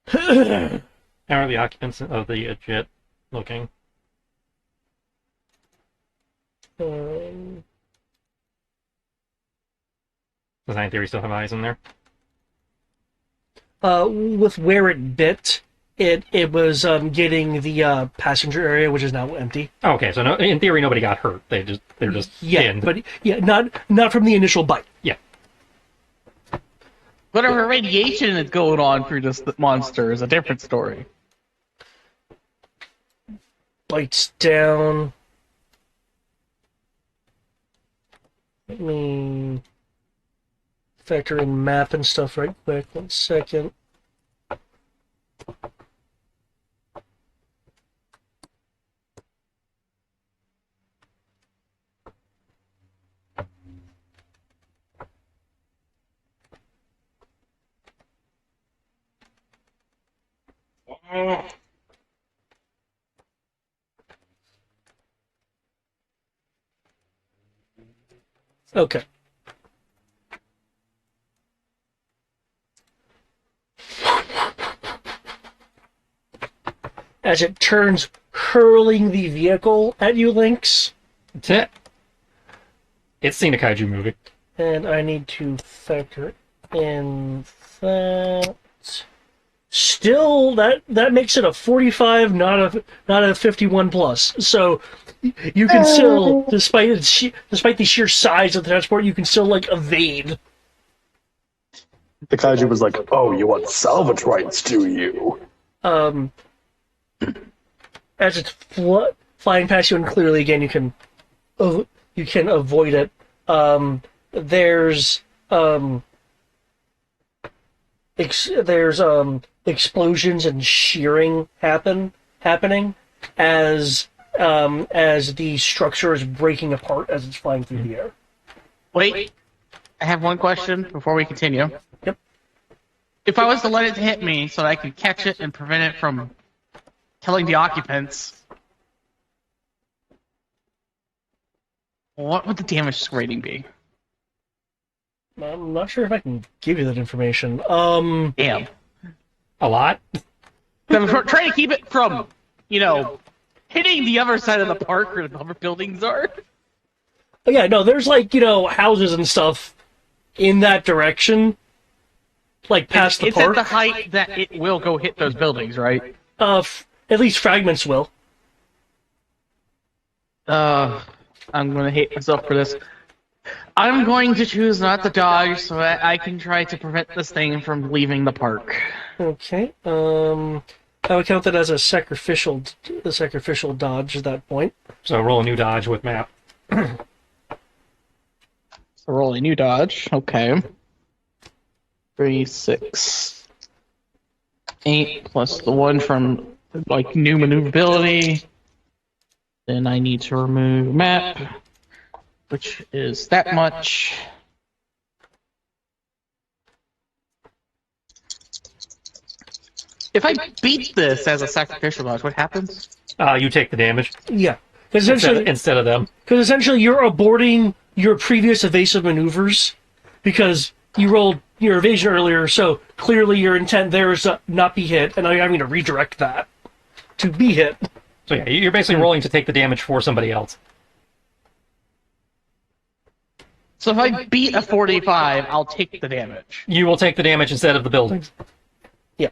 How are the occupants of the jet looking? Does Nine Theory still have eyes in there? With where it bit, it was getting the passenger area, which is now empty. Okay, so no, in theory nobody got hurt. They're just pinned. But not from the initial bite. Yeah. Whatever radiation is going on through this monster is a different story. Bites down. Let me factor in map and stuff right quick. 1 second. Okay. As it turns, hurling the vehicle at you, Lynx. It's seen a kaiju movie. And I need to factor in that. Still, that makes it a 45, not a 51 plus. So you can still, despite the sheer size of the transport, you can still evade. The kaiju was like, "Oh, you want salvage rights, do you?" As it's flying past you, and clearly again you can avoid it. There's explosions and shearing happening as the structure is breaking apart as it's flying through the air. Wait, I have one question before we continue. Yep. If I was to let it hit me so that I could catch it and prevent it from killing the occupants, what would the damage rating be? I'm not sure if I can give you that information. Damn. A lot? I'm trying to keep it from, hitting the other side of the park where the other buildings are. Oh, yeah, no, there's houses and stuff in that direction, past the park. It's at the height that it will go hit those buildings, right? At least fragments will. I'm gonna hate myself for this. I'm going to choose not to dodge so that I can try to prevent this thing from leaving the park. Okay. I would count that as a sacrificial dodge at that point. So roll a new dodge with map. So roll a new dodge. Okay. 3, 6, 8 plus the one from like new maneuverability. Then I need to remove map, which is that much. If I beat this as a sacrificial dodge, what happens? You take the damage Yeah. Essentially, instead of them. because essentially you're aborting your previous evasive maneuvers because you rolled your evasion earlier, so clearly your intent there is to not be hit, and now you're having to redirect that to be hit. So yeah, you're basically rolling to take the damage for somebody else. So if I beat a 45, I'll take the damage. You will take the damage instead of the buildings. Yeah.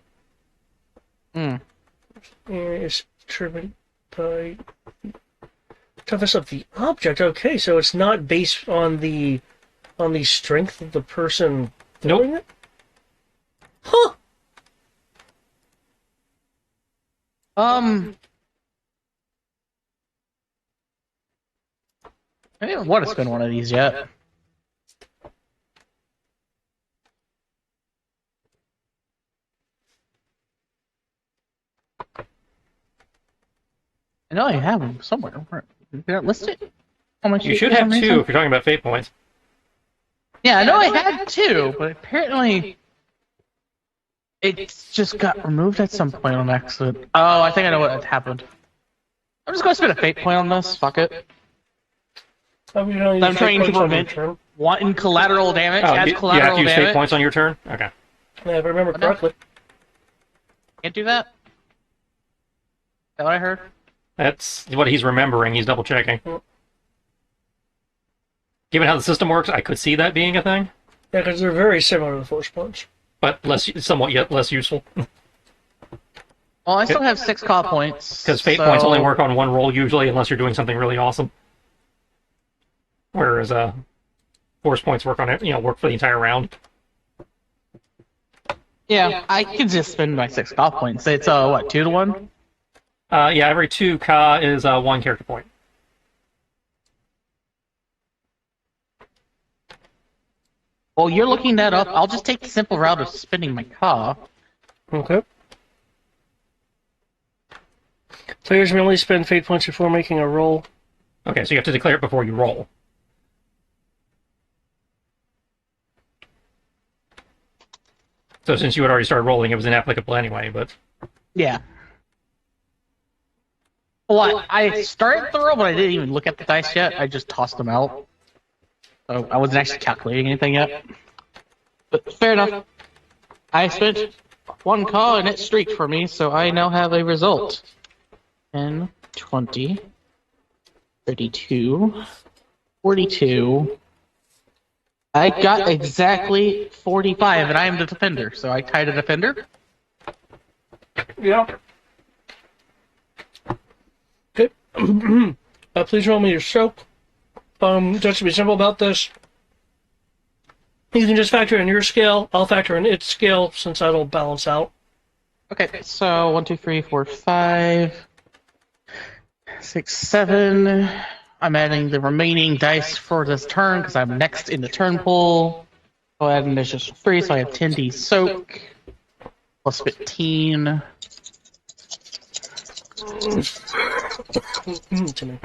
Hmm. Is determined by toughness of the object. Okay, so it's not based on the strength of the person throwing it? Huh. I didn't want to spend one of these yet. I know I have them somewhere. Did I list it? How much You should have 2 if you're talking about fate points. Yeah, I know I had 2, but apparently it just got removed at some point on accident. Oh, I think I know what happened. I'm just going to spend a fate point on this. Fuck it. I'm trying to prevent wanting collateral damage as you collateral have to use damage. fate points on your turn? Okay. Yeah, if I remember correctly. Can't do that? Is that what I heard? That's what he's remembering. He's double checking. Given how the system works, I could see that being a thing. Yeah, because they're very similar to the force punch. But somewhat yet less useful. Well, I still have 6 call points. Because fate points only work on one roll usually, unless you're doing something really awesome. Whereas force points work on it, work for the entire round. Yeah, I can just spend my 6 call points. It's what, 2 to 1? Yeah, every 2 ka is 1 character point. Well, you're looking that up. I'll just take the simple route of spending my ka. Okay. Players may only spend fate points before making a roll. Okay, so you have to declare it before you roll. So since you had already started rolling, it was inapplicable anyway, but... Yeah. Well, I started the roll, but I didn't even look at the dice yet. I just tossed them out. So I wasn't actually calculating anything yet. But fair enough. I spent 1 call and it streaked for me, so I now have a result. 10, 20, 32, 42. I got exactly 45, and I am the defender, so I tied a defender. Yeah. Okay. Please roll me your soap. Just to be simple about this, you can just factor in your scale. I'll factor in its scale, since that'll balance out. Okay, so 1, 2, 3, 4, 5, 6, 7. I'm adding the remaining dice for this turn because I'm next in the turn pool. I'll add an additional 3, so I have 10d soak plus 15. To me.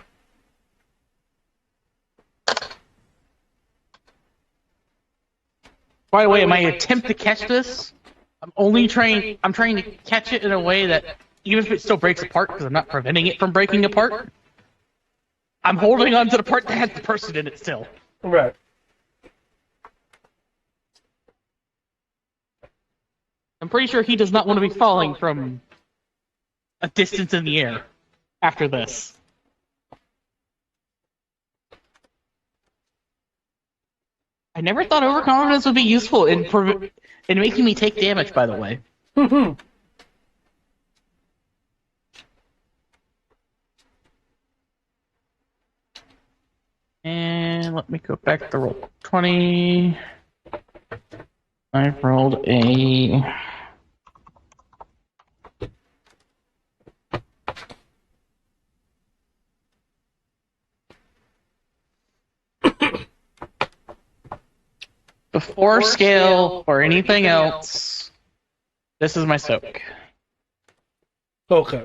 By the way, in my attempt to catch this, I'm trying to catch it in a way that even if it still breaks apart, because I'm not preventing it from breaking apart, I'm holding on to the part that has the person in it still. Right. I'm pretty sure he does not want to be falling from a distance in the air after this. I never thought overconfidence would be useful in making me take damage, by the way. And let me go back to roll 20. I rolled a Force scale or anything else, this is my soak. Okay.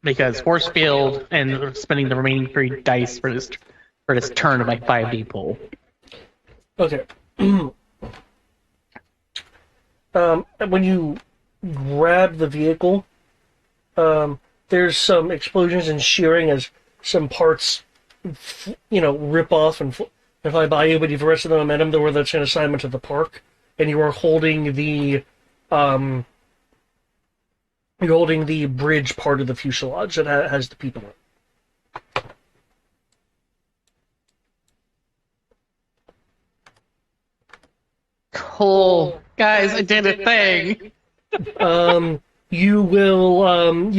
Because force field and spending the remaining 3 dice for this turn of my 5D pull. Okay. When you grab the vehicle, there's some explosions and shearing as some parts, rip off and fly by you, but you've arrested the momentum where that's an assignment to the park, and you are holding the bridge part of the fuselage that has the people in it. Cool. Guys, I did a thing. You will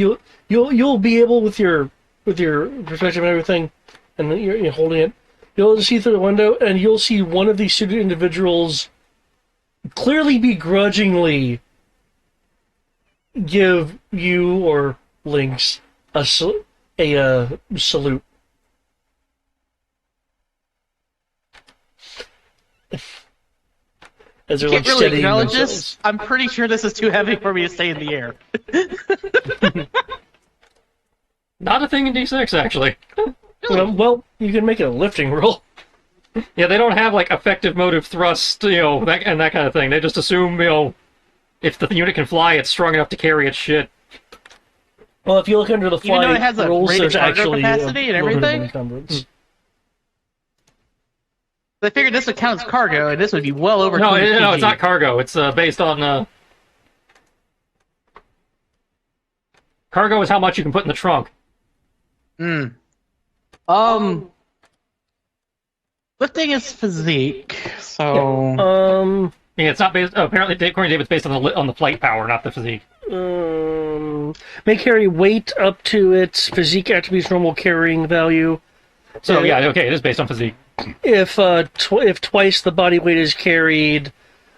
you'll be able with your perspective and everything, and then you're holding it. You'll see through the window, and you'll see one of these suited individuals clearly begrudgingly give you or Lynx a salute. As they're Can't really steadying acknowledge themselves. this. I'm pretty sure this is too heavy for me to stay in the air. Not a thing in D6, actually. Well, you can make it a lifting roll. Yeah, they don't have, effective motive thrust, that kind of thing. They just assume, if the unit can fly, it's strong enough to carry its shit. Well, if you look under the Even though flight it has a rules, rated there's cargo actually capacity and a little bit of everything? encumbrance. I figured this would count as cargo, and this would be well over No, 20 it's kg. not cargo. It's based on... Cargo is how much you can put in the trunk. Lifting is physique, so... Yeah, it's not based... apparently, according to Dave, it's based on the flight power, not the physique. May carry weight up to its physique attributes normal carrying value. So, yeah, okay, it is based on physique. If twice the body weight is carried,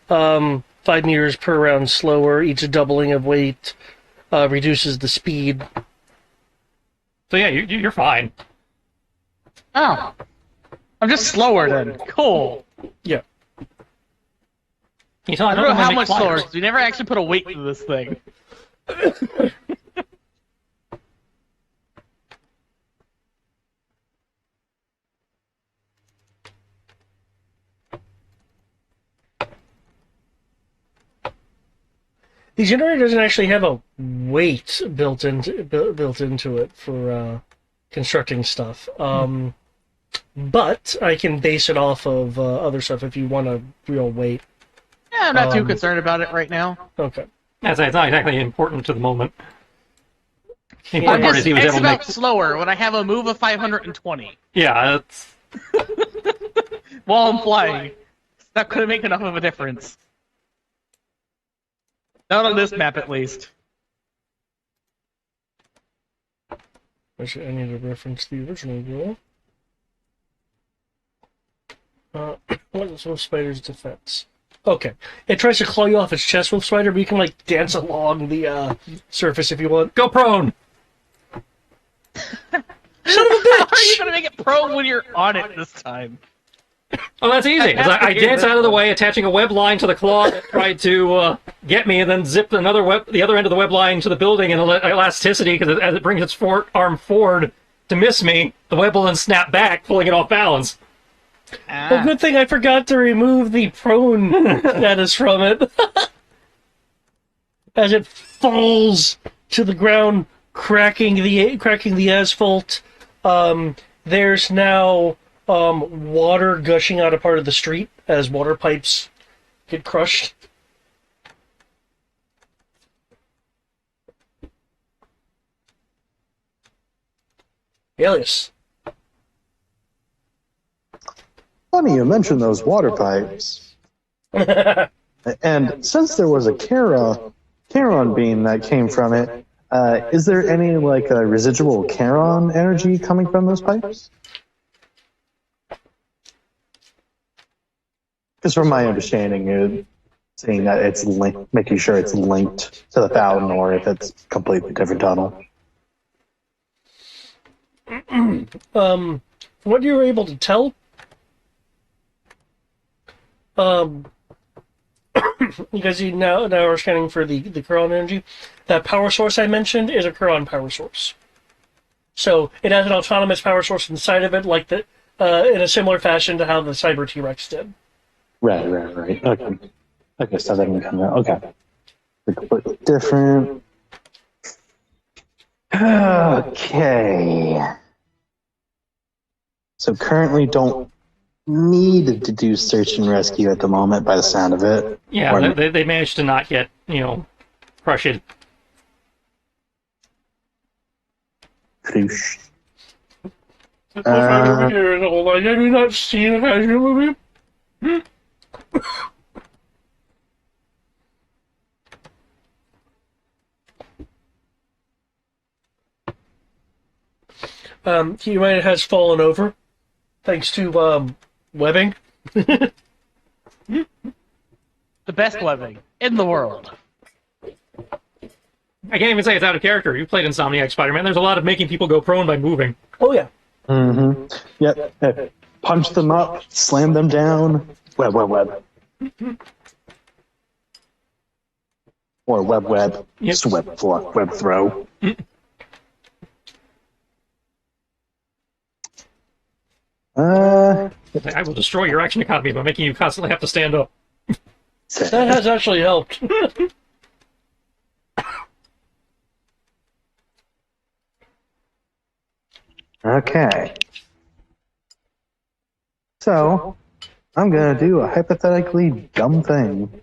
5 meters per round slower, each doubling of weight reduces the speed. So yeah, you're fine. Oh. I'm just slower then. Cool. Yeah. You saw I don't know another how one much make slower, flyers. because we never actually put a weight to this thing. The generator doesn't actually have a weight built into it for constructing stuff. But I can base it off of other stuff if you want a real weight. Yeah, I'm not too concerned about it right now. Okay. It's not exactly important to the moment. The I'm important part just is he was X able to make... amount slower when I have a move of 520 Yeah, it's... while I'm flying. It's not going to make enough of a difference. Not on this map, at least. Actually, I need to reference the original rule. What is Wolf Spider's defense? Okay. It tries to claw you off its chest, Wolf Spider, but you can, dance along the surface if you want. Go prone! Son of a bitch! How are you going to make it prone when you're on it this time? Oh, that's easy. 'Cause I dance out of the way, attaching a web line to the claw that tried to get me, and then zip the other end of the web line to the building, and elasticity, because as it brings its arm forward to miss me, the web will then snap back, pulling it off balance. Well, good thing I forgot to remove the prone status from it. As it falls to the ground, cracking the asphalt. There's now water gushing out of part of the street as water pipes get crushed. Alias. Funny you mentioned those water pipes. And since there was a Charon beam that came from it, is there any residual Charon energy coming from those pipes? Because from my understanding, seeing that it's making sure it's linked to the fountain, or if it's completely different tunnel. What you were able to tell, because now we're scanning for the Kuron energy. That power source I mentioned is a Kuron power source. So it has an autonomous power source inside of it, like the in a similar fashion to how the Cyber T-Rex did. Right. Okay, so that can come out. Okay. Completely different. Okay. So currently don't need to do search and rescue at the moment by the sound of it. Yeah, they managed to not get, crushed. Ploosh. Over here and all, like, have you not seen a Kaiju movie? He has fallen over, thanks to webbing. The best webbing in the world. I can't even say it's out of character. You played Insomniac Spider-Man. There's a lot of making people go prone by moving. Oh, yeah. Mm-hmm. Yep. Punch them up, slam them down. Web. Or web. Yep. Just web throw. I will destroy your action economy by making you constantly have to stand up. That has actually helped. Okay. So, I'm going to do a hypothetically dumb thing.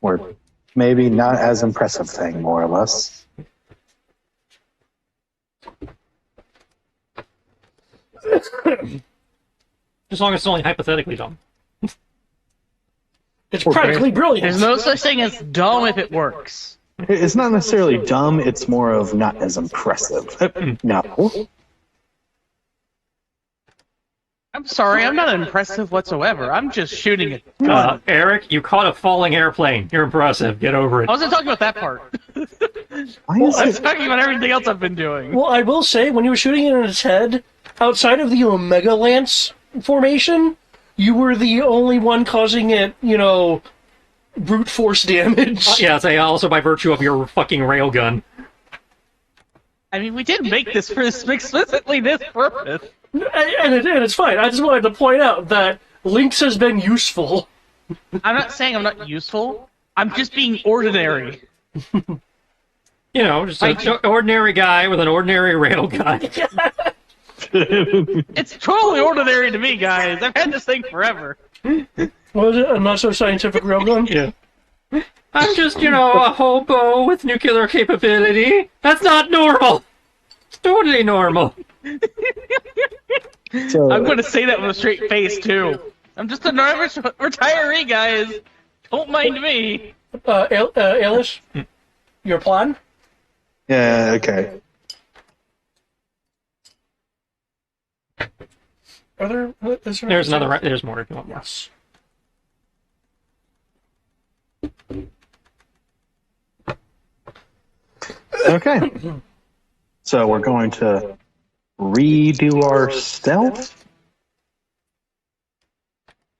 Or maybe not as impressive thing, more or less. As long as it's only hypothetically dumb. It's practically brilliant. There's no such thing as dumb if it works. It's not necessarily dumb, it's more of not as impressive. No. I'm sorry, I'm not impressive whatsoever. I'm just shooting it. Eric, you caught a falling airplane. You're impressive. Get over it. I wasn't talking about that part. Why is I it? was talking about everything else I've been doing. Well, I will say, when you were shooting it in its head, outside of the Omega Lance formation, you were the only one causing it, brute force damage. Yeah, say also by virtue of your fucking railgun. I mean, we did make this for explicitly this purpose. And it's fine. I just wanted to point out that Lynx has been useful. I'm not saying I'm not useful. I'm just being ordinary. Just an ordinary guy with an ordinary railgun. It's totally ordinary to me, guys. I've had this thing forever. Was it a not-so-scientific railgun? Yeah. I'm just, a hobo with nuclear capability. That's not normal. It's totally normal. So, I'm going to say that with a straight face, too. I'm just a nervous retiree, guys. Don't mind me. Alish, your plan? yeah, okay. Are there? There's another. There's more if you want more. Yes. Okay. So we're going to redo our stealth.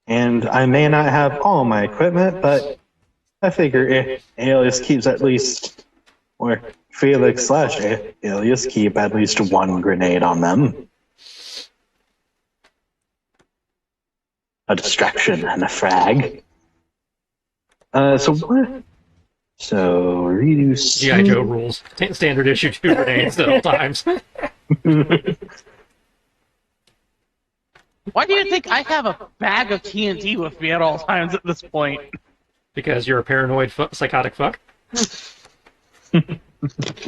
And I may not have all my equipment, but I figure Alias keeps at least, or Felix / Alias keep at least one grenade on them. A distraction and a frag. So what? So redo. G.I. Joe rules. Standard issue 2 grenades at all times. Why do you think I have a bag of TNT with me at all times at this point? Because you're a paranoid, psychotic fuck.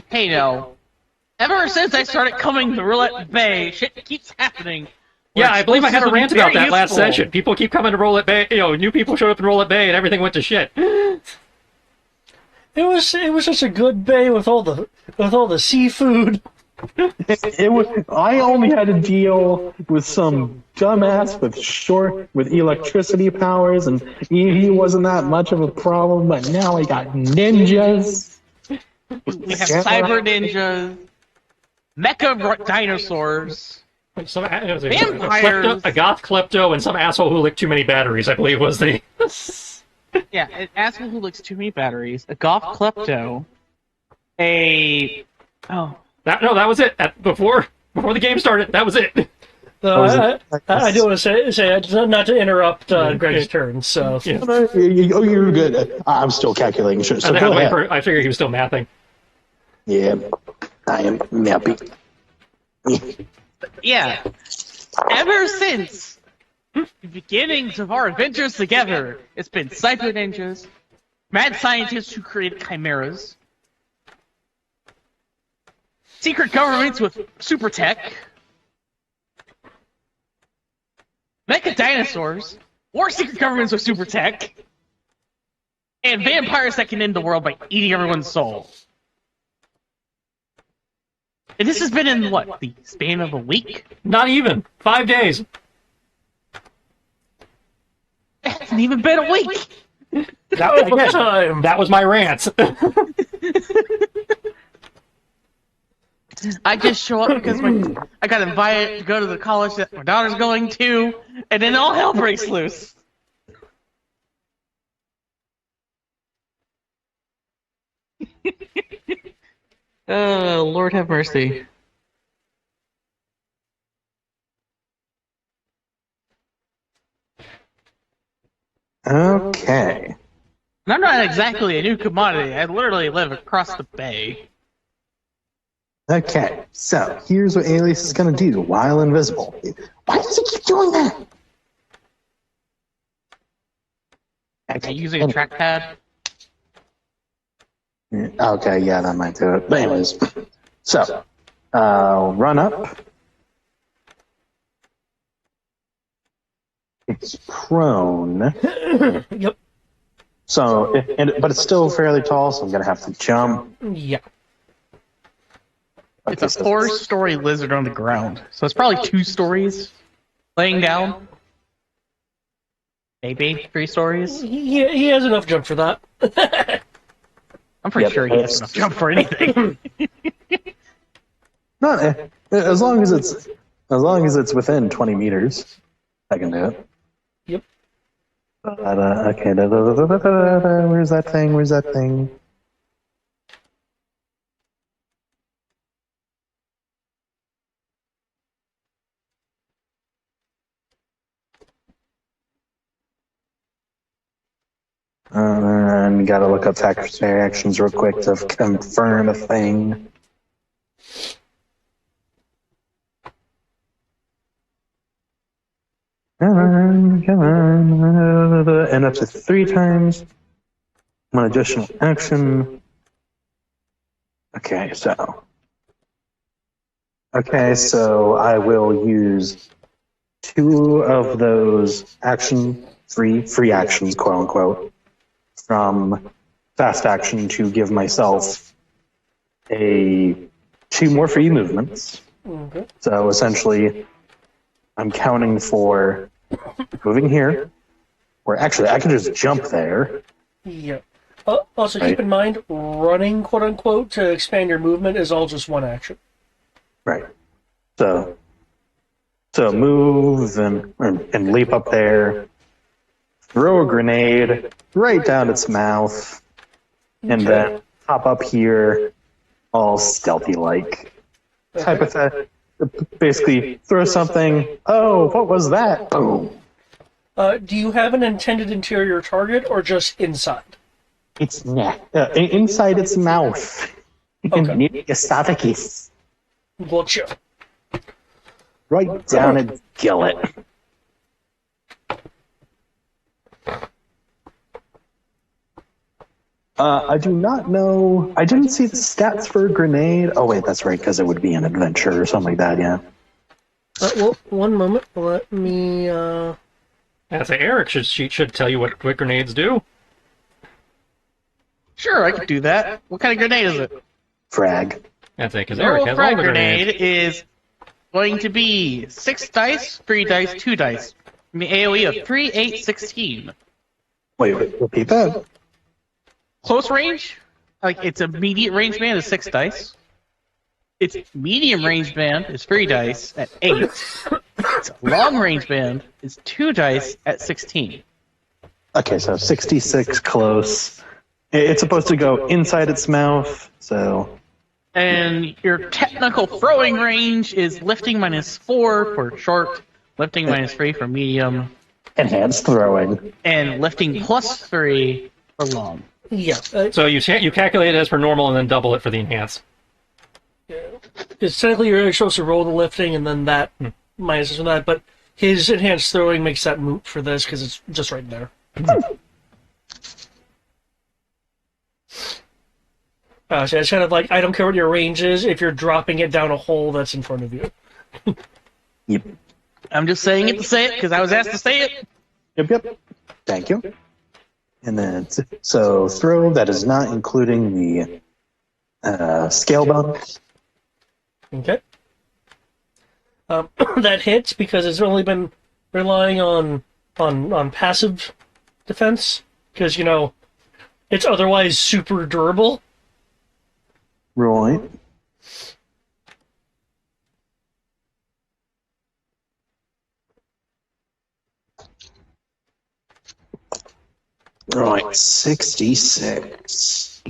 Hey, no. Ever since I started coming to Roulette Bay, shit keeps happening. Yeah, I believe I had a rant about that last useful. session. People keep coming to Roulette Bay. New people showed up in Roulette Bay, and everything went to shit. It was just a good bay with all the seafood. It was. I only had to deal with some dumbass with electricity powers, and he wasn't that much of a problem. But now I got ninjas. We have cyber ninjas, mecha dinosaurs, A goth klepto and some asshole who licked too many batteries, I believe was the... Yeah, an asshole who licks too many batteries, a golf klepto, a... Oh. That was it. Before the game started, that was it. I do want to say not to interrupt Greg's turn. So Yeah. You're good. I'm still calculating. So go ahead. I figured he was still mathing. Yeah, I am happy. Yeah. Ever since the beginnings of our adventures together, it's been cyber ninjas, mad scientists who created chimeras, secret governments with super tech, mecha dinosaurs, or secret governments with super tech, and vampires that can end the world by eating everyone's soul. And this has been in, what, the span of a week? Not even 5 days. It hasn't even been a week! That was my rant. I just show up because I got invited to go to the college that my daughter's going to, and then all hell breaks loose. Oh, Lord have mercy. Okay. And I'm not exactly a new commodity. I literally live across the bay. Okay, so here's what Alias is going to do while invisible. Why does it keep doing that? Are you using a trackpad? Okay, yeah, that might do it. But anyways, so run up. It's prone. Yep. So, but it's still fairly tall, so I'm going to have to jump. Yeah. It's a 4-story lizard on the ground, so it's probably 2 stories laying down. Maybe 3 stories. He has enough jump for that. I'm pretty sure he has enough jump for anything. Not as long as it's within 20 meters, I can do it. Yep. Okay. Where's that thing? Where's that thing? And gotta look up factor reactions real quick to confirm a thing. Come on. And up to 3 times. One additional action. Okay, so I will use 2 of those free actions, quote unquote, from fast action to give myself 2 more free movements. Okay. So essentially, I'm counting for moving here, or actually, I can just jump there. Yeah. Also, keep in mind, running, quote unquote, to expand your movement is all just 1 action. Right. So move and leap up there. Throw a grenade right down its mouth, and then hop up here, all stealthy-like. Basically, throw something. Oh, what was that? Boom. Do you have an intended interior target, or just inside? It's inside its mouth. Okay. Esophagus. Gotcha. Right down its gullet. I do not know. I didn't see the stats for a grenade. Oh, wait, that's right, because it would be an adventure or something like that, yeah. Well, one moment. Let me, I'd say Eric should tell you what quick grenades do. Sure, I could do that. What kind of grenade is it? Frag. That's it, because Eric has all frag the grenade grenades. is going to be 6 dice, 3 dice, 2 dice. I mean, AoE of 3, 8, 16. Wait, repeat that? Close range, like its immediate range band is 6 dice. Its medium range band is 3 dice at 8. Its long range band is 2 dice at 16. Okay, so 66 close. It's supposed to go inside its mouth, so... And your technical throwing range is lifting -4 for short, lifting -3 for medium, Enhanced throwing. and lifting +3 for long. Yeah. So you calculate it as for normal and then double it for the enhance. Because technically you're supposed to roll the lifting and then that minus from that, but his enhanced throwing makes that moot for this because it's just right there. So it's kind of like, I don't care what your range is if you're dropping it down a hole that's in front of you. Yep. I'm just saying it to say it because I was asked to say it. Yep. Thank you. And then, so throw, that is not including the scale bonus. Okay. That hits because it's only been relying on passive defense because, you know, it's otherwise super durable. Right. Right, 66.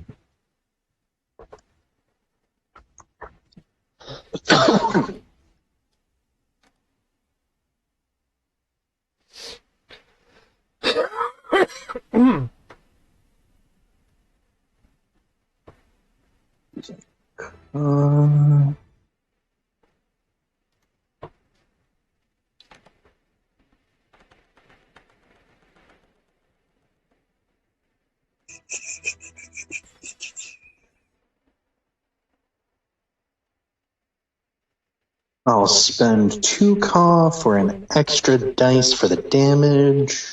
I'll spend 2 Ka for an extra dice for the damage.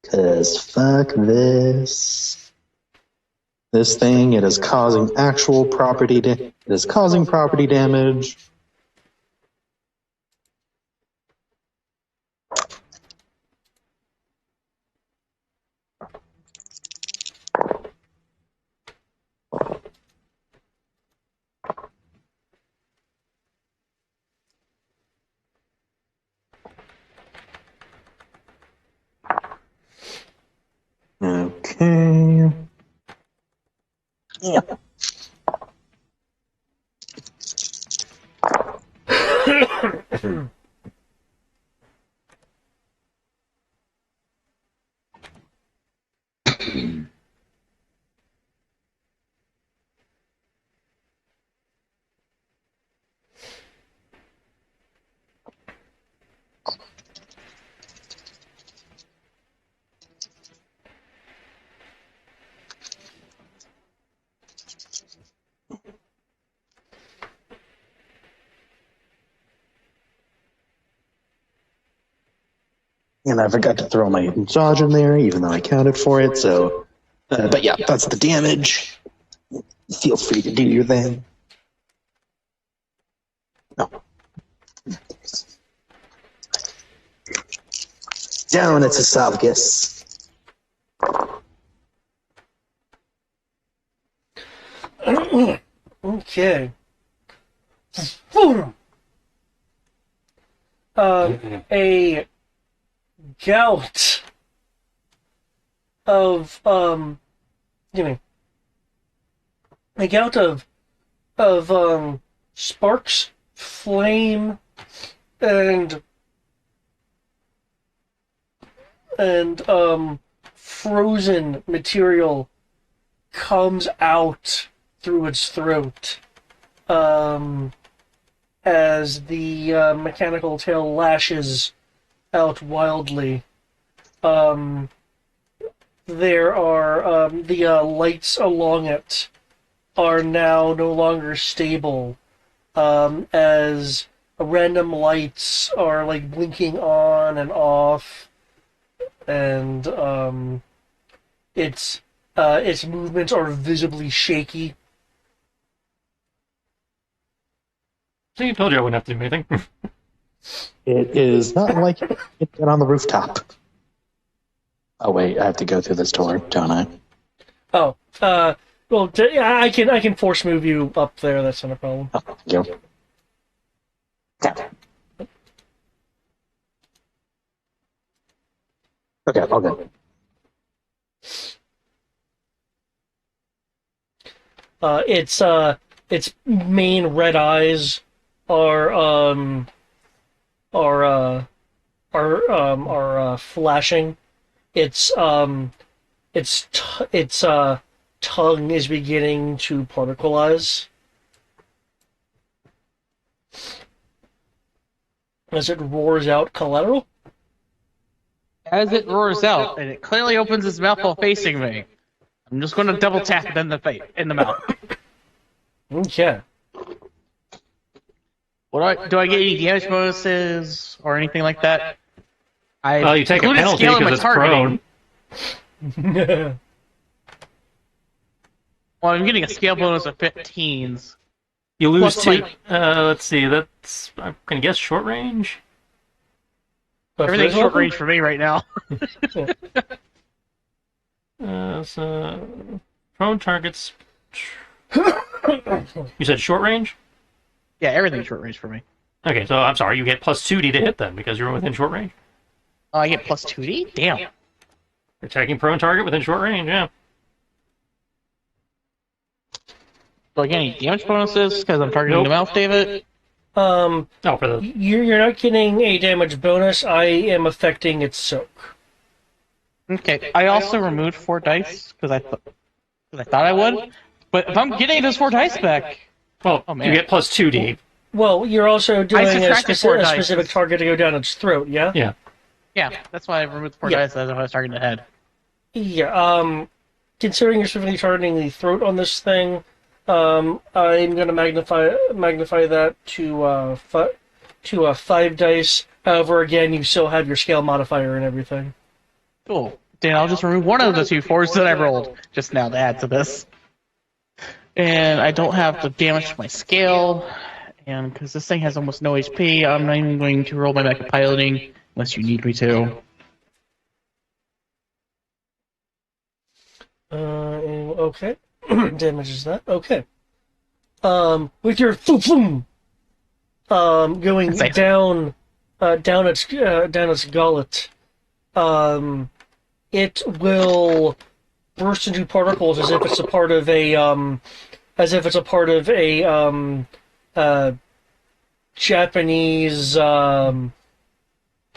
Cause fuck this. This thing, it is causing actual property it is causing property damage. Okay. Yeah. And I forgot to throw my dodge in there, even though I counted for it, so... but yeah, that's the damage. Feel free to do your thing. No. Down its esophagus. Okay. A gout of a gout of sparks, flame, and frozen material comes out through its throat as the mechanical tail lashes out wildly. There are the lights along it are now no longer stable, as random lights are like blinking on and off, and its movements are visibly shaky. See, I told you I wouldn't have to do anything. It is not like it get on the rooftop. Oh wait, I have to go through this door, don't I? Oh, well, I can force move you up there. That's not a problem. Oh, thank you. Okay, all good. Its main red eyes are are uh, are flashing. Its tongue is beginning to particleize as it roars out collateral. As it roars out, and it clearly opens its mouth while facing me, I'm just going to double tap it in the face, in the mouth. Okay. Do I get any damage bonuses or anything like that? Well, you take a included penalty skill in because my it's targeting. prone. Well, I'm getting a scale bonus of 15s. You lose Plus, two. like- Let's see. That's I'm gonna guess short range. Everything's short range for me right now. So prone targets. You said short range. Yeah, everything's short range for me. Okay, so I'm sorry. You get plus 2d to hit them because you're within short range. Oh, I get plus 2d? Damn. Attacking prone target within short range. Yeah. Do I get any damage bonuses because I'm targeting Nope. the mouth, David? Oh, for the You're not getting a damage bonus. I am affecting its soak. Okay. I also removed 4 dice because I thought I would. But if I'm getting those 4 dice back, well, Oh, man. you get plus 2d. Well, you're also doing a subtracted 4 dice. specific target to go down its throat, yeah? Yeah. yeah, that's why I removed the 4 Yeah. dice as if I was targeting the head. Yeah, considering you're specifically targeting the throat on this thing, I'm going to magnify that to 5 dice. However, again, you still have your scale modifier and everything. Cool. Then I'll just remove one of the 2 4s that I rolled just now to add to this. And I don't have to damage my scale. And because this thing has almost no HP, I'm not even going to roll my back of piloting unless you need me to. Okay. Damages that. Okay. With your going Thanks. down its gullet, it will burst into particles as if it's a part of a Japanese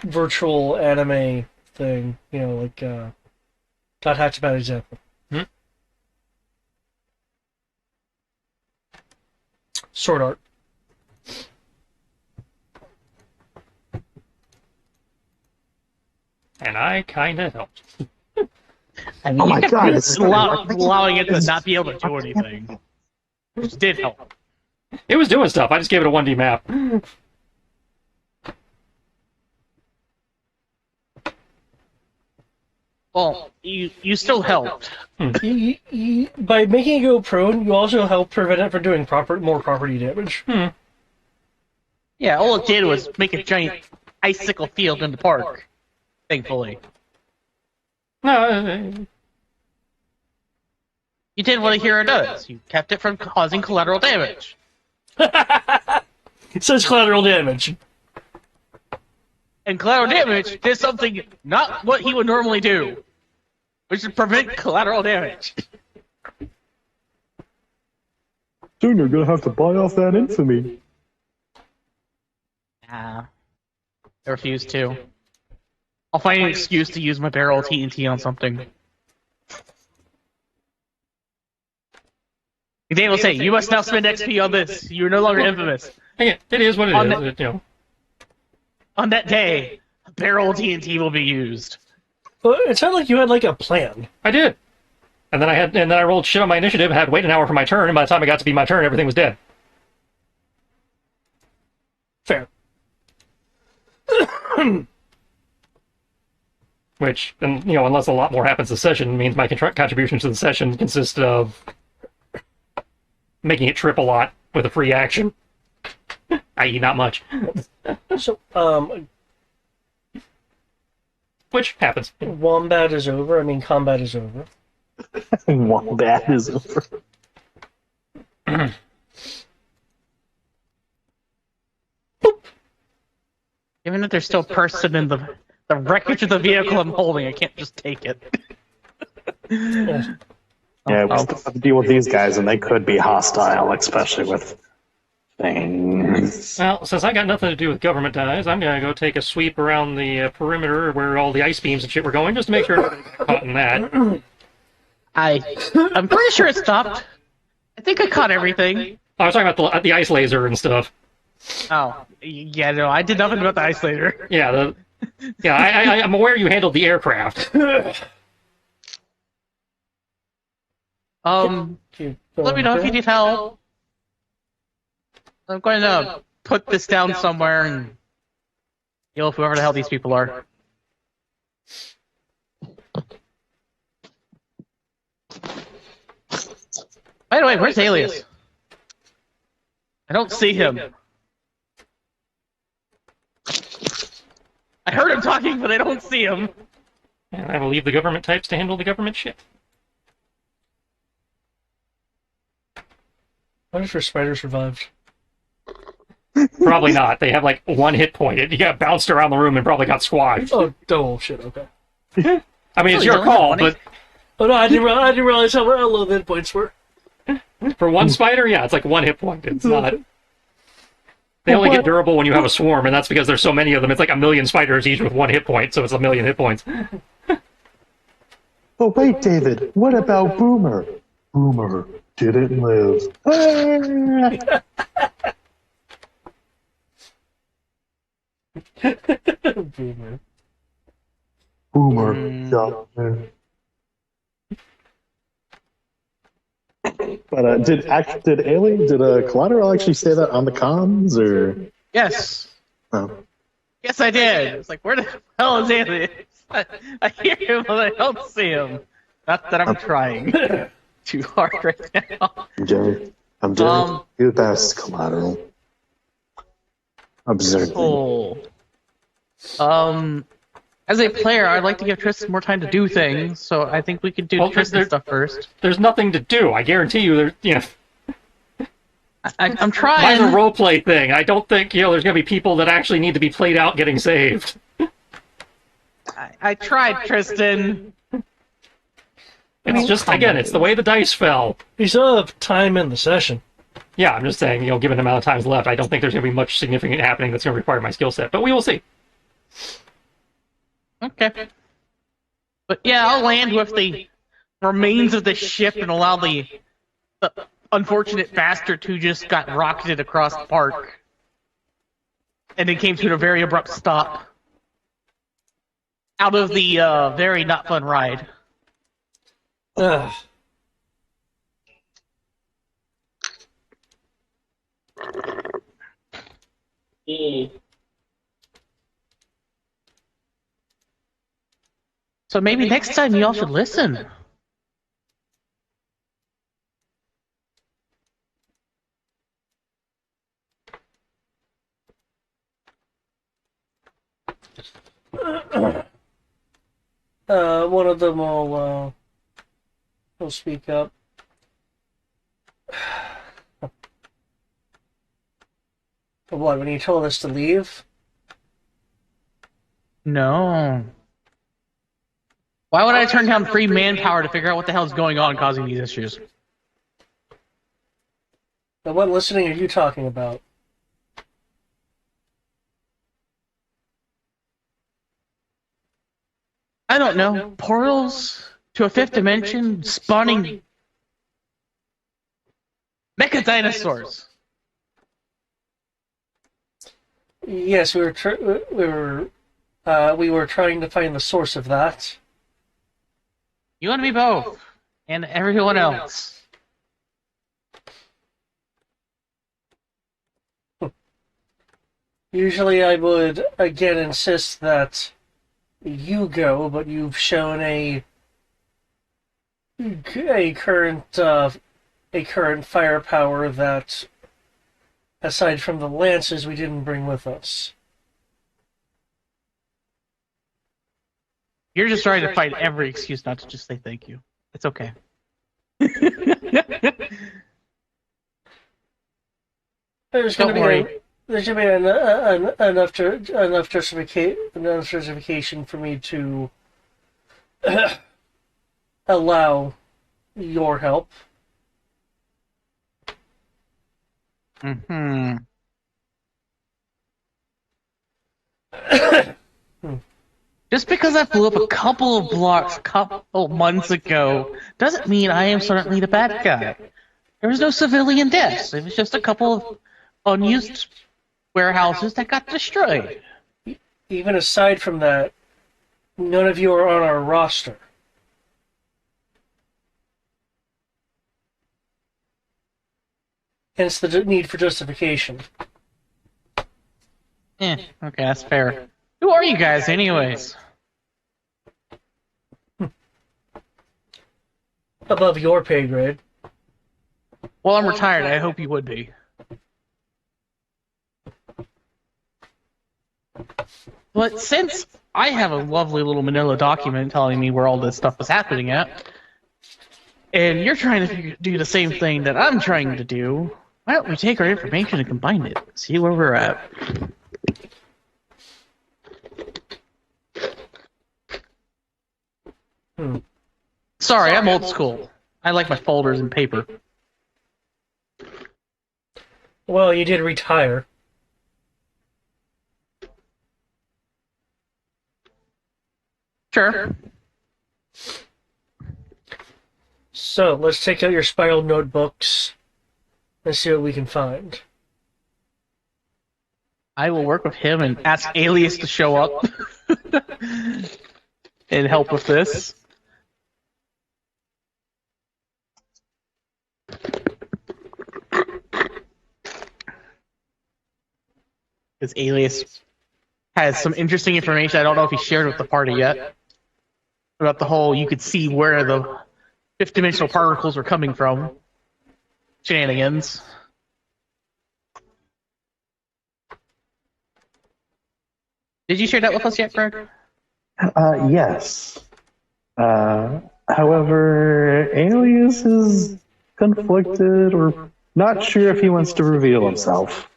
virtual anime thing. You know, like not hatch a bad example. Sword art. And I kind of helped. I mean, Oh my you kept God, it's allowing it to not be able to do anything. Which did help. It was doing stuff. I just gave it a 1d map. Well, you still helped. By making it go prone, you also help prevent it from doing more property damage. Yeah, all it did was make a giant icicle field in the park. Thankfully. No, You did what a hero does. You kept it from causing collateral damage. It says collateral damage. And collateral damage did something not what he would normally do, which is prevent collateral damage. Soon you're gonna have to buy off that infamy. Nah. I refuse to. I'll find an excuse to use my barrel TNT on something. Dave will say, "You must now spend XP on this. You are no longer infamous." again, it is what it On is. the- You know, On that day, barrel TNT will be used. Well, it sounded like you had like a plan. I did. And then I rolled shit on my initiative, had to wait an hour for my turn, and by the time it got to be my turn, everything was dead. Fair. Which, and you know, unless a lot more happens this session, means my contributions to the session consist of making it trip a lot with a free action, i.e., not much, So, which happens. wombat is over. I mean, combat is over. Wombat is over. Even if there's still a person in the wreckage of the vehicle I'm holding, I can't just take it. Yeah, we still have to deal with these guys, and they could be hostile, especially with things. Well, since I got nothing to do with government ties, I'm gonna go take a sweep around the perimeter where all the ice beams and shit were going, just to make sure nobody got caught in that. I'm pretty sure it stopped. I think I caught everything. I was talking about the ice laser and stuff. Oh, yeah, no, I did nothing about the ice laser. Yeah, I'm aware you handled the aircraft. Let me know if you need help. I'm going to put this down somewhere and deal with whoever the hell these people are. By the way, where's Alias? I don't see him. I heard him talking, but I don't see him. And I will leave the government types to handle the government shit. What if your spider survived? Probably not. They have like 1 hit point. It got bounced around the room and probably got squashed. Oh shit, okay. I mean, it's your call, but... Oh no, I didn't realize how low the hit points were. For one spider, yeah, it's like 1 hit point. It's not... They only get durable when you have a swarm, and that's because there's so many of them. It's like 1,000,000 spiders each with 1 hit point, so it's 1,000,000 hit points. Oh, wait, David, what about Boomer? Boomer didn't live. Boomer got there. But did Collateral actually say that on the comms, or? Yes. Oh. Yes, I did. It's like, where the hell is Alias? I hear him, but I don't see him. Not that I'm trying too hard right now. I'm doing your best, Collateral. Observe. As a player, I'd like to give Tristan more time to do things, so I think we could do Tristan stuff first. There's nothing to do. I guarantee you. I'm trying. Mine's a roleplay thing. I don't think there's gonna be people that actually need to be played out getting saved. I tried, Tristan. It's just it's the way the dice fell. You still have time in the session. Yeah, I'm just saying, given the amount of times left, I don't think there's gonna be much significant happening that's gonna require my skill set. But we will see. Okay. But yeah, I'll land with the remains of the ship and allow the unfortunate bastard who just got rocketed across the park. And it came to a very abrupt stop. Out of the very not fun ride. Ugh. So maybe next time y'all should listen. One of them will speak up. What, when you told us to leave? No. Why would I turn down free manpower to figure out what the hell is going on causing these issues? Now, what listening are you talking about? I don't know. Portals to a fifth dimension, spawning mecha dinosaurs. Yes, we were trying to find the source of that. You and me both, and everyone else. Usually I would again insist that you go, but you've shown a current firepower that, aside from the lances, we didn't bring with us. You're just trying to find every excuse not to just say thank you. It's okay. There's going to be enough justification for me to allow your help. Hmm. Just because I blew up a couple of blocks a couple months ago doesn't mean I am suddenly the bad guy. There was no civilian deaths. It was just a couple of unused warehouses that got destroyed. Even aside from that, none of you are on our roster. Hence the need for justification. Okay, that's fair. Who are you guys, anyways? Above your pay grade. Well, I'm retired. I hope you would be. But since I have a lovely little manila document telling me where all this stuff is happening at, and you're trying to do the same thing that I'm trying to do, why don't we take our information and combine it? See where we're at. Sorry, I'm old school. I like my folders and paper. Well, you did retire. Sure. So, let's take out your spiral notebooks and see what we can find. I will work with him and ask Alias to show up and help with this. Because Alias has some interesting information I don't know if he shared with the party yet. About the whole, you could see where the fifth-dimensional particles are coming from. Shenanigans. Did you share that with us yet, Greg? Yes. However, Alias is conflicted or not sure if he wants to reveal himself.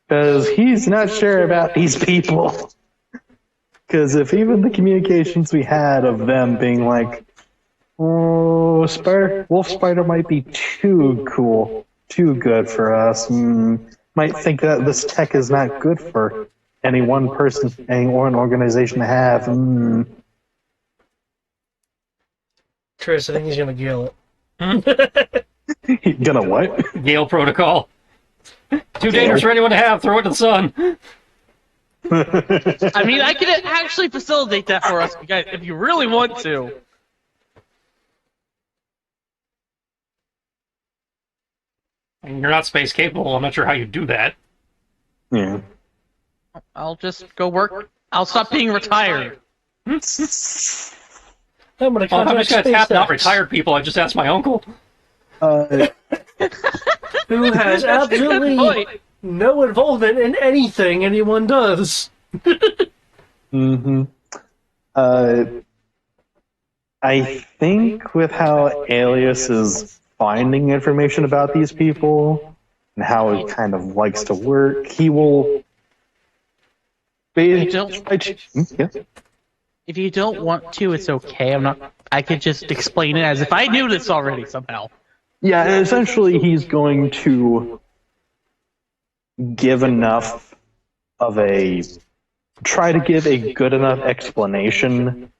Because he's not sure about these people. Because if even the communications we had of them being like, oh, Wolf Spider might be too cool, too good for us, might think that this tech is not good for any one person, any one organization to have. Tris, I think he's gonna gill it. Gonna what? Gale protocol. Too dangerous for anyone to have. Throw it to the sun. I mean, I can actually facilitate that for us, guys, if you really want to. And you're not space capable. I'm not sure how you do that. Yeah. I'll just go work. I'll stop being retired. I'm gonna I'm just contact going to tap not SpaceX, retired people. I just asked my uncle. who has absolutely point. no involvement in anything anyone does. I think with how Alias is finding information about these people and how he kind of likes to work, he will. You don't- Yes? If you don't want to, it's okay. I could just explain it as if I knew this already somehow. Yeah, essentially, he's going to give enough of a. Try to give a good enough explanation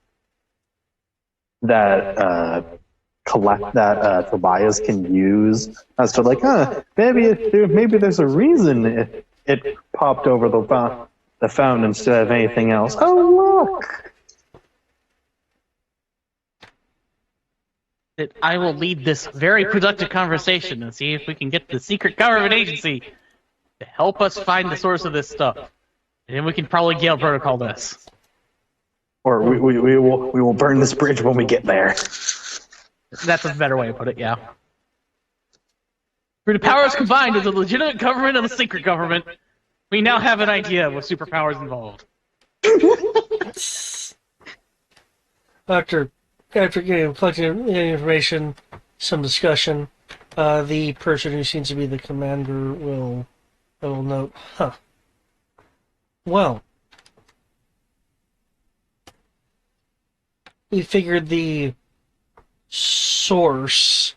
that Tobias can use as to like, maybe there's a reason it popped over the fountain instead of anything else. Oh look! That I will lead this very productive conversation and see if we can get the secret government agency to help us find the source of this stuff. And then we can probably Gale protocol this. Or we will burn this bridge when we get there. That's a better way to put it, yeah. Through the powers combined of the legitimate government and the secret government, we now have an idea of what superpowers involved. After collecting information, some discussion, the person who seems to be the commander will note, well, we figured the source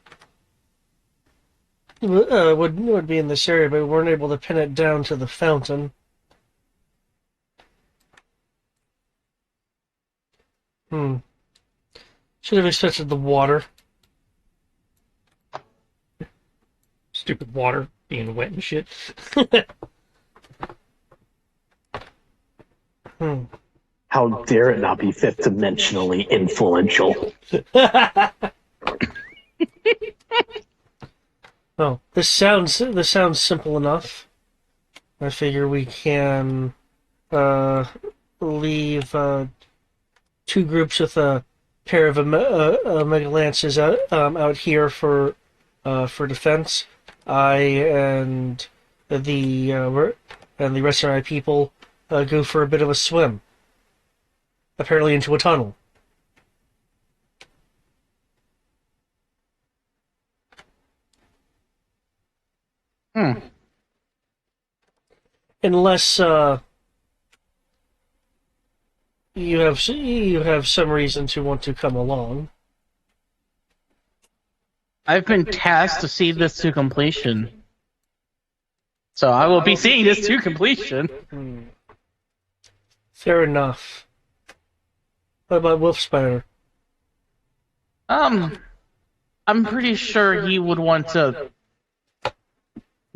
would be in this area, but we weren't able to pin it down to the fountain. Should have expected the water. Stupid water being wet and shit. How dare it not be fifth-dimensionally influential? Oh, this sounds simple enough. I figure we can leave 2 groups with a pair of Mega Lances out here for defense. I and the rest of my people go for a bit of a swim. Apparently into a tunnel. Unless you have some reason to want to come along. I've been tasked to see this to completion. So I will be seeing this to completion. Fair enough. What about Wolf Spider? I'm pretty sure he would want to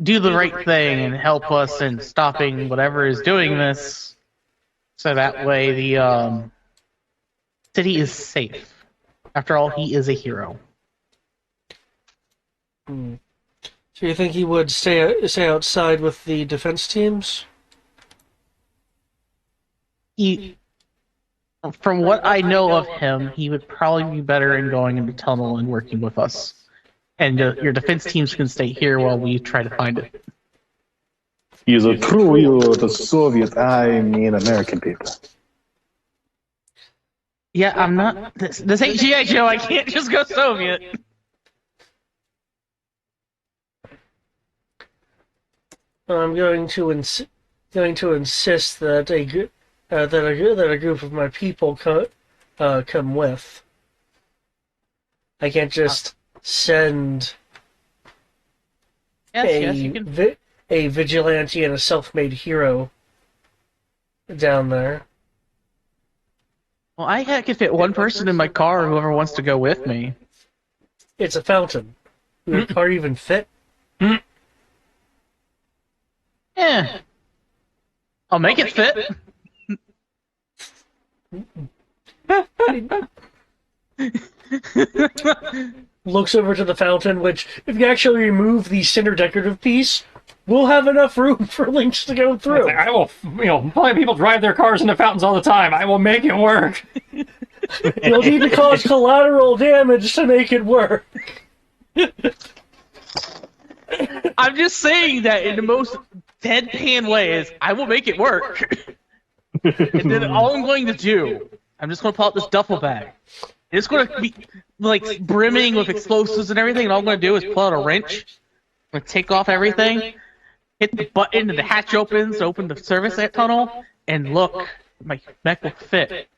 do the right thing and help us in stopping whatever is doing this, so that way the city is safe. After all, he is a hero. So you think he would stay outside with the defense teams? From what I know of him, he would probably be better in going in the tunnel and working with us. And your defense teams can stay here while we try to find it. He's a true hero of the Soviet, I mean American people. Yeah, I'm not... This ain't G.I. Joe, I can't just go Soviet. I'm going to insist that a group of my people come with. I can't just send a vigilante and a self-made hero down there. Well, I can fit one person in my car, whoever wants to go with me. It's a fountain. Will your car even fit? Yeah. I'll make it fit. Looks over to the fountain, which, if you actually remove the center decorative piece, we'll have enough room for Lynx to go through. I will, plenty of people drive their cars into fountains all the time. I will make it work. You'll need to cause collateral damage to make it work. I'm just saying that in the most deadpan way is, I will make it work. And then all I'm going to do, I'm just going to pull out this duffel bag. It's going to be like brimming with explosives and everything, and all I'm going to do is pull out a wrench, I'm going to take off everything, hit the button, and the hatch opens to open the service tunnel, and look, my mech will fit.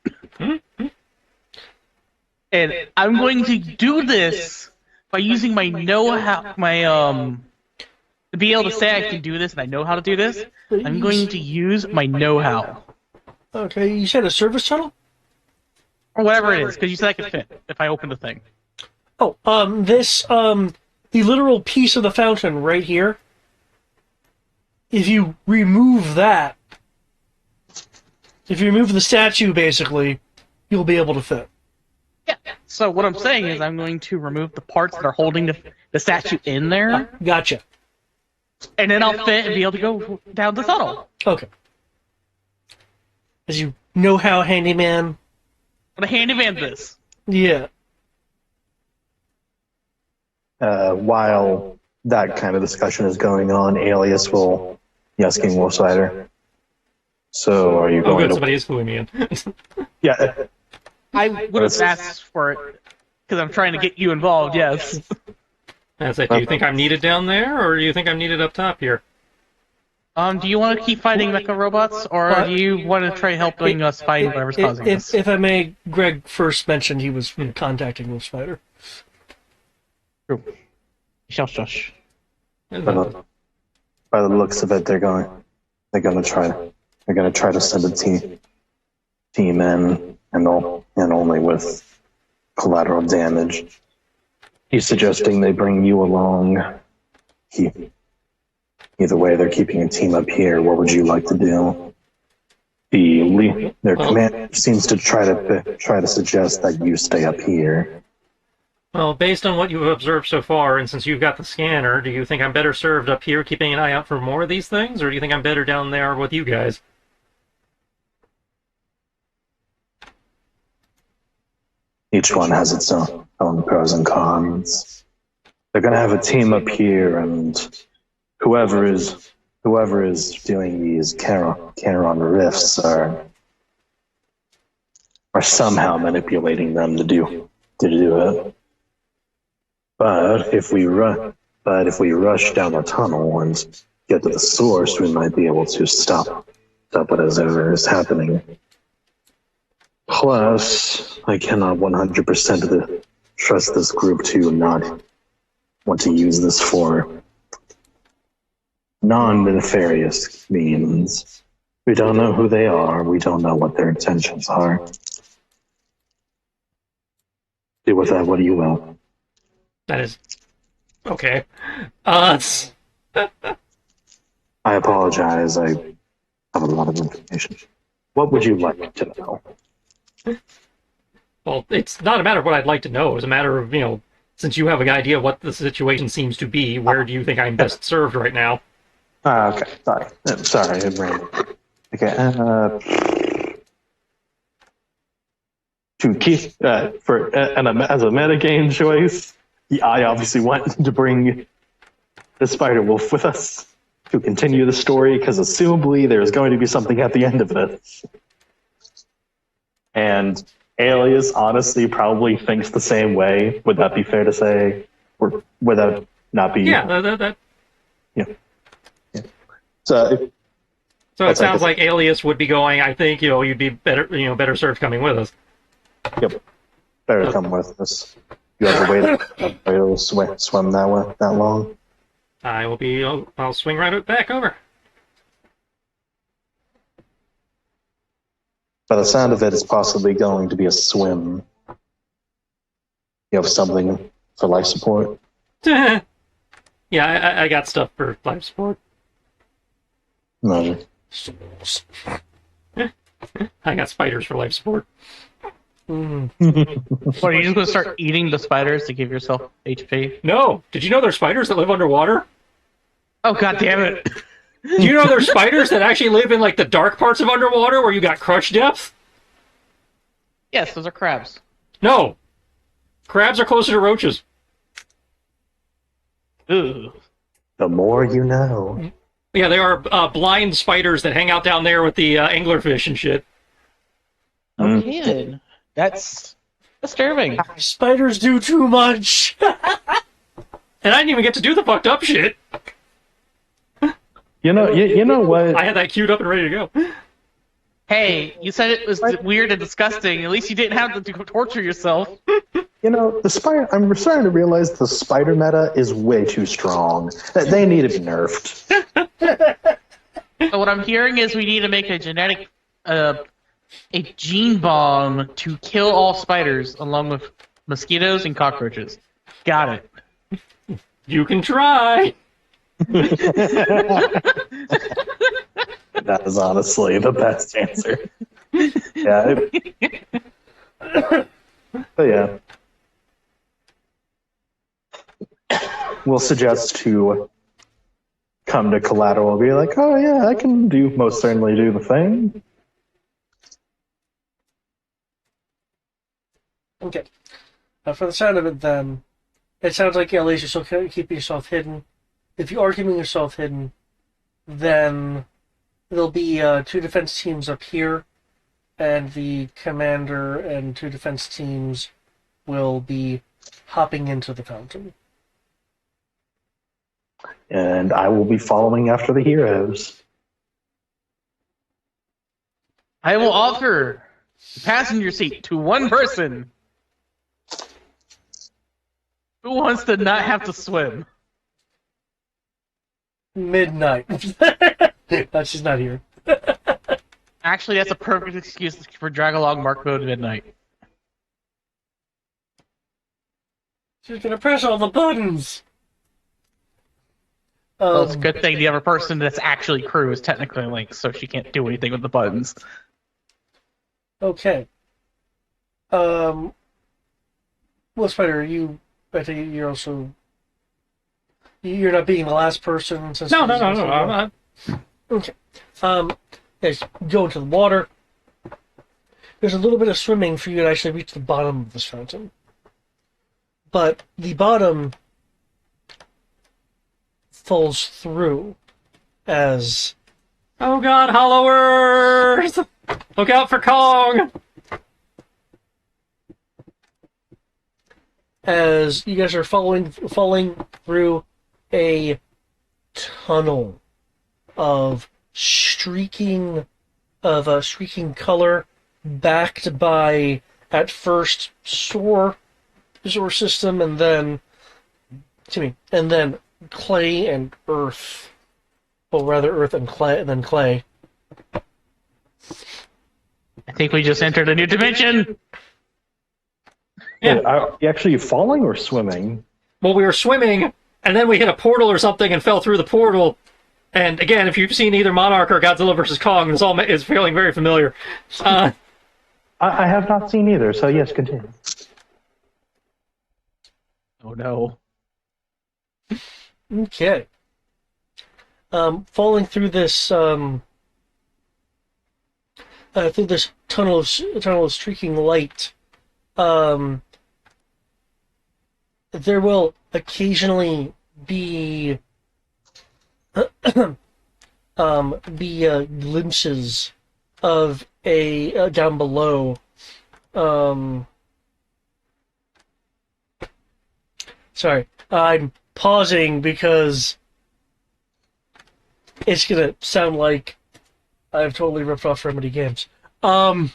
And I'm going to do this by using my know-how, to be able to say I can do this and I know how to do this. I'm going to use my know-how. Okay, you said a service tunnel? Or whatever it is, because you said I could fit if I open the thing. Oh, the literal piece of the fountain right here, if you remove that, if you remove the statue, basically, you'll be able to fit. Yeah, so what I'm saying is I'm going to remove the parts that are holding the statue in there. Gotcha. And then I'll fit and be able to go down the tunnel. Okay. As you know how, handyman? I'm a handyman this. Yeah. While that kind of discussion is going on, Alias will King Wolfsider. So are you Oh, going good, to... somebody is fooling me in. Yeah. I would have asked for it because I'm trying to get you involved, yes. That's it. Do you think I'm needed down there, or do you think I'm needed up top here? Do you want to keep fighting mecha robots, or do you want to try helping us find whatever's causing this? If I may, Greg first mentioned he was contacting Wolf Spider. True. Shush. By the looks of it, they're gonna try to send a team in, and only with collateral damage. He's suggesting they bring you along. Either way, they're keeping a team up here. What would you like to do? Their commander seems to try to suggest that you stay up here. Well, based on what you've observed so far, and since you've got the scanner, do you think I'm better served up here keeping an eye out for more of these things, or do you think I'm better down there with you guys? Each one has its own pros and cons. They're going to have a team up here, and whoever is doing these Charon rifts are somehow manipulating them to do it. But if we rush down the tunnel and get to the source, we might be able to stop whatever is happening. Plus, I cannot 100% trust this group to not want to use this for non-nefarious means. We don't know who they are. We don't know what their intentions are. Do with that what you will. That is... okay. I apologize. I have a lot of information. What would you like to know? Well, it's not a matter of what I'd like to know. It's a matter of, since you have an idea of what the situation seems to be, where do you think I'm best served right now? Okay, sorry, Brandon. Okay, to keep as a metagame choice, I obviously want to bring the Spider Wolf with us to continue the story, because assumably there's going to be something at the end of this. And Alias honestly probably thinks the same way. Would that be fair to say? Or would that not be? Yeah, that. Yeah. So it sounds like Alias would be going. I think you'd be better served coming with us. Yep. Better come with us. You have to wait to swim that long. I will be. I'll swing right back over. By the sound of it, it's possibly going to be a swim. You have something for life support? Yeah, I got stuff for life support. Imagine. I got spiders for life support. What, are you just going to start eating the spiders to give yourself HP? No! Did you know there's spiders that live underwater? Oh, god damn it! Do you know there's spiders that actually live in, the dark parts of underwater where you got crush depth? Yes, those are crabs. No! Crabs are closer to roaches. Ooh. The more you know. Yeah, they are blind spiders that hang out down there with the anglerfish and shit. Okay, then. That's disturbing. Spiders do too much. And I didn't even get to do the fucked up shit. You know what? I had that queued up and ready to go. Hey, you said it was weird and disgusting. At least you didn't have to torture yourself. The spider. I'm starting to realize the spider meta is way too strong. That they need to be nerfed. So what I'm hearing is we need to make a gene bomb to kill all spiders, along with mosquitoes and cockroaches. Got it. You can try. That is honestly the best answer. Yeah. But yeah. We'll suggest to come to Collateral and be like, oh yeah, I can most certainly do the thing. Okay. For the sound of it, then, it sounds like at least you're still keeping yourself hidden. If you are keeping yourself hidden, then there'll be 2 defense teams up here, and the commander and 2 defense teams will be hopping into the fountain. And I will be following after the heroes. I will offer the passenger seat to one person who wants to not have to swim. Midnight. No, she's not here. Actually, that's a perfect excuse for drag along Mark Mode Midnight. She's gonna press all the buttons. Well, it's a good thing the other person that's actually crew is technically Link, so she can't do anything with the buttons. Okay. Well, Spider, I think you're also. You're not being the last person. Since No. I'm not. Okay. As you go into the water, there's a little bit of swimming for you to actually reach the bottom of this fountain. But the bottom falls through as... Oh god, Hollow Earth! Look out for Kong! As you guys are falling through a tunnel of streaking color, backed by at first sewer system, and then clay and earth. Well, rather earth and clay, and then clay. I think we just entered a new dimension! Yeah. Are you actually falling or swimming? Well, we were swimming, and then we hit a portal or something and fell through the portal. And again, if you've seen either Monarch or Godzilla vs. Kong, this all is feeling very familiar. I have not seen either, so yes, continue. Oh no. Okay. Falling through this tunnel of streaking light, there will occasionally be glimpses of a down below. Sorry, I'm pausing because it's gonna sound like I've totally ripped off Remedy Games. We're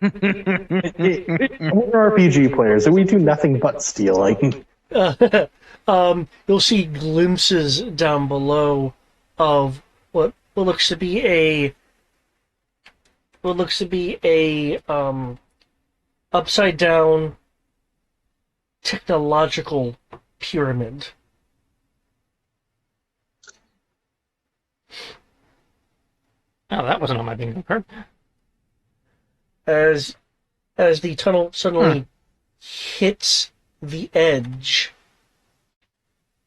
RPG players, and we do nothing but stealing. You'll see glimpses down below of what looks to be a upside down technological pyramid. Oh, that wasn't on my bingo card. As the tunnel suddenly hits the edge,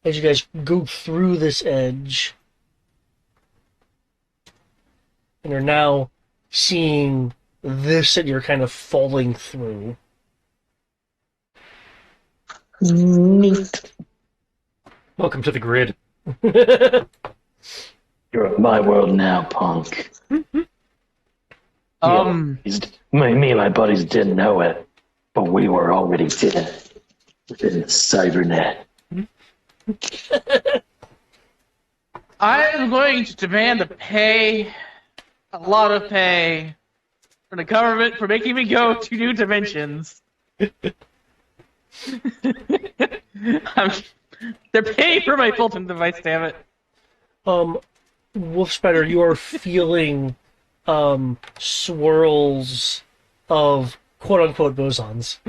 as you guys go through this edge, and you're now seeing this that you're kind of falling through. Neat. Welcome to the grid. You're in my world now, punk. Me and my buddies didn't know it, but we were already dead within the cybernet. I'm going to demand to pay a lot of pay from the government for making me go to new dimensions. They're paying for my Fulton device, damn it. Wolf Spider, you are feeling swirls of quote-unquote bosons.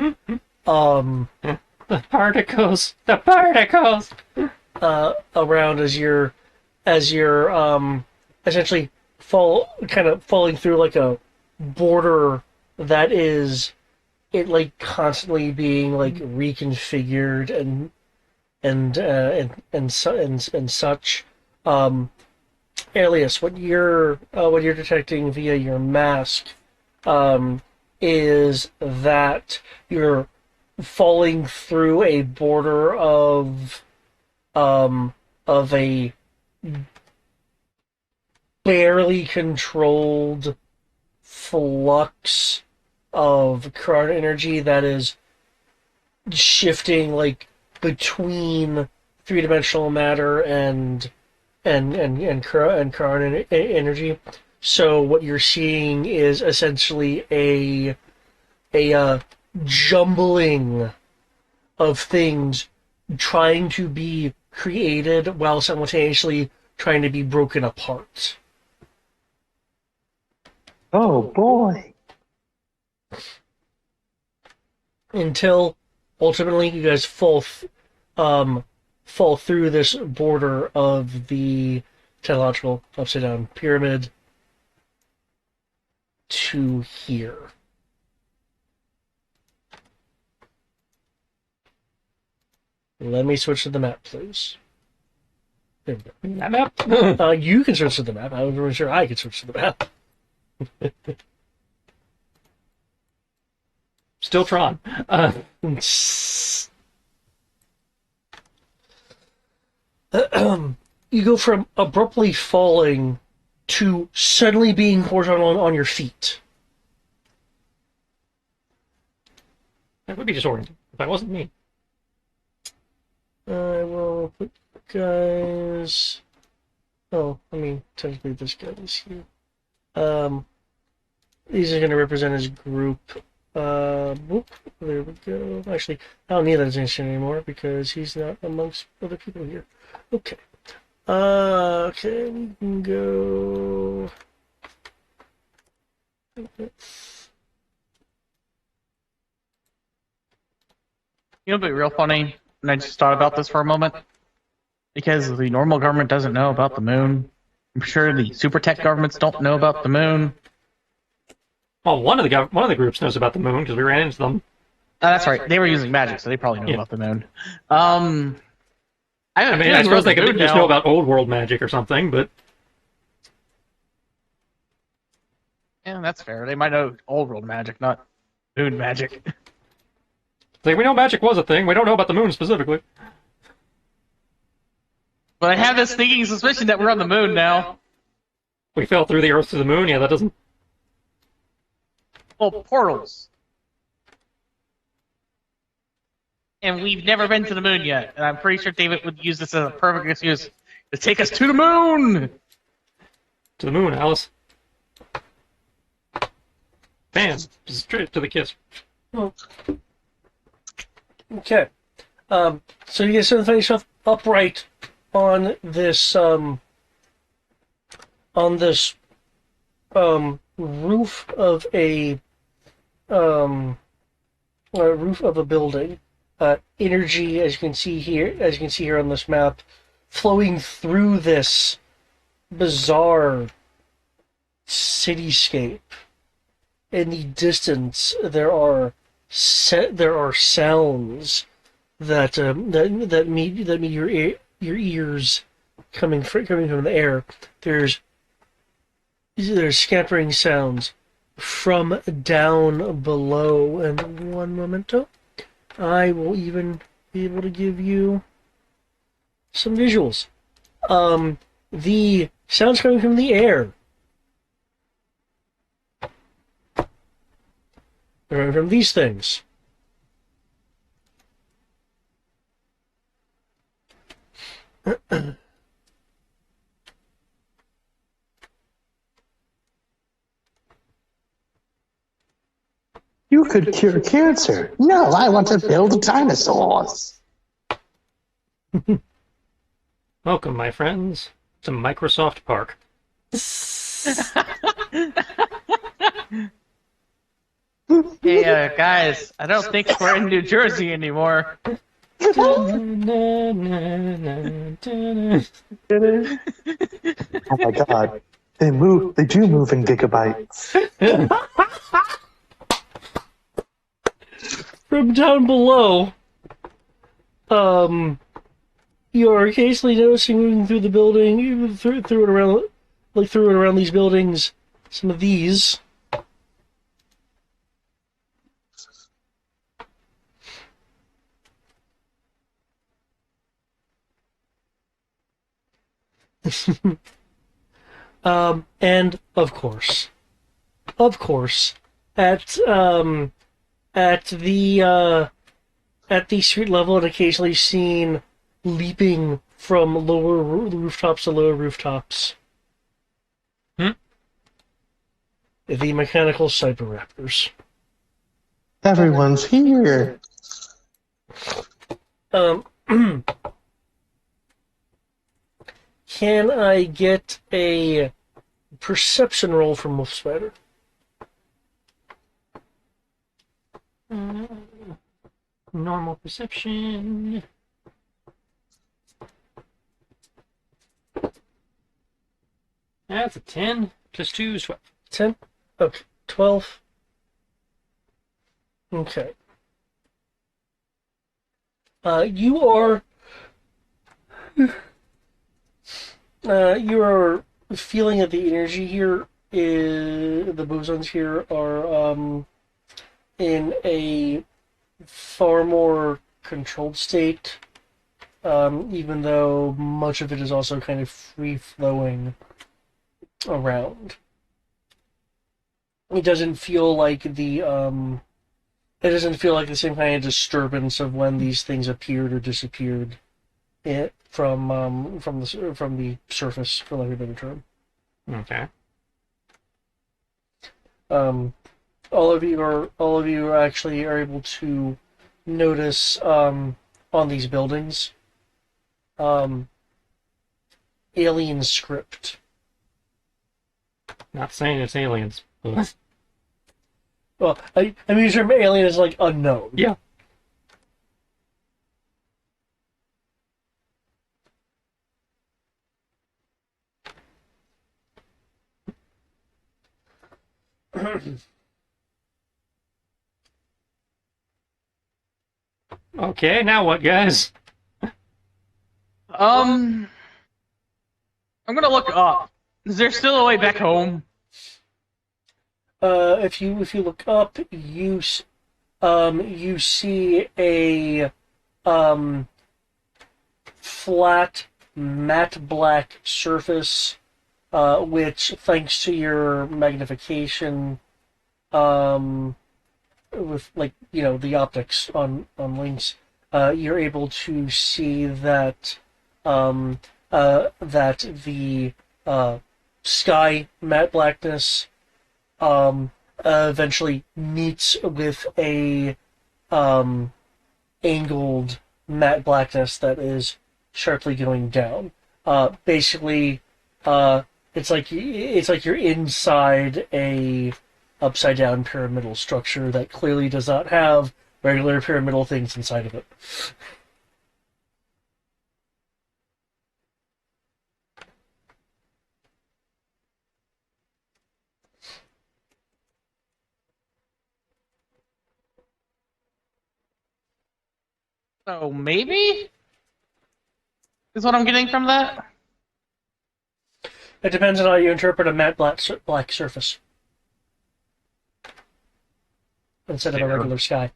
The particles! The particles! Around as you're essentially falling through like a border that is like constantly being like reconfigured and such. Alias, what you're detecting via your mask is that you're falling through a border of a barely controlled flux of current energy that is shifting like between three-dimensional matter and current energy. So what you're seeing is essentially a jumbling of things trying to be created while simultaneously trying to be broken apart. Oh boy. Until ultimately you guys fall through this border of the technological upside down pyramid to here. Let me switch to the map, please. There we go. That map? You can switch to the map. I wasn't really sure I could switch to the map. Still Tron. You go from abruptly falling to suddenly being horizontal on your feet. That would be disorienting if that wasn't me. I will put guys. Oh, I mean, technically this guy is here. These are going to represent his group. Whoop, there we go. Actually, I don't need that distinction anymore because he's not amongst other people here. Okay. Okay, we can go. You know, what'd be real funny, and I just thought about this for a moment, because the normal government doesn't know about the moon. I'm sure the super tech governments don't know about the moon. Well, one of the groups knows about the moon because we ran into them. That's right. They were using magic, so they probably know about the moon. I suppose they could just know about old world magic or something, but yeah, that's fair. They might know old world magic, not moon magic. like we know magic was a thing. We don't know about the moon specifically. But I have this sneaking suspicion that we're on the moon now. We fell through the Earth to the moon. Yeah, that doesn't. Well, portals. And we've never been to the moon yet. And I'm pretty sure David would use this as a perfect excuse to take us to the moon! To the moon, Alice. Bam! Straight to the kiss. Oh. Okay. So you guys sort of find yourself upright on this roof of a building. Energy, as you can see here on this map, flowing through this bizarre cityscape. In the distance, there are sounds that meet your ears coming from the air. There's scattering sounds from down below. And one momento, I will even be able to give you some visuals. The sounds coming from the air. They're from these things. You could cure cancer. No, I want to build dinosaurs. Welcome, my friends, to Microsoft Park. Hey, guys, I don't think we're in New Jersey anymore. Oh my god. They do move in gigabytes. From down below, you're occasionally noticing moving through the building, even through it around these buildings, some of these. And of course, at the street level, and occasionally seen leaping from lower rooftops to lower rooftops. the mechanical cyberraptors. Everyone's here. Can I get a perception roll from Wolf Spider? Normal perception. That's a 10. Plus 2 is 12. 10? Okay. 12. Okay. You are feeling that the energy here is, the bosons here are in a far more controlled state, even though much of it is also kind of free-flowing around. It doesn't feel like the same kind of disturbance of when these things appeared or disappeared from the surface, for lack of a better term. Okay. All of you are actually able to notice on these buildings alien script. Not saying it's aliens. But... Well, I mean, the term alien is like unknown. Yeah. Okay, now what, guys? I'm gonna look up. Is there still a way back home? If you look up, you see a flat matte black surface, which, thanks to your magnification, with, like, you know, the optics on links, you're able to see that that the sky matte blackness eventually meets with a angled matte blackness that is sharply going down. Basically, it's like you're inside a upside down pyramidal structure that clearly does not have regular pyramidal things inside of it. So maybe is what I'm getting from that. It depends on how you interpret a matte black surface instead of a regular sky.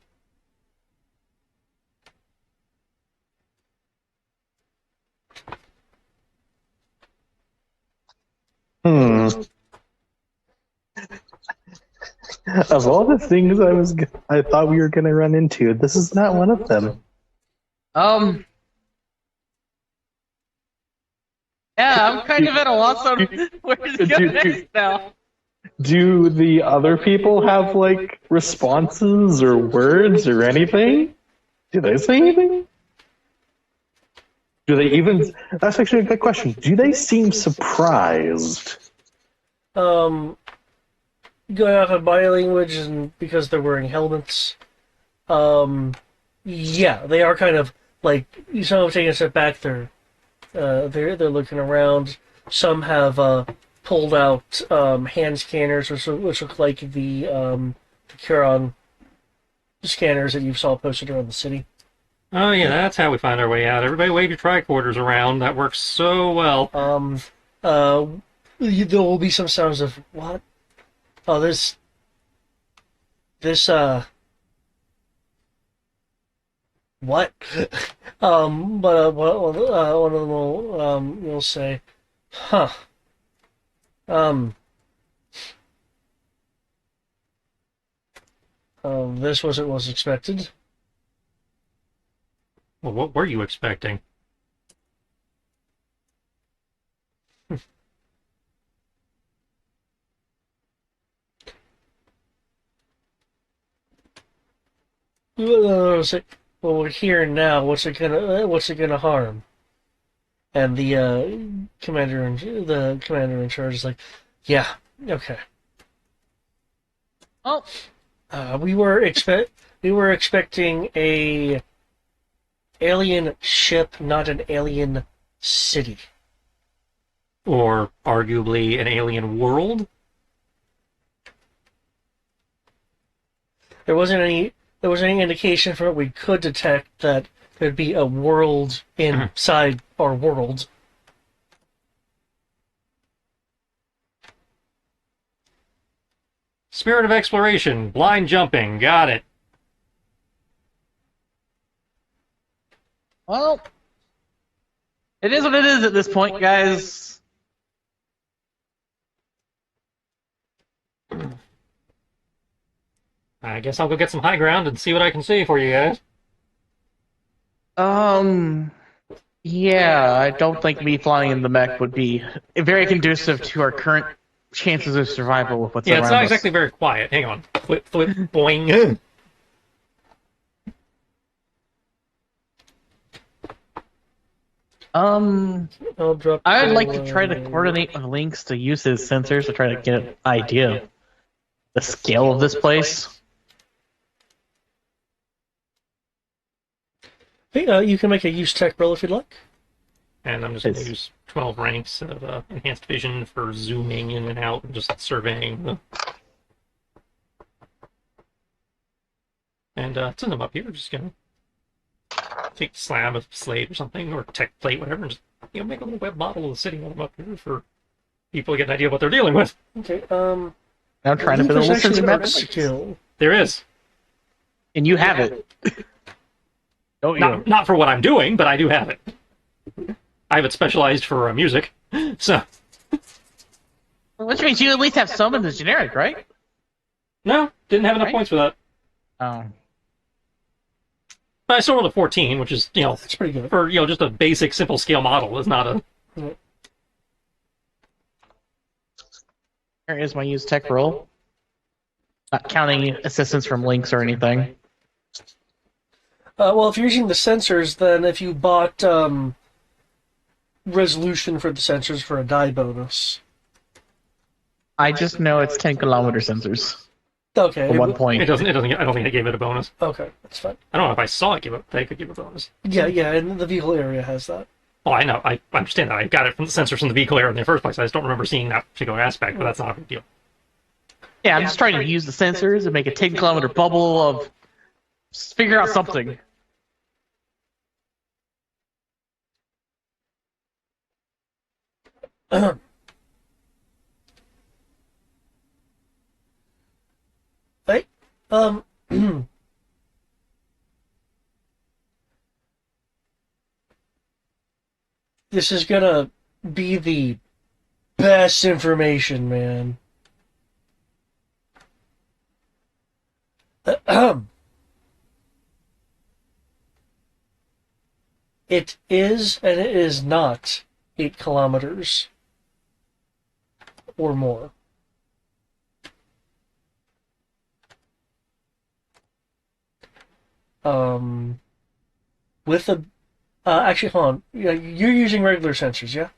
Of all the things I thought we were going to run into, this is not one of them. Yeah, I'm kind of at a loss on where to go next now. Do the other people have, like, responses or words or anything? Do they say anything? Do they even... That's actually a good question. Do they seem surprised? Going off of body language and because they're wearing helmets, yeah, they are kind of like, some have taken a step back. They're looking around. Some have pulled out hand scanners, which look like the Curon scanners that you saw posted around the city. Oh yeah, that's how we find our way out. Everybody wave your tricorders around. That works so well. There will be some sounds of what? Oh, this what? But one of them will say, "Huh, this wasn't was expected." Well, what were you expecting? well, we're here now. What's it gonna harm? And the commander in charge is like, yeah, okay. Oh, We were expecting a alien ship, not an alien city. Or arguably an alien world? There wasn't any indication from it we could detect that there'd be a world inside our world. Spirit of exploration, blind jumping, got it. well, it is what it is at this point, guys. I guess I'll go get some high ground and see what I can see for you guys. Yeah, I don't think me flying in the mech would be very conducive to our current chances of survival with what's Yeah, around it's not us. exactly very quiet. Hang on. Flip, boing. I'll drop. I'd like to try to coordinate with Lynx to use his sensors to try to get an idea of the scale of this place. Hey, you can make a use tech roll if you'd like. And I'm just going to use 12 ranks of enhanced vision for zooming in and out and just surveying the... And send them up here. Just going to take a slab of slate or something, or tech plate, whatever, and just make a little web model of the city while I'm up here for people to get an idea of what they're dealing with. Okay. Now I'm trying to fit a little sensor map skill. There is. And you have it. Don't you? Not for what I'm doing, but I do have it. I have it specialized for music, so... Which means you at least have some in the generic, right? No, didn't have enough points for that. Oh. But I still rolled a 14, which is, that's pretty good. For, just a basic, simple scale model. Is not a... Here is my use tech roll. Not counting assistance from Lynx or anything. Well, if you're using the sensors, then if you bought resolution for the sensors for a die bonus. I just know it's 10-kilometer sensors. Okay. At one point. It doesn't. I don't think it gave it a bonus. Okay, that's fine. I don't know if I saw it they could give a bonus. Yeah, and the vehicle area has that. Oh, I know. I understand that. I got it from the sensors from the vehicle area in the first place. I just don't remember seeing that particular aspect, but that's not a big deal. Yeah, I'm just trying to use the sensors and make a 10-kilometer bubble of... figure out something. Hey, this is gonna be the best information, man. It is and it is not 8 kilometers or more. With a actually, hold on. You're using regular sensors, yeah?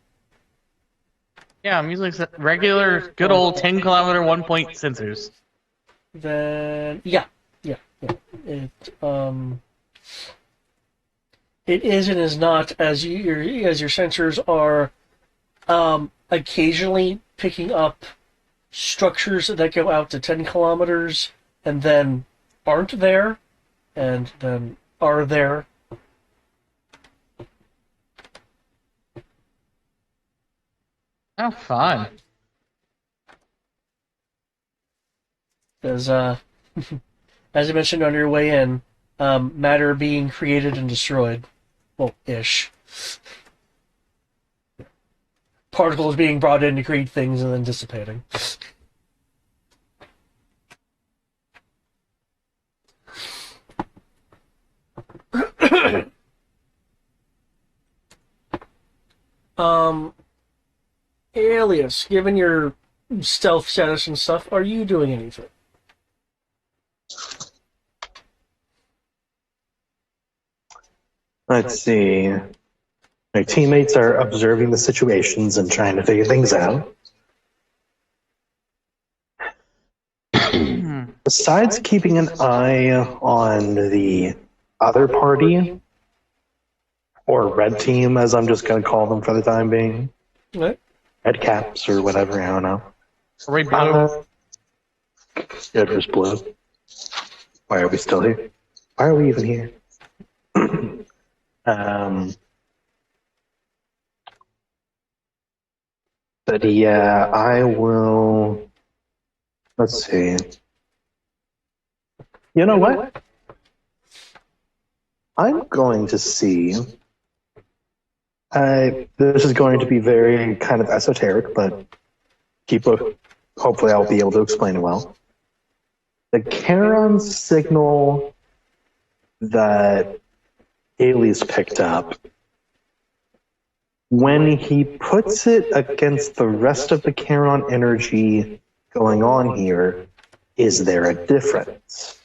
Yeah, I'm using regular, good old 10-kilometer 1-point sensors. Then yeah. It is and is not as your sensors are occasionally picking up structures that go out to 10 kilometers and then aren't there and then are there. Oh, fine. As as I mentioned on your way in, matter being created and destroyed. Well, ish. Particles being brought in to create things and then dissipating. Alias, given your stealth status and stuff, are you doing anything? Let's see. My teammates are observing the situations and trying to figure things out. Besides keeping an eye on the other party, or red team, as I'm just going to call them for the time being, What? red caps or whatever, I don't know. Are we blue? Yeah, just blue. Why are we still here? Why are we even here? But yeah, I will. Let's see. You know what? I'm going to see. This is going to be very kind of esoteric, but hopefully I'll be able to explain it well. The Charon signal that Ailey's picked up, when he puts it against the rest of the Charon energy going on here, is there a difference?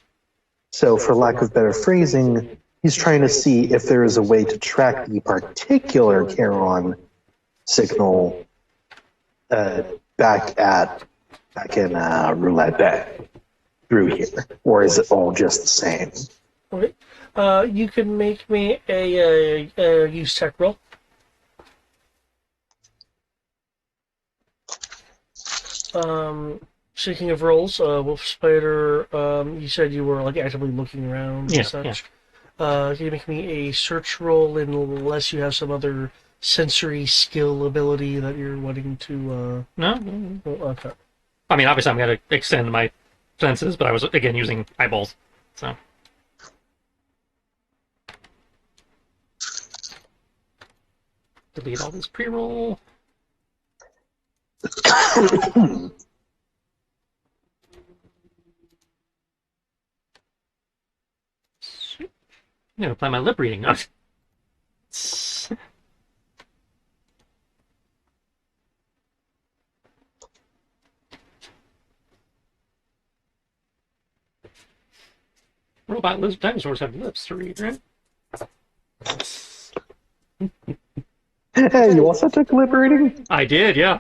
So, for lack of better phrasing, he's trying to see if there is a way to track the particular Charon signal back in Roulette Bay through here, or is it all just the same? Okay. You can make me a use tech roll. Speaking of rolls, Wolf Spider, you said you were like actively looking around and such. Can you make me a search roll unless you have some other sensory skill ability that you're wanting to? No. Okay. I mean, obviously, I'm going to extend my senses, but I was again using eyeballs, so. Delete all this pre-roll. Hmm. I'm going to play my lip reading now. Robot lizard dinosaurs have lips to read, right? Hey, you also took lip reading? I did, yeah.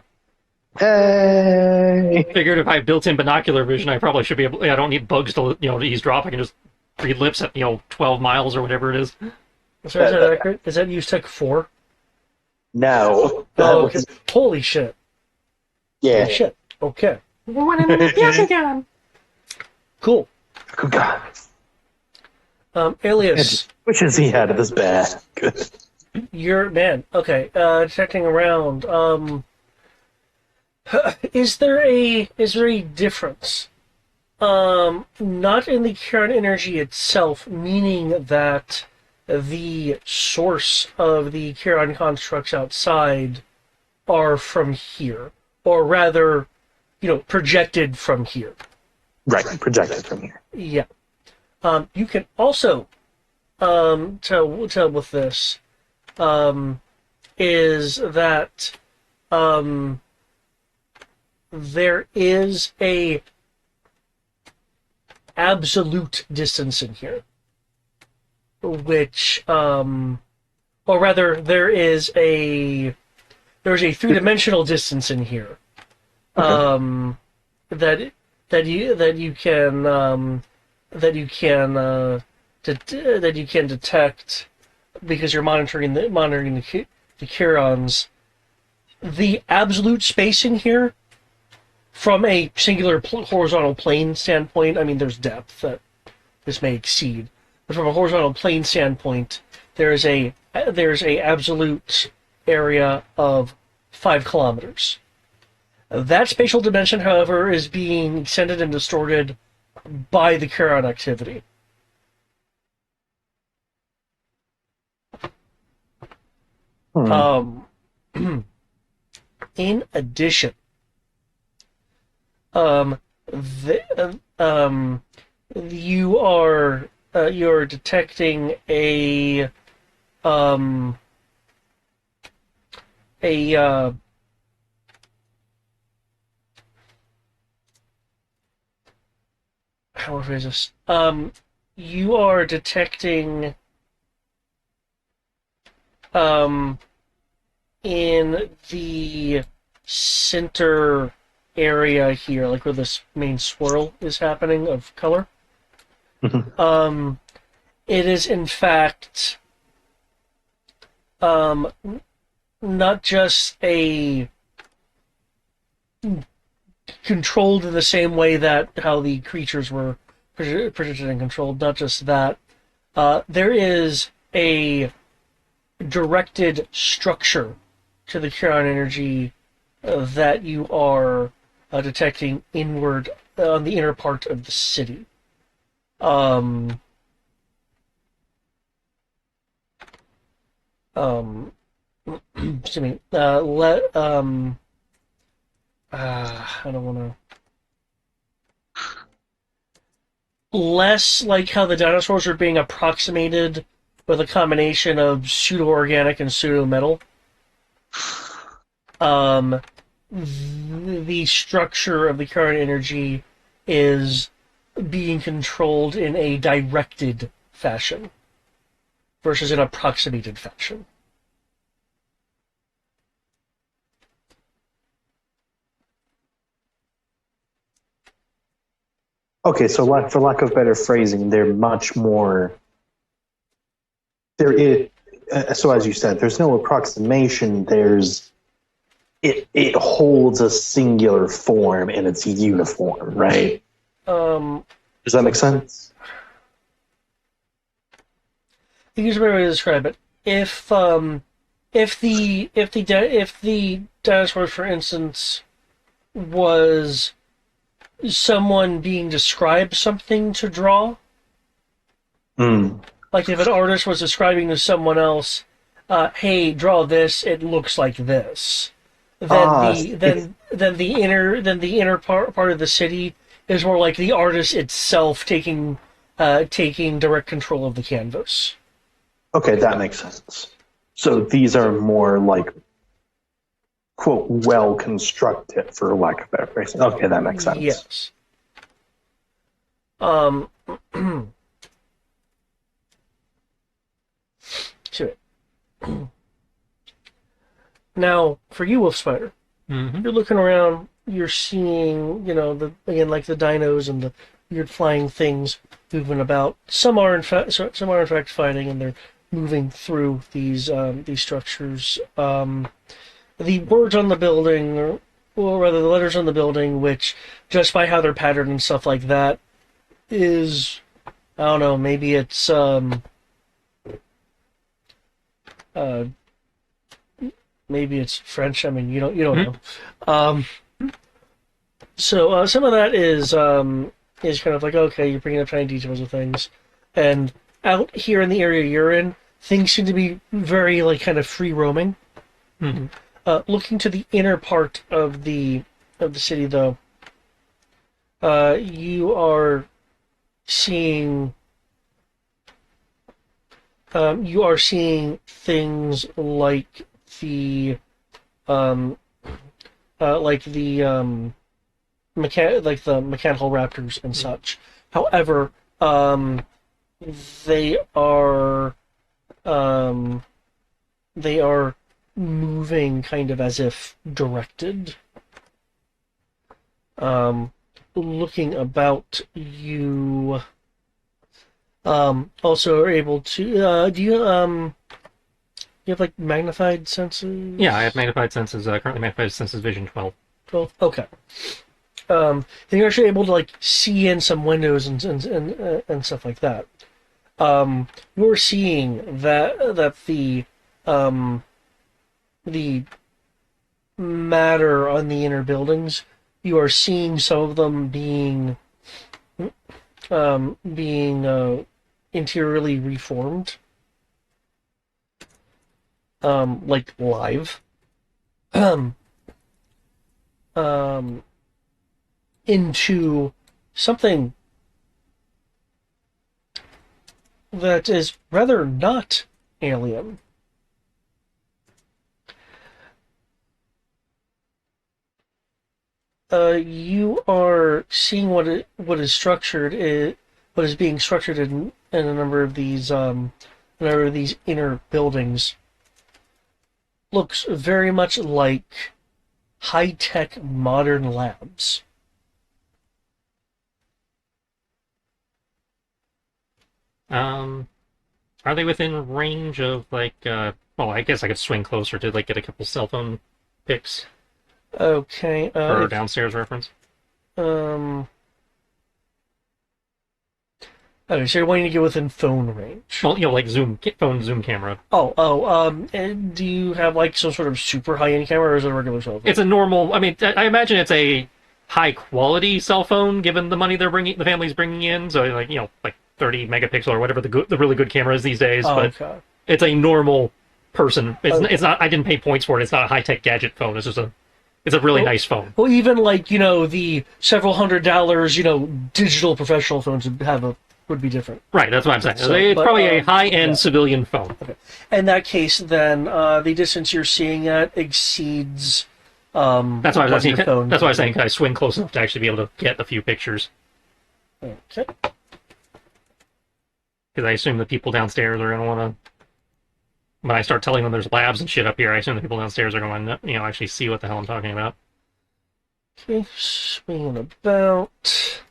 Hey! Figured if I have built-in binocular vision, I probably should be able. I don't need bugs to to eavesdrop. I can just read lips at 12 miles or whatever it is. So is that accurate? Is that use tech 4? No. Oh, okay. Holy shit. Yeah. Holy shit. Okay. Cool. Oh, God. Alias. Which is he out of this bag? Good. You're man. Okay. Detecting around. Is there a difference? Not in the Charon energy itself, meaning that the source of the Charon constructs outside are from here, or rather, projected from here. Right, projected from here. Yeah. You can also tell with this is that there is a absolute distance in here, which or rather there's a three-dimensional distance in here that you can detect because you're monitoring the Chirons. The absolute space in here, from a singular horizontal plane standpoint, I mean, there's depth that this may exceed, but from a horizontal plane standpoint, there's a absolute area of 5 kilometers. That spatial dimension, however, is being extended and distorted by the Charon activity. In addition, you're detecting a how is this? You are detecting in the center area here, like where this main swirl is happening of color, it is in fact not just a controlled in the same way that how the creatures were predicted and controlled. Not just that, there is a directed structure to the Huron energy that you are detecting inward on the inner part of the city. Excuse me. I don't want to. Less like how the dinosaurs are being approximated with a combination of pseudo-organic and pseudo-metal. The structure of the current energy is being controlled in a directed fashion versus an approximated fashion. Okay, so for lack of better phrasing, they're much more. There is, so as you said, there's no approximation. It holds a singular form and it's uniform, right? Does that make sense? I think here's a better way to describe it. If the dinosaur, for instance, was someone being described something to draw, like if an artist was describing to someone else, "Hey, draw this. It looks like this." Then the inner part of the city is more like the artist itself taking direct control of the canvas. Okay, that makes sense. So these are more like, quote, well constructed, for lack of better phrasing. Okay, that makes sense. Yes. Shit. Now, for you, Wolf Spider, you're looking around. You're seeing, the dinos and the weird flying things moving about. Some are in fact fighting, and they're moving through these structures. The words on the building, or rather the letters on the building, which just by how they're patterned and stuff like that, is, I don't know, maybe it's maybe it's French. I mean, you don't know. So some of that is kind of like, okay, you're bringing up tiny details of things, and out here in the area you're in, things seem to be very like kind of free roaming. Looking to the inner part of the city, though, you are seeing things like the mechanical raptors and such. However, they are moving kind of as if directed. Looking about, you also are able to. Do you have like magnified senses? Yeah, I have magnified senses. Currently, magnified senses vision 12. 12. Okay. Then you're actually able to like see in some windows and stuff like that. You're seeing that the matter on the inner buildings, you are seeing some of them being interiorly reformed, like live, into something that is rather not alien. You are seeing what is being structured in a number of these inner buildings. looks very much like high-tech modern labs. Are they within range of, like, well, I guess I could swing closer to, like, get a couple cell phone pics Okay. for downstairs reference? Okay, so you're wanting to get within phone range. Well, like phone zoom camera. And do you have, like, some sort of super high-end camera, or is it a regular cell phone? It's a normal, I mean, I imagine it's a high-quality cell phone, given the money the family's bringing in, so, like, like 30 megapixel or whatever the really good camera is these days, but okay. it's a normal person. It's not, I didn't pay points for it, it's not a high-tech gadget phone, it's a really nice phone. Well, even, like, the several $100, digital professional phones would be different. Right, that's what I'm saying. It's probably a high-end civilian phone. Okay. In that case, then, the distance you're seeing at exceeds... that's why I was asking. That's why I was saying, can I swing close enough to actually be able to get a few pictures? Okay. Because I assume the people downstairs are going to want to... When I start telling them there's labs and shit up here, I assume the people downstairs are going to, actually see what the hell I'm talking about. Okay, swinging about...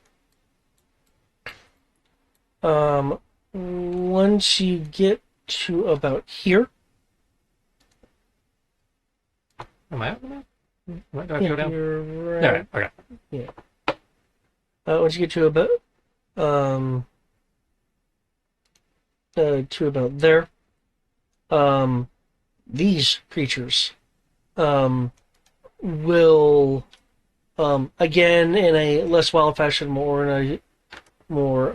Once you get to about here... Am I up now? Do I have to go down? You're right. Okay. Yeah. Once you get to about... to about there... these creatures will again in a less wild fashion, more in a more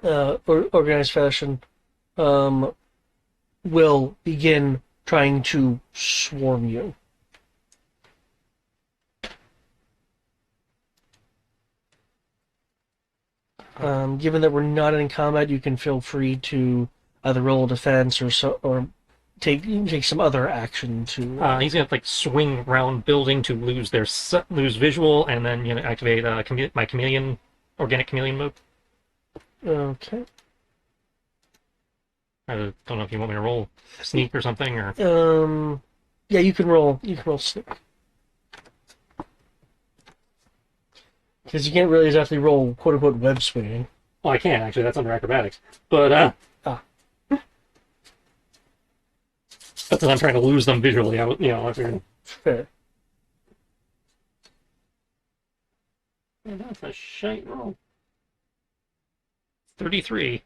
organized fashion, will begin trying to swarm you. Given that we're not in combat, you can feel free to either roll defense or take some other action to. He's gonna swing around building to lose visual, and then activate my organic chameleon mode. Okay. I don't know if you want me to roll sneak or something, or. Yeah, you can roll. You can roll sneak. Because you can't really exactly roll quote unquote web swinging. Well, I can actually. That's under acrobatics, but But then I'm trying to lose them visually. I figured. Fair. Oh, that's a shite roll. 33.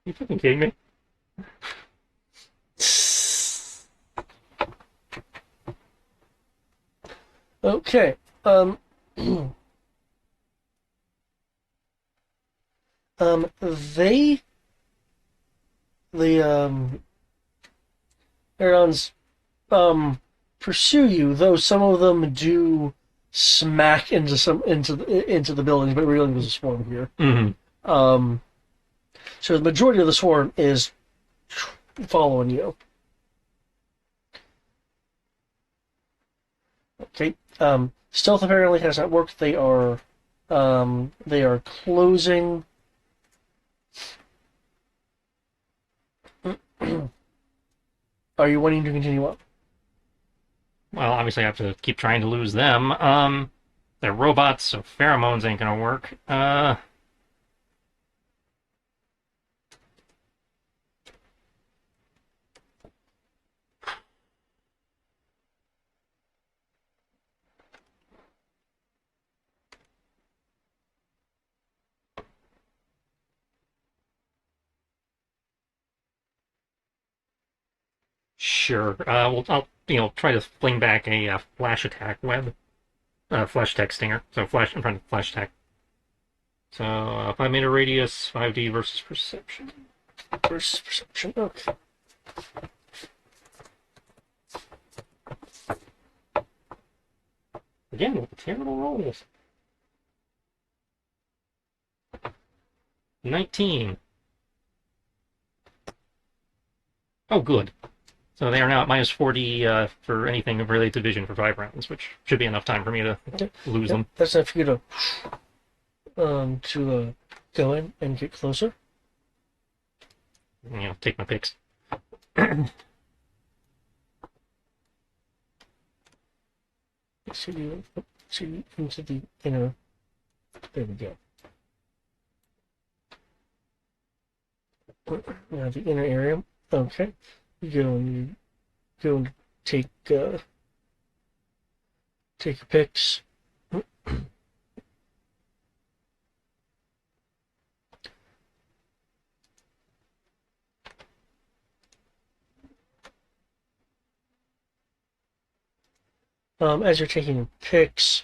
You fucking kidding me? Okay. The Arons pursue you, though some of them do smack into the buildings, but really there's a swarm here. Mm-hmm. So the majority of the swarm is following you. Okay. Stealth apparently has not worked. They are closing. Are you wanting to continue up? Well, obviously I have to keep trying to lose them. They're robots, so pheromones ain't gonna work. Sure. Well, I'll try to fling back a flash attack web, flash attack stinger. So flash in front of flash attack. So 5-meter radius, 5D versus perception. Versus perception. Okay. Again with the terrible rolls. 19. Oh, good. So they are now at minus 40 for anything related to vision for 5 rounds, which should be enough time for me to lose them. That's enough for you to to go in and get closer. Take my picks. So into the inner. There we go. Now the inner area. Okay. You go and take your picks. As you're taking your picks,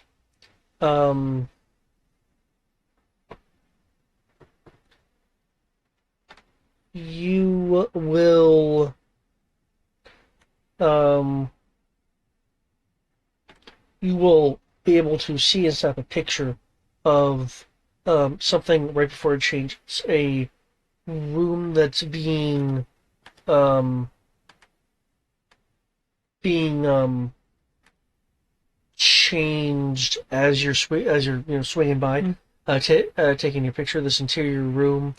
you will be able to see and snap a picture of something right before it changes. A room that's being changed as you're swinging by, taking your picture of this interior room.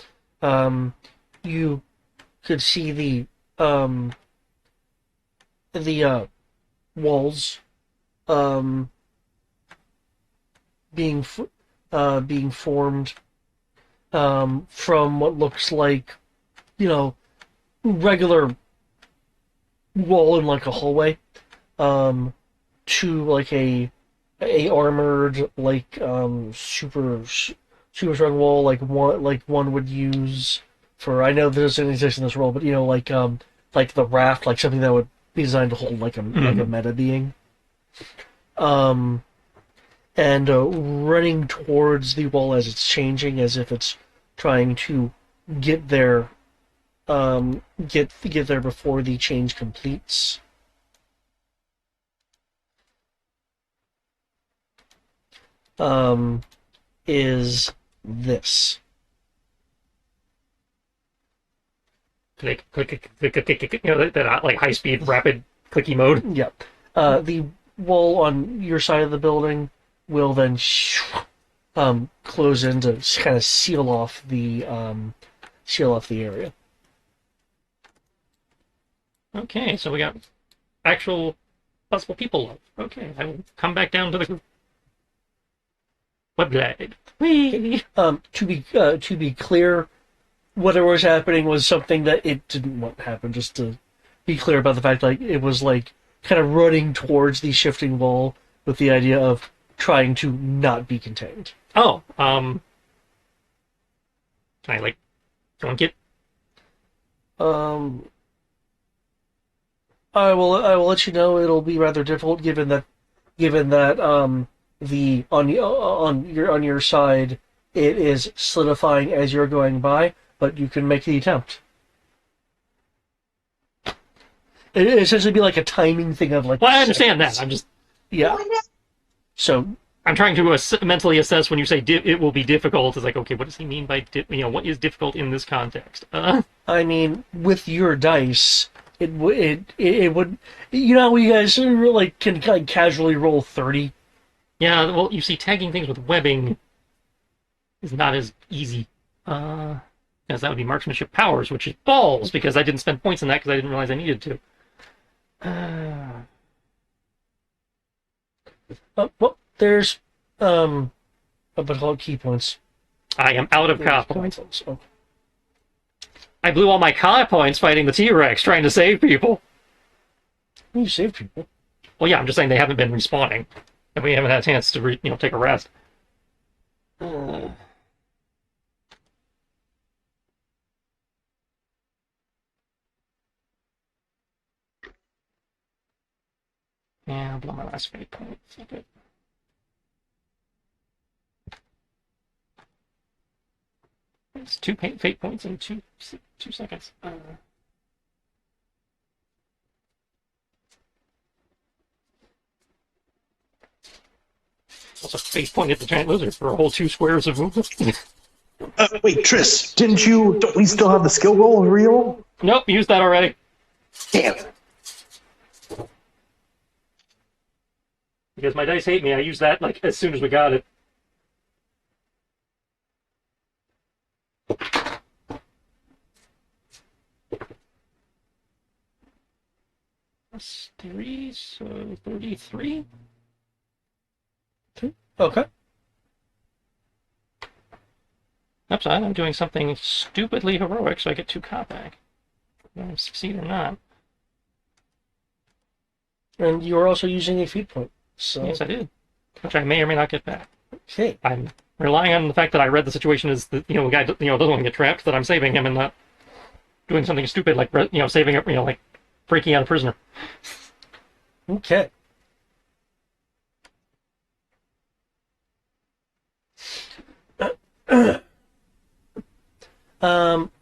You could see the walls being formed from what looks like regular wall in like a hallway to like a armored super strong wall like one would use for, I know there's an exist in this world, but like the raft, like something that would be designed to hold like a meta being. And running towards the wall as it's changing, as if it's trying to get there before the change completes. Is this. Click, that like high-speed, rapid, clicky mode. Yep. The wall on your side of the building will then close in to kind of seal off the area. Okay, so we got actual possible people love. Okay, I will come back down to the group. Webblade. Whee! To be clear, whatever was happening was something that it didn't want to happen. Just to be clear about the fact, like it was like kind of running towards the shifting wall with the idea of trying to not be contained. Oh, can I like go and get? I will let you know it'll be rather difficult given that the on your side it is solidifying as you're going by, but you can make the attempt. It essentially be like a timing thing of like. Well, I understand that. I'm just So I'm trying to mentally assess when you say it will be difficult. It's like, okay, what does he mean by what is difficult in this context? I mean, with your dice, it would how you guys like can like casually roll 30. Yeah, well, you see, tagging things with webbing is not as easy. Because that would be marksmanship powers, which is balls, because I didn't spend points in that because I didn't realize I needed to. Well, there's a bit called key points. I am out of Ka points. Oh. I blew all my Ka points fighting the T-Rex, trying to save people. You saved people. Well, yeah, I'm just saying they haven't been respawning, and we haven't had a chance to take a rest. Yeah, I'll blow my last fate point. Okay. It's 2 fate points in 2 seconds. Also, fate pointed the giant lizard for a whole 2 squares of movement. Wait, Triss, don't we still have the skill roll real? Nope, used that already. Damn it. Because my dice hate me, I used that like as soon as we got it. plus 3, so 33. Okay. Upside, I'm doing something stupidly heroic, so I get 2 cop back. Whether I succeed or not. And you are also using a feed point. So Yes, I did. Which I may or may not get back. okay. I'm relying on the fact that I read the situation as the the guy doesn't want to get trapped, that I'm saving him and not doing something stupid like saving it, like breaking out a prisoner. Okay.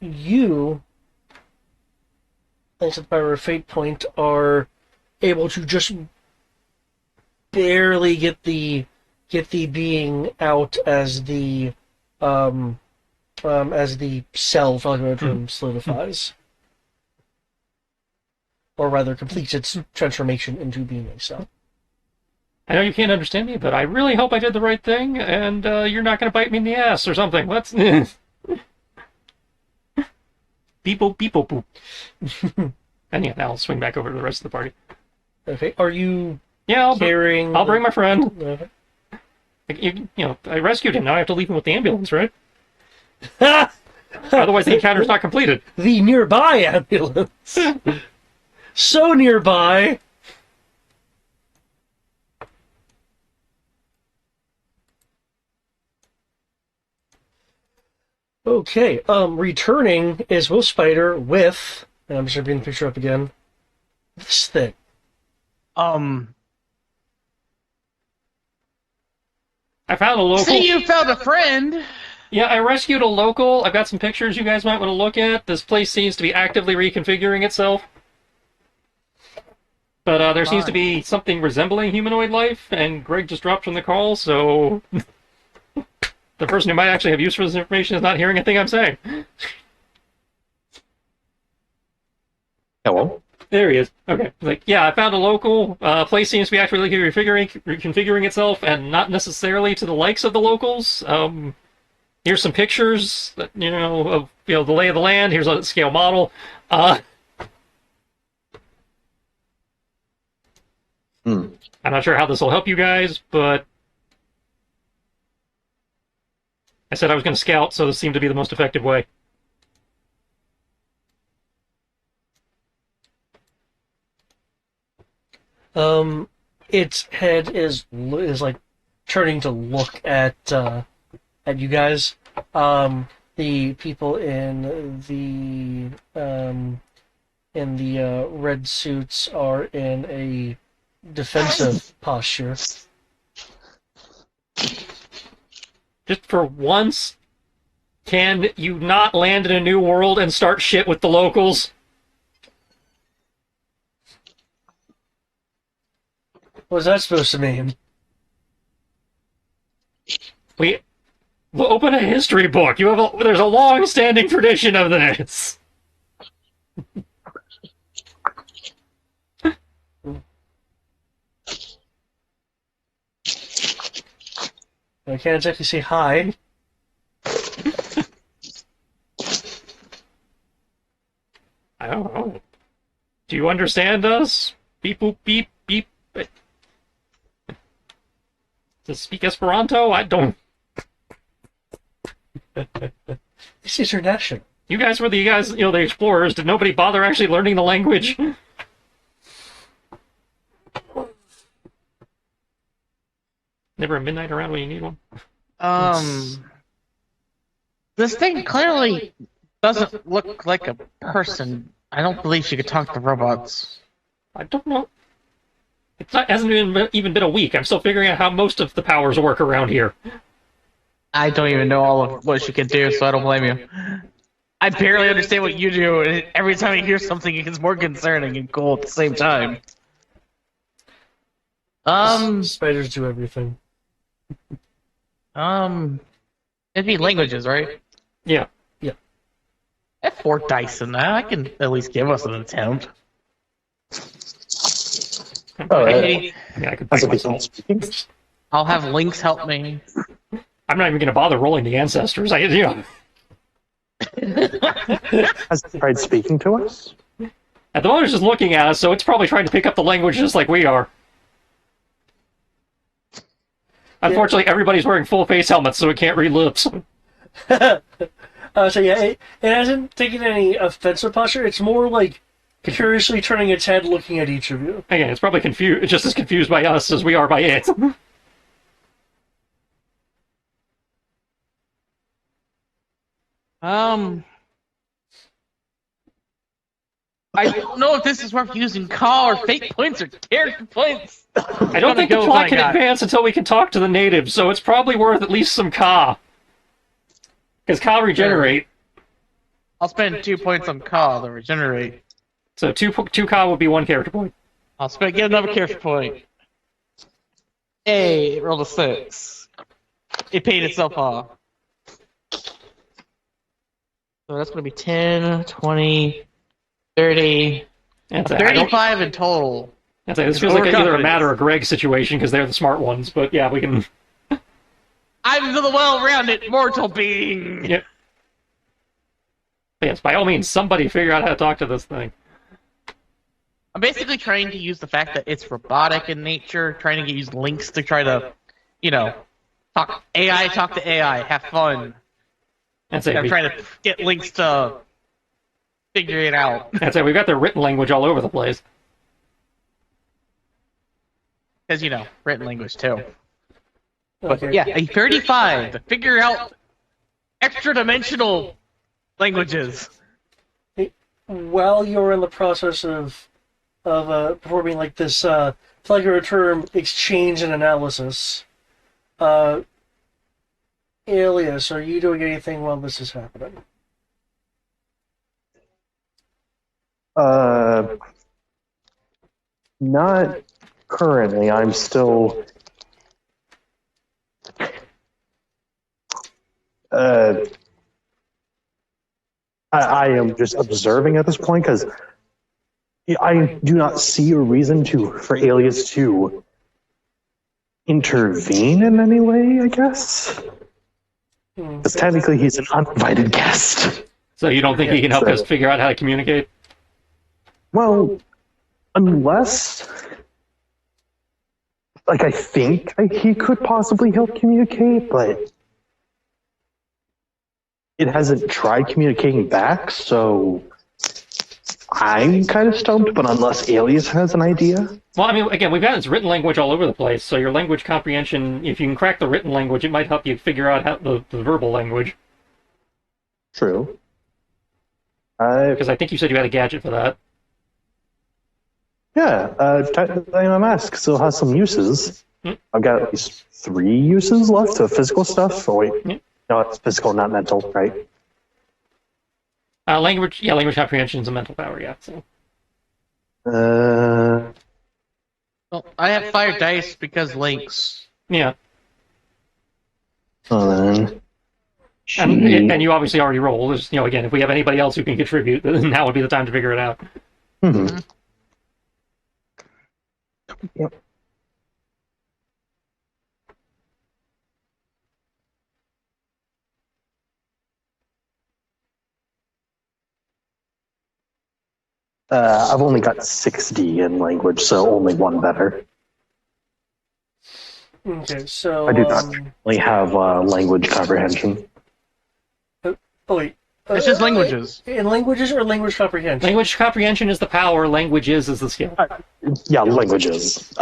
You, thanks to the power of fate point, are able to just barely get the being out as the cell, for lack of a better term, solidifies, or rather completes its transformation into being a cell. I know you can't understand me, but I really hope I did the right thing, and you're not going to bite me in the ass or something. Let's. Beep boop, beep boop, boop. And yeah, now I'll swing back over to the rest of the party. Okay. Are you Yeah, carrying? I'll bring my friend. Okay. I rescued him. Now I have to leave him with the ambulance, right? Otherwise, the encounter's not completed. The nearby ambulance. So nearby. Okay, returning is Wolf Spider with, and I'm just gonna bring the picture up again, this thing. I found a local. See, you found a friend. Yeah, I rescued a local. I've got some pictures you guys might want to look at. This place seems to be actively reconfiguring itself. But there seems to be something resembling humanoid life, and Greg just dropped from the call, so the person who might actually have use for this information is not hearing a thing I'm saying. Hello? There he is. Okay. I found a local. Place seems to be actually reconfiguring itself, and not necessarily to the likes of the locals. Here's some pictures, of the lay of the land. Here's a scale model. I'm not sure how this will help you guys, but I said I was going to scout, so this seemed to be the most effective way. Its head is like turning to look at you guys. The people in the red suits are in a defensive posture. Just for once, can you not land in a new world and start shit with the locals? What's that supposed to mean? We'll open a history book. There's a long-standing tradition of this. I can't exactly say hi. I don't know. Do you understand us? Beep boop beep beep. To speak Esperanto? I don't. This is international. You guys were the explorers. Did nobody bother actually learning the language? Never a midnight around when you need one. This thing clearly doesn't look like a person. I don't believe she could talk to robots. I don't know. Hasn't even been a week. I'm still figuring out how most of the powers work around here. I don't even know all of what she can do, so I don't blame you. I barely understand what you do, and every time I hear something, it gets more concerning and cool at the same time. Spiders do everything. It'd be languages, right? Yeah. Yeah. I have 4 dice in that. I can at least give us an attempt. Alright. Yeah, I could That's bite a bit myself. speaking. I'll have Lynx help me. I'm not even going to bother rolling the ancestors. Has it tried speaking to us? At the moment, it's just looking at us, so it's probably trying to pick up the language just like we are. Unfortunately, everybody's wearing full face helmets, so it can't read lips. So yeah, it hasn't taken any offensive posture. It's more like curiously turning its head, looking at each of you. Again, it's probably confused, just as confused by us as we are by it. I don't know if this is worth using call or fate points or character points. I don't think the plot can advance until we can talk to the natives, so it's probably worth at least some Ka. Because Ka regenerate. I'll spend 2 points on call to regenerate. So two Ka would be 1 character point. I'll get another character point. Hey, it rolled a 6. It paid itself off. So that's going to be 10, 20, 30, 35 in total. I'd say this feels like either a Matt or a Greg situation because they're the smart ones, but yeah, we can. I'm the well-rounded mortal being. Yep. But yes, by all means, somebody figure out how to talk to this thing. I'm basically trying to use the fact that it's robotic in nature, trying to use links to try to, talk to AI, have fun. I'm trying to get links to figure it out. I'd say we've got their written language all over the place. Because, written language too. But yeah, a 35 to figure out extra-dimensional languages. While you're in the process of performing like this, like a term, exchange and analysis, Alias, are you doing anything while this is happening? Not currently. I'm still. I am just observing at this point because I do not see a reason for Alias to intervene in any way, I guess. Because technically he's an uninvited guest. So you don't think he can help us figure out how to communicate? Well, unless... I think he could possibly help communicate, but it hasn't tried communicating back, so I'm kind of stumped, but unless Alias has an idea. Well, I mean, again, we've got its written language all over the place, so your language comprehension, if you can crack the written language, it might help you figure out how the verbal language. True. Because I think you said you had a gadget for that. Yeah, MMS still has some uses. I've got at least 3 uses left of physical stuff. Oh, wait. No, it's physical, not mental, right? Language comprehension is a mental power, yeah. So. Well, I have fire dice because links. Yeah. And you obviously already rolled. Again, if we have anybody else who can contribute, then now would be the time to figure it out. Mm-hmm. Yep. I've only got 60 in language, so only 1 better. Okay, so... I do not only have language comprehension. Oh, wait. It's just languages. In languages or language comprehension? Language comprehension is the power, languages is the skill. Yeah, languages.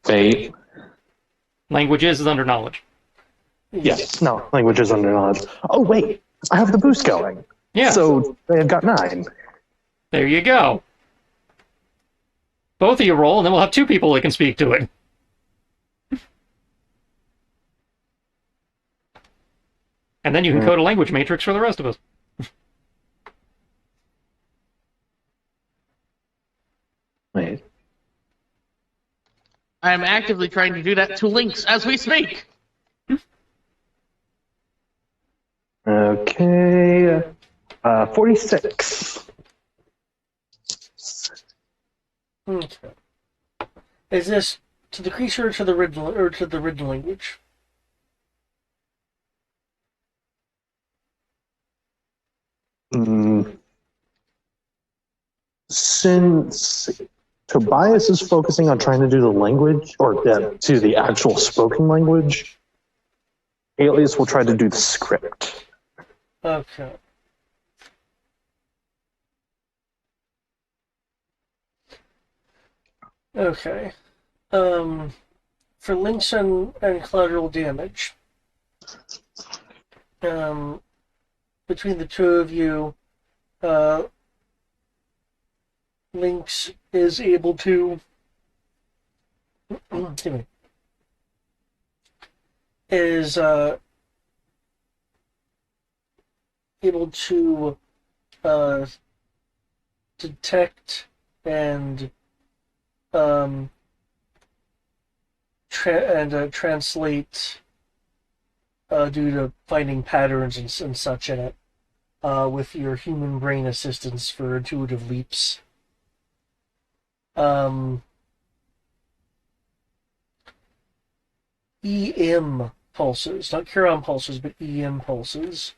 Fate. Languages is under knowledge. Yes, no, languages under knowledge. Oh, wait, I have the boost going. Yeah. So they've got 9. There you go. Both of you roll, and then we'll have 2 people that can speak to it. And then you can code a language matrix for the rest of us. Wait. I am actively trying to do that to links as we speak. Okay. 46. Okay. Is this to the creature or to the written language? since Tobias is focusing on trying to do the language, or to the actual spoken language, Alias will try to do the script. Okay. Okay. For links and collateral damage, between the two of you, Lynx is able to is able to detect and translate due to finding patterns and such in it with your human brain assistance for intuitive leaps. EM pulses, not Curon pulses, but EM pulses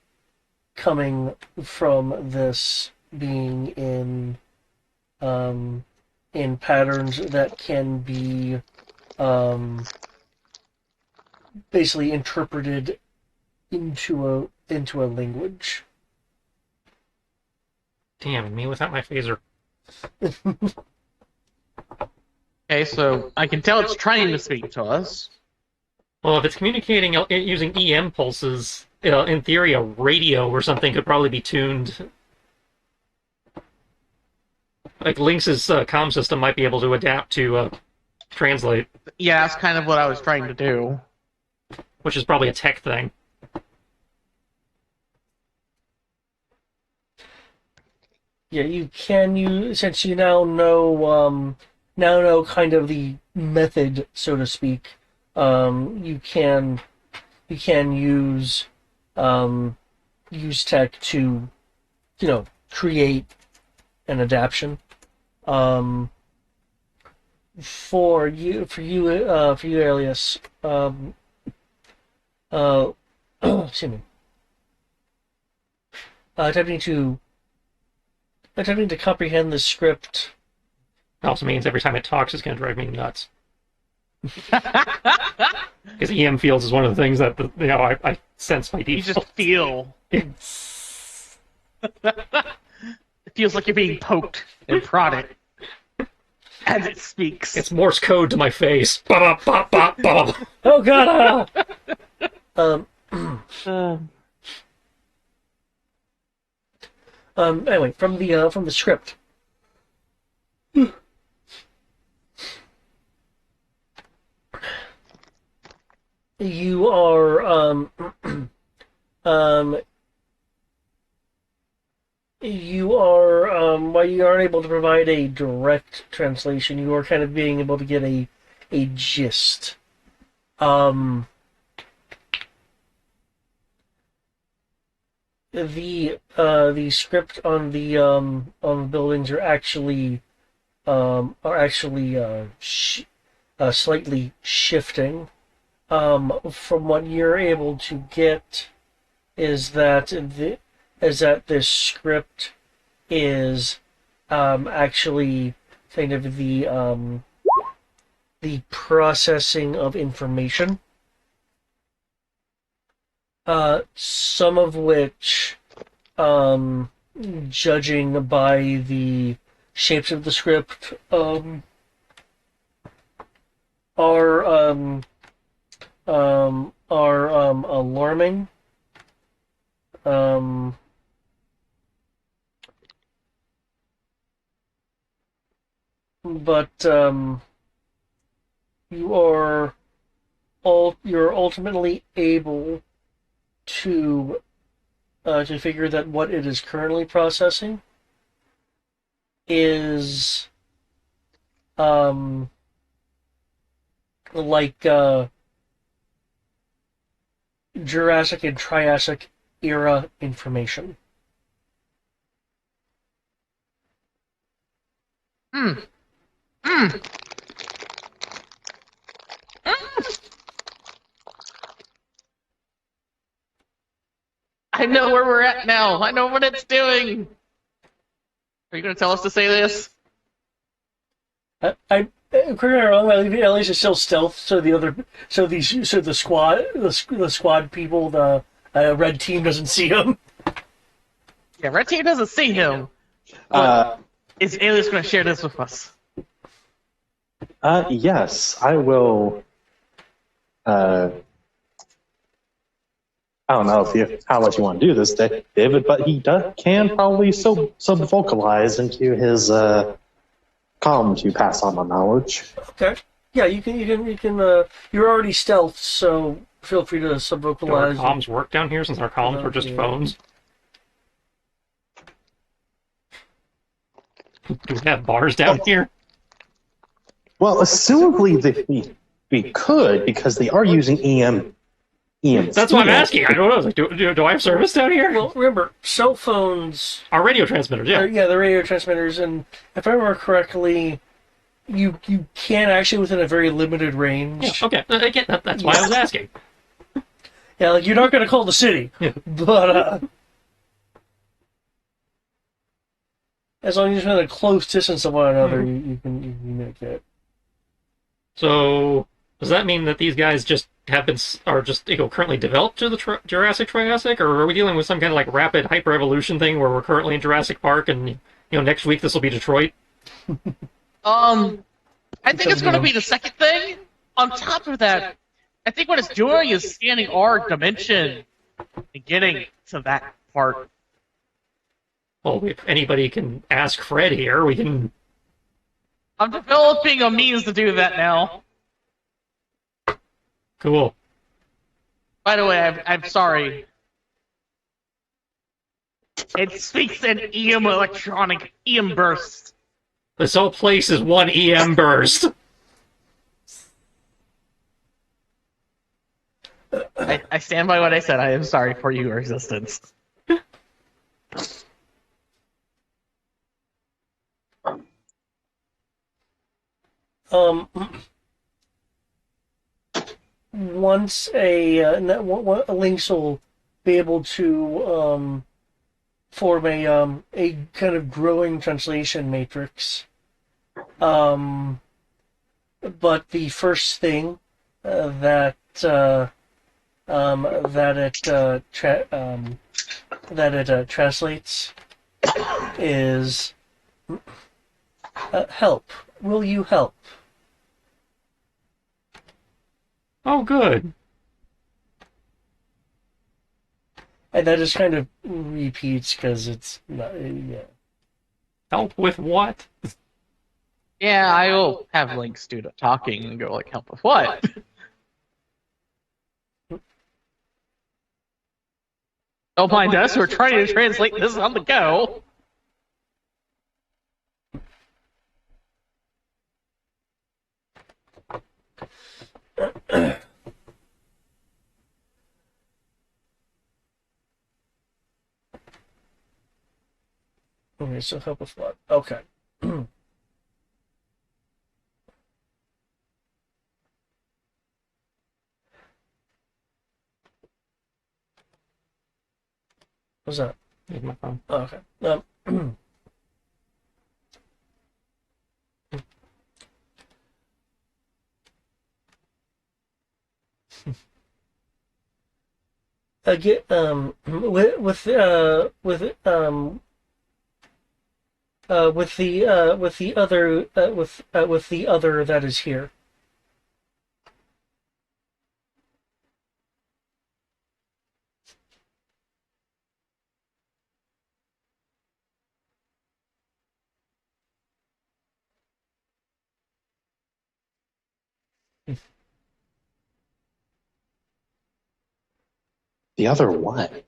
coming from this being in patterns that can be basically interpreted into a language. Damn, me without my phaser. Okay, so I can tell it's trying to speak to us. Well, if it's communicating using EM pulses, in theory, a radio or something could probably be tuned. Like Lynx's comm system might be able to adapt to translate. Yeah, that's kind of what I was trying to do. Which is probably a tech thing. Yeah, you can use, since you now know kind of the method, so to speak. You can use tech to, create an adaptation. For you, Alias. Excuse me. Attempting to comprehend the script. It also means every time it talks, it's going to drive me nuts. Because EM fields is one of the things that I sense by default. You just feel. It feels like you're being poked and prodded as it speaks. It's Morse code to my face. Ba ba ba ba. Oh God! Anyway, from the script. You are while you aren't able to provide a direct translation, you are kind of being able to get a gist. The script on the buildings are actually slightly shifting. From what you're able to get is that this script is actually kind of the processing of information. Some of which, judging by the shapes of the script, are alarming. But you're ultimately able to figure that what it is currently processing is like Jurassic and Triassic era information. I know where we're at now. I know what it's doing. Are you going to tell us to say this? Correct me if I'm wrong. At least it's still stealth. So the squad people, the red team doesn't see him. Yeah, Red Team doesn't see him. But is Alias going to share this with us? Yes, I will. I don't know how much you want to do this, David, but he can probably sub-vocalize into his comm to pass on the knowledge. Okay. Yeah, you can. You're already stealth, so feel free to sub-vocalize. Do our comms work down here since our comms were just phones? Do we have bars down here? Well, assumably we could, because they are using EM. That's what I'm asking. I don't know. Like, do I have service down here? Well, remember, cell phones Our radio transmitters, yeah. yeah, the radio transmitters, and if I remember correctly, you can actually within a very limited range. Yeah, okay. Again, that's why I was asking. Yeah, like you're not going to call the city, but as long as you're in a close distance of one another, you can communicate. So does that mean that these guys just are just currently developed to the Jurassic, or are we dealing with some kind of like rapid hyper evolution thing where we're currently in Jurassic Park and next week this will be Detroit? I think it's going to be the second thing. On top of that, I think what it's doing is scanning our dimension and getting to that part. Well, if anybody can ask Fred here, we can... I'm developing a means to do that now. Cool. By the way, I'm sorry. It speaks in electronic EM burst. This whole place is one EM burst. I stand by what I said. I am sorry for your existence. Once a Lynx will be able to form a kind of growing translation matrix. But the first thing that it translates is help. Will you help? Oh, good. And that just kind of repeats because it's not. Yeah. Help with what? Yeah, I will have Lynx do the talking and go like, help with what? Don't mind us, we're trying to translate this on the go. Okay, so help with what? Okay. What's that? Here's my phone. Oh, okay. Again, with the other that is here. The other what?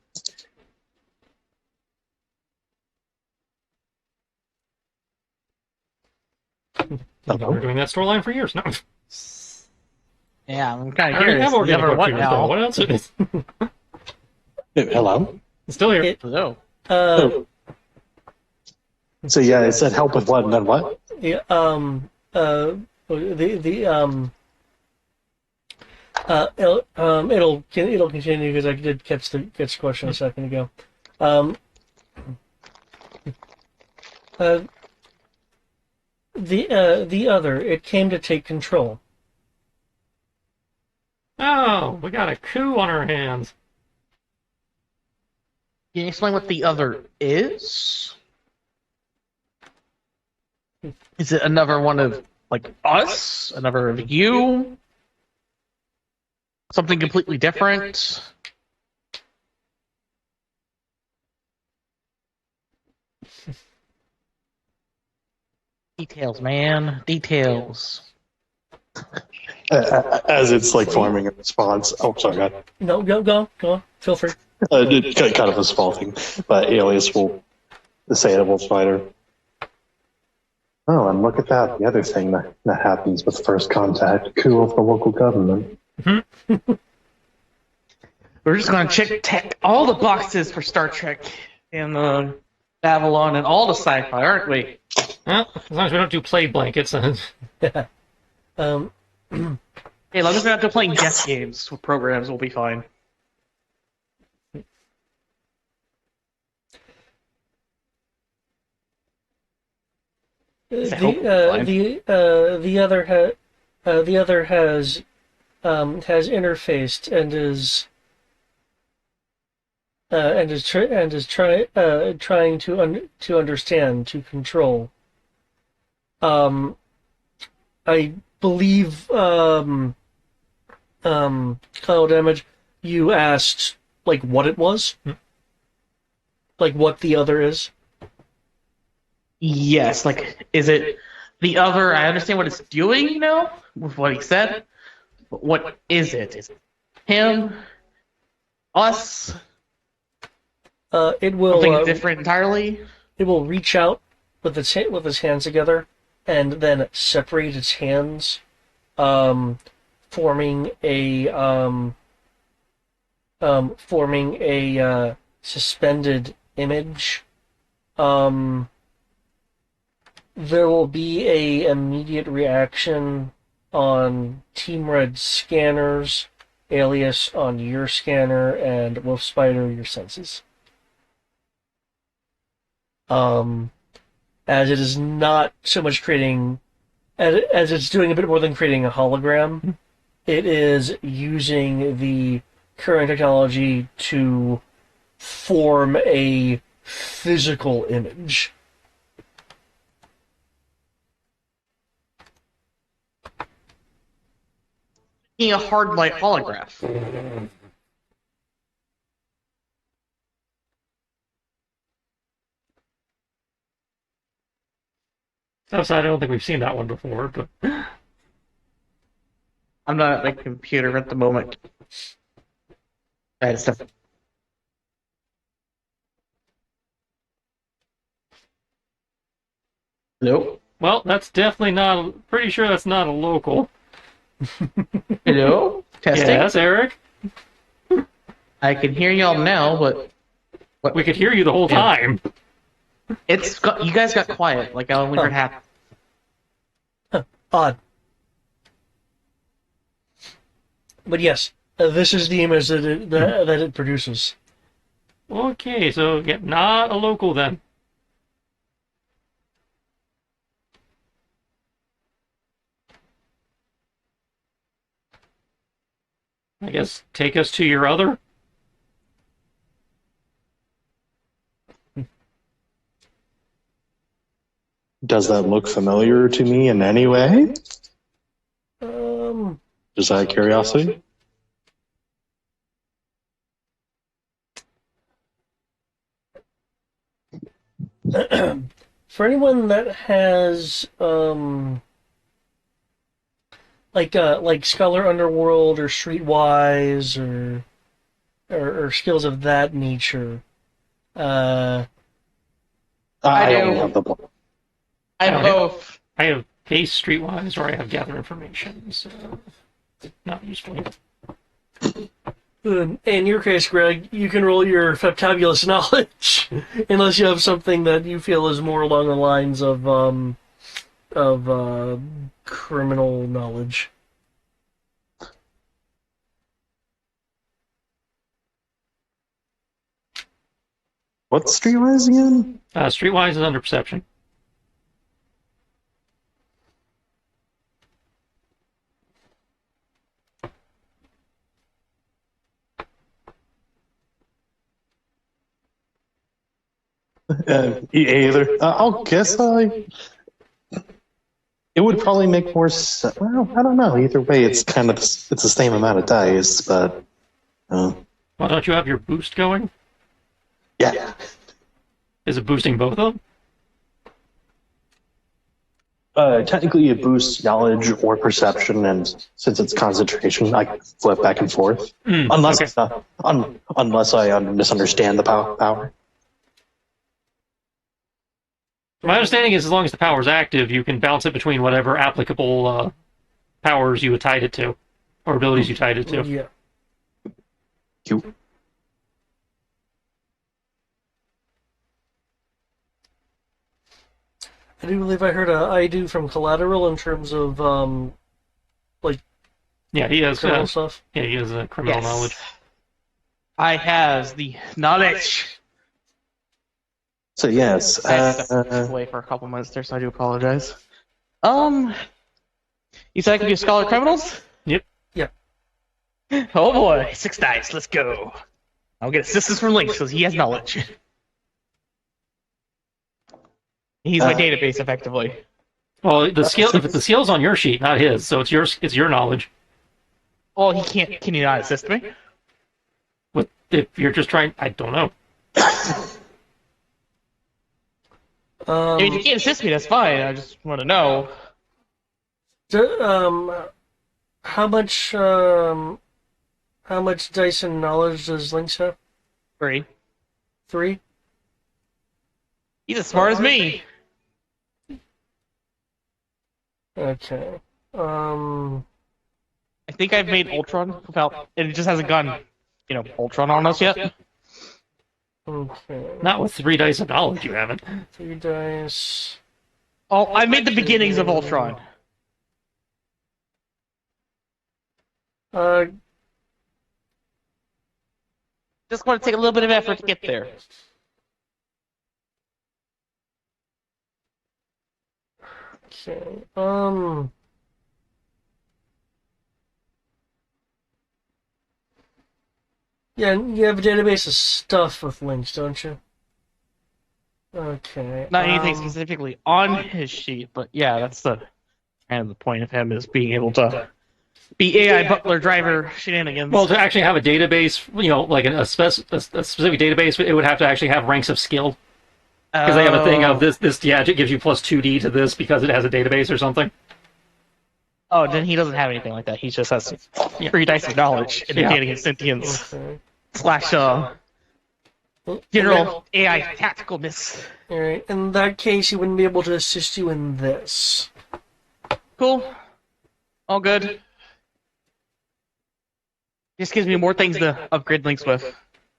We're doing that storyline for years. No. Yeah, I'm kind I of already curious. have organic Never what bacteria, now? though. What else is Hello? It's still here. Hello. So yeah, it said help with what and then what? Yeah, it'll continue because I did catch the question a second ago. The other. It came to take control. Oh, we got a coup on our hands. Can you explain what the other is? Is it another one of, like, us? Another of you? Something completely different? Details, man. Details. As it's like forming a response. Oh, sorry, God. No, go on. Feel free. Kind of a small thing, but Alias will say to Wolfspider, "Oh, and look at that! The other thing that happens with first contact: coup of the local government." We're just going to check all the boxes for Star Trek and Babylon and all the sci-fi, aren't we? Well, as long as we don't do plague blankets. Um, Hey, as long as we're not playing death games with programs, we'll be fine. The other has interfaced and is trying to understand, to control. I believe Kyle Damage, you asked like what it was, like what the other is. Yes, like, is it the other? I understand what it's doing now with what he said, but what is it? Is it him? Us? It will Something different entirely? It will reach out with its hands together, and then separate its hands, forming a suspended image. There will be a immediate reaction on Team Red scanners, Alias on your scanner, and Wolf Spider your senses. As it is not so much creating, as it's doing a bit more than creating a hologram, it is using the current technology to form a physical image. Being a hard light holograph. Outside, I don't think we've seen that one before, but I'm not at my computer at the moment. I had stuff. Hello? well, that's definitely not. Pretty sure that's not a local. Hello? Testing? Yes, Eric. I can hear y'all now, but We could hear you the whole time. you guys got quiet, like I only heard half. Odd. But yes, this is the image that it produces. Okay, so yeah, not a local then. I guess take us to your other. Does that look familiar to me in any way? Just out of curiosity? For anyone that has like Scholar Underworld or Streetwise or skills of that nature, I only do. have the book. I have both. I have base Streetwise, or I have gather information, so not useful. In your case, Greg, you can roll your Fabtabulous knowledge, unless you have something that you feel is more along the lines of criminal knowledge. What's Streetwise again? Streetwise is under perception. Either. I'll guess it would probably make more sense. Well, I don't know. Either way, it's it's the same amount of dice, but Well, don't you have your boost going? yeah. Is it boosting both of them? Technically, it boosts knowledge or perception, and since it's concentration, I can flip back and forth. Unless Okay. unless I misunderstand the power. My understanding is as long as the power is active, you can bounce it between whatever applicable powers you tied it to, or abilities you tied it to. Yeah. You. I do believe I heard a I do from Collateral in terms of Yeah, he has. criminal stuff. Yeah, he has criminal Yes. knowledge. I has the knowledge. So yes. I stepped away for a couple months there, so I do apologize. You said I could do Scholar Criminals? Yep. Yeah. Oh boy, 6 dice, let's go. I'll get assistance from Link, because he has knowledge. He's my database, effectively. Well, the skill's on your sheet, not his, so it's your knowledge. Well, he can't. Can he not assist me? If you're just trying, I don't know. I mean, if you can't assist me, that's fine. I just want to know. How much dice and knowledge does Lynx have? 3. 3? He's as smart as me. Okay. I think I've made Ultron without, and it just hasn't gone, Ultron on us yet. Okay. Not with 3 dice of knowledge, you haven't. 3 dice. Oh, I made the beginnings of Ultron. Just want to take a little bit of effort to get there. Okay. Yeah, you have a database of stuff with links, don't you? Okay. Not anything specifically on his sheet, but yeah, that's the kind of the point of him is being able to be AI butler driver shenanigans. Well, to actually have a database, like a specific database, it would have to actually have ranks of skill. Because they have a thing of this gadget gives you plus 2d to this because it has a database or something. Oh, then he doesn't have anything like that. He just has 3 dice of knowledge, indicating his sentience slash general AI tacticalness. Alright, in that case, he wouldn't be able to assist you in this. Cool. All good. Just gives me more things to upgrade links with.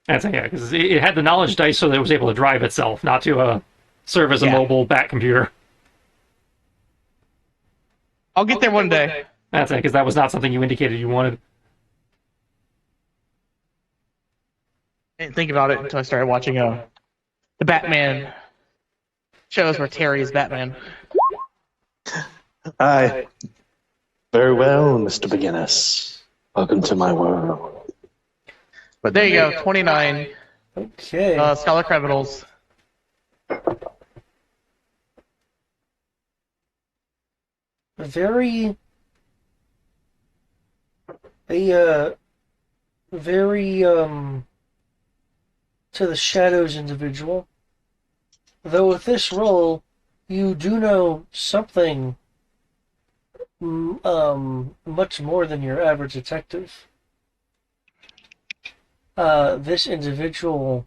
That's because it had the knowledge dice so that it was able to drive itself, not to serve as a mobile bat computer. I'll get there one day. That's because that was not something you indicated you wanted. I didn't think about it until I started watching the Batman shows where Terry is Batman. Aye. Very well, Mr. McGinnis. Welcome to my world. But there you go, 29. Okay. Scholar Criminals. Very to the shadows individual. Though with this role, you do know something much more than your average detective. This individual,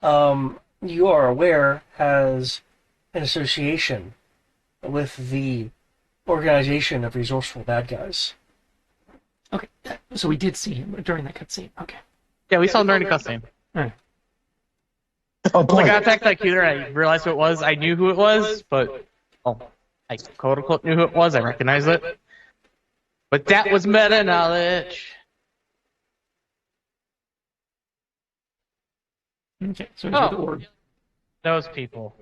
you are aware, has an association with the organization of resourceful bad guys. Okay, so we did see him during that cutscene. Okay. Yeah, we saw him during the cutscene. Right. Oh, When I got back to that computer, I realized who it was. I knew who it was, but I quote unquote knew who it was. I recognized it. But that was meta knowledge. Okay, so he's with the orb. Those people.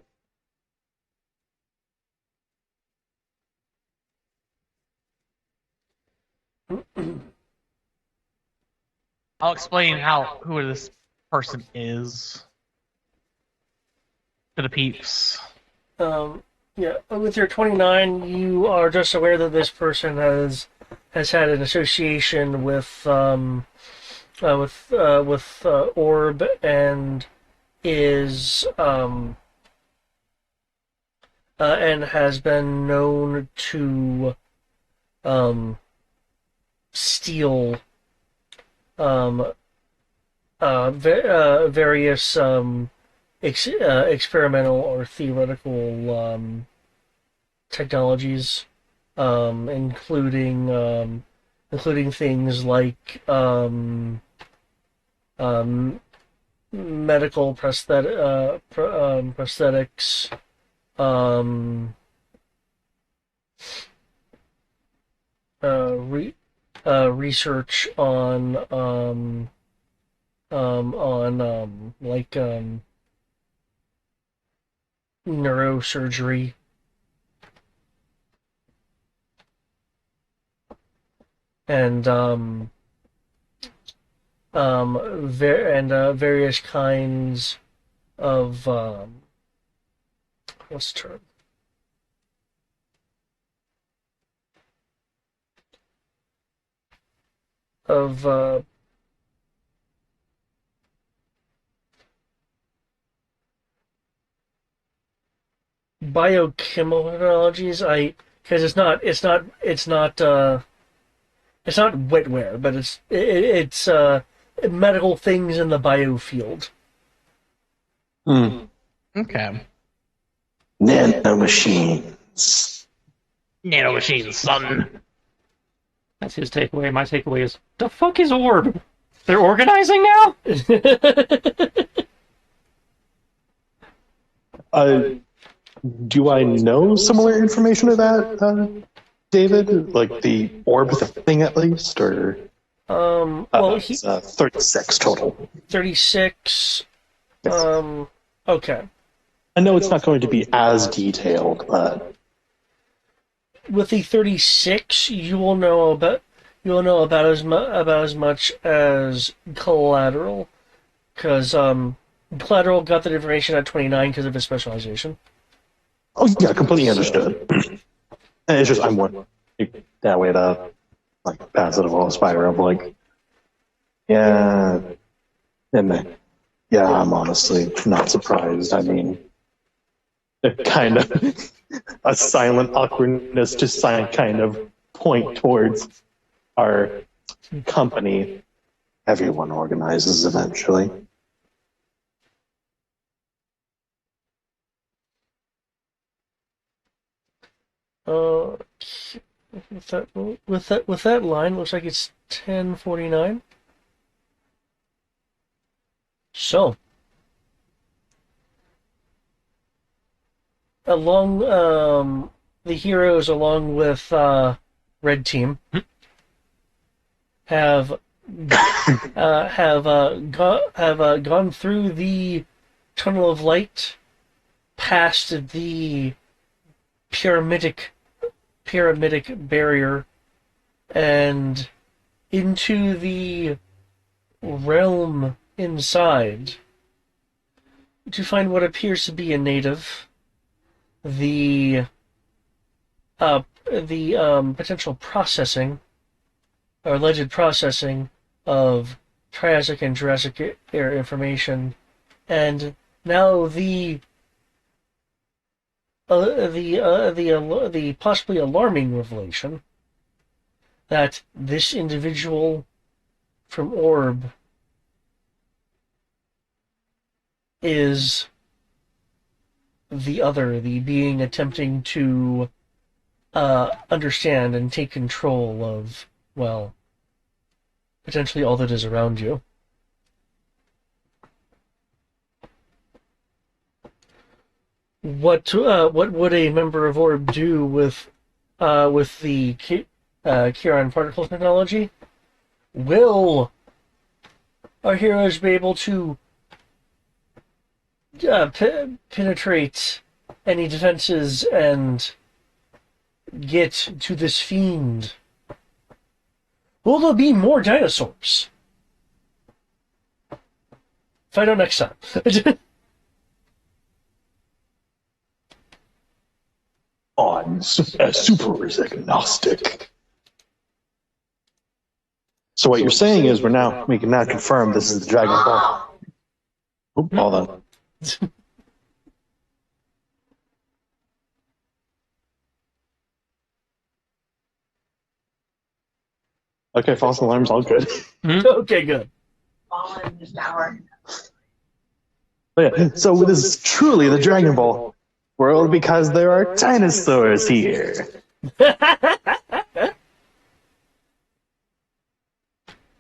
I'll explain who this person is. to the peeps. Yeah, with your 29, you are just aware that this person has had an association with Orb and is and has been known to steal various experimental or theoretical technologies, including things like medical prosthetics, research on neurosurgery. And various kinds of what's the term? Of biochemical technologies. Because it's not wetware, but it's medical things in the biofield. Okay. Nanomachines. Nanomachines, son. That's his takeaway. My takeaway is, the fuck is Orb? They're organizing now? Do I know similar information to that, David? Like the orb thing, at least, or well, it's 36 total. 36. Okay. I know it's not going to be as detailed, but With the 36, you will know about as much as Collateral, because Collateral got that information at 29 because of his specialization. oh yeah, completely understood. And it's just I'm one that way to like pass it along spider. I'm like, yeah, and yeah, I'm honestly not surprised. I mean, kind of a silent awkwardness to kind of point towards our company. Everyone organizes eventually. With that line, looks like it's 10:49. So, along the heroes, along with Red Team, have gone through the tunnel of light, past the pyramidic barrier, and into the realm inside to find what appears to be a native. The potential processing or alleged processing of Triassic and Jurassic era information, and now the possibly alarming revelation that this individual from Orb is the other, the being attempting to understand and take control of, well, potentially all that is around you. What would a member of Orb do with the Kiron particle technology? Will our heroes be able to penetrate any defenses and get to this fiend? Will there be more dinosaurs? Find out next time. on Super is Agnostic. So what you're saying is we can now confirm this is the Dragon Ball. Oop, hold on. Okay, false alarm's all good. Okay, good. Fallen in the shower. But yeah, so this is truly the Dragon Ball world because there are dinosaurs here.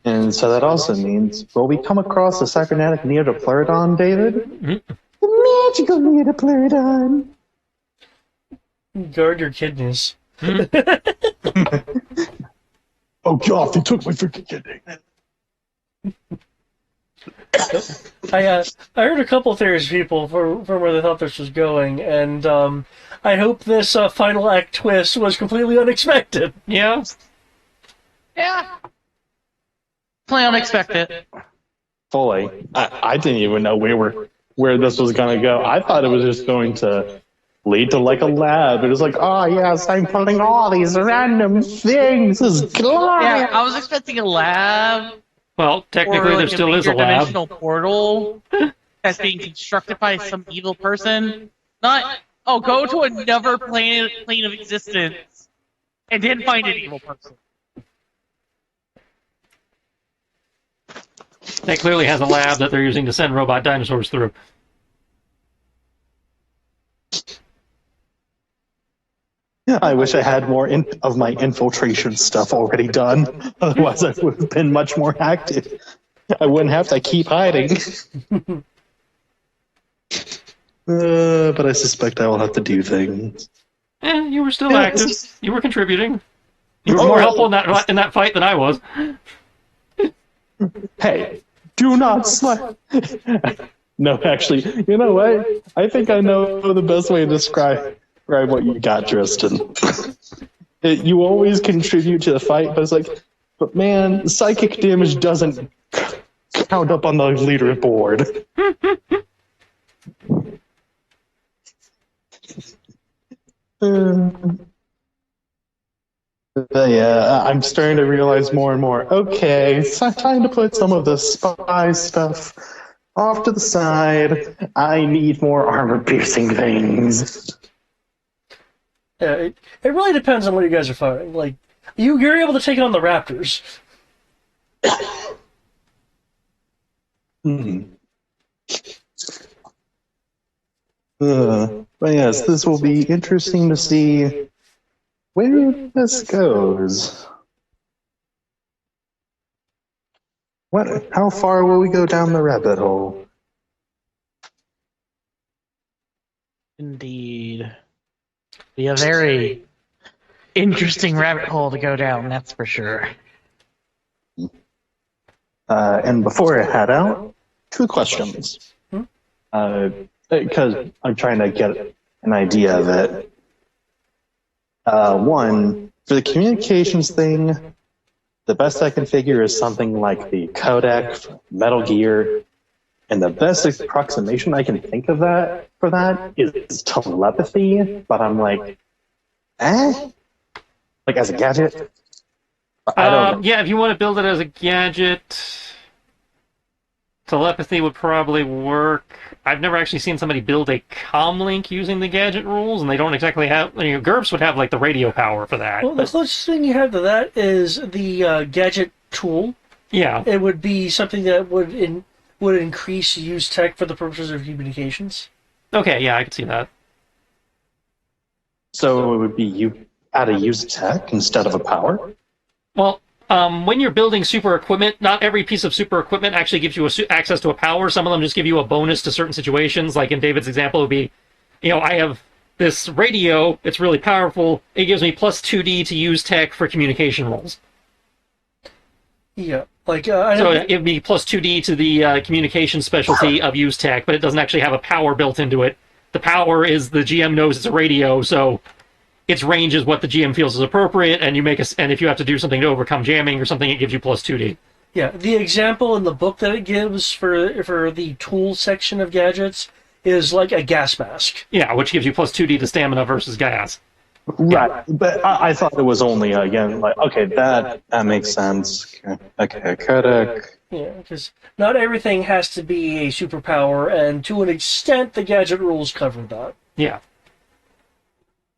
And so that also means, will we come across a cybernetic Neopleurodon, David? Mm-hmm. The magical Neopleurodon. Guard your kidneys. Oh god, they took my freaking kidney. I heard a couple theories, people, from where they thought this was going, and I hope this final act twist was completely unexpected. Yeah. Yeah. Play unexpected. Fully. I didn't even know where this was going to go. I thought it was just going to lead to like a lab. It was like, oh yes, I'm pulling all these random things. This is glorious. Yeah, I was expecting a lab. Well, technically, or like there still is a lab. dimensional portal that's being constructed by some evil person. Not, go to another plane of existence and then find an evil person. That clearly has a lab that they're using to send robot dinosaurs through. I wish I had more of my infiltration stuff already done. Otherwise, I would have been much more active. I wouldn't have to keep hiding. But I suspect I will have to do things. You were still active. You were contributing. You were more helpful in that fight than I was. Hey, do not slap. No, actually, you know what? I think I know the best way to describe what you got, Tristan. You always contribute to the fight, but it's like, but man, psychic damage doesn't count up on the leaderboard. Yeah, I'm starting to realize more and more. Okay, it's time to put some of the spy stuff off to the side. I need more armor-piercing things. Yeah, it really depends on what you guys are fighting. Like, you're able to take on the Raptors. But yes, this will be interesting to see where this goes. How far will we go down the rabbit hole? Indeed. Be a very interesting rabbit hole to go down, that's for sure. And before I head out, 2 questions. Because I'm trying to get an idea of it. One, for the communications thing, the best I can figure is something like the codec, Metal Gear, and the best approximation I can think of for that is telepathy, but I'm like, like as a gadget? I don't know. Yeah, if you want to build it as a gadget, telepathy would probably work. I've never actually seen somebody build a comlink using the gadget rules, and they don't exactly have... GURPS would have, like, the radio power for that. Well, the closest thing you have to that is the gadget tool. Yeah. It would be something that would increase use tech for the purposes of communications. Okay, yeah, I could see that. So it would be you add a use tech instead of a power? Well, when you're building super equipment, not every piece of super equipment actually gives you access to a power. Some of them just give you a bonus to certain situations. Like in David's example, it would be, I have this radio, it's really powerful, it gives me plus 2D to use tech for communication roles. Yeah, like... so it'd be plus 2D to the communication specialty of use tech, but it doesn't actually have a power built into it. The power is the GM knows it's a radio, so its range is what the GM feels is appropriate, and and if you have to do something to overcome jamming or something, it gives you plus 2D. Yeah, the example in the book that it gives for the tool section of gadgets is like a gas mask. Yeah, which gives you plus 2D to stamina versus gas. Right, but I thought it was only again like okay that makes sense. Okay, codec. Yeah, because not everything has to be a superpower, and to an extent, the gadget rules cover that. Yeah.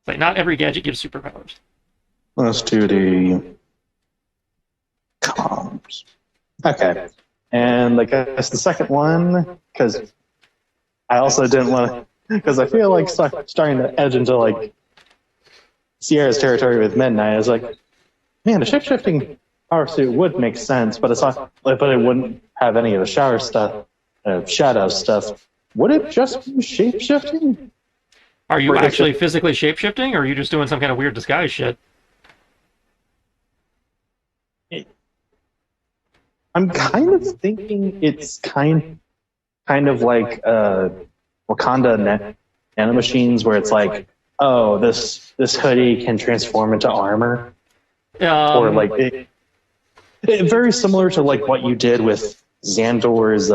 Like, not every gadget gives superpowers. Let's do the comms. Okay, and I guess the second one because I also didn't want to because I feel like starting to edge into like Sierra's territory with Midnight. I was like, man, a shape-shifting power suit would make sense, but it's not. But it wouldn't have any of the shadow stuff. Would it just be shape-shifting? Are you actually physically shape-shifting, or are you just doing some kind of weird disguise shit? I'm kind of thinking it's kind of like Wakanda nanomachines, where it's like, oh, this hoodie can transform into armor, or like it very similar to like what you did with Xandor's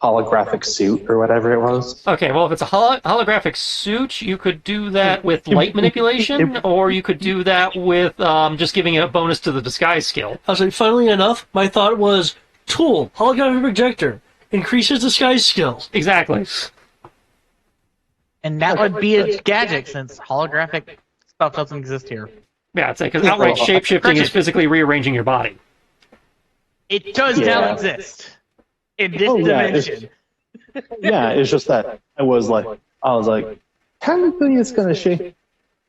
holographic suit or whatever it was. Okay, well, if it's a holographic suit, you could do that with light manipulation, or you could do that with just giving it a bonus to the disguise skill. I was like, funnily enough, my thought was, tool, holographic projector, increases disguise skills. Exactly. And that would be a gadget since holographic stuff doesn't exist here. Yeah, it's like, because outright shape-shifting is physically rearranging your body. It does now exist in this dimension. It's just that I was like, technically it's gonna shape.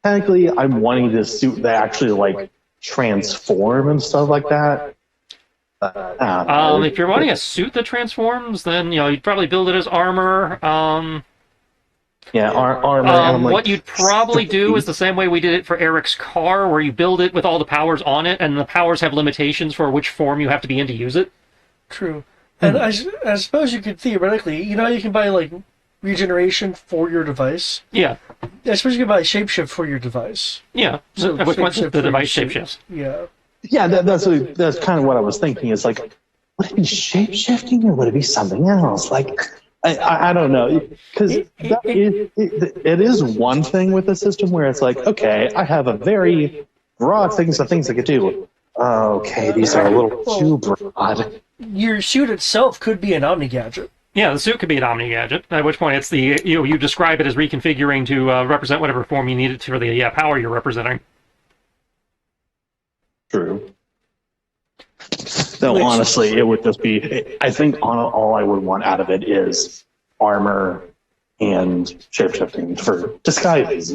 Technically, I'm wanting this suit that actually like transform and stuff like that. If you're wanting a suit that transforms, then you'd probably build it as armor. Armor. What you'd probably do is the same way we did it for Eric's car, where you build it with all the powers on it, and the powers have limitations for which form you have to be in to use it. True. And I suppose you could theoretically, you can buy like regeneration for your device. Yeah. I suppose you could buy shapeshift for your device. Yeah. So which one the device shapeshifts? Yeah. Yeah, that's kind of what I was thinking. It's like, would it be shape-shifting or would it be something else? Like, I don't know, because it is one thing with the system where it's like, okay, I have a very broad things I could do. Okay, these are a little too broad. Your suit itself could be an Omni gadget. Yeah, the suit could be an Omni gadget. At which point, it's the you describe it as reconfiguring to represent whatever form you need it for the power you're representing. True. No, honestly, it would just be. I think all I would want out of it is armor and shapeshifting for disguises.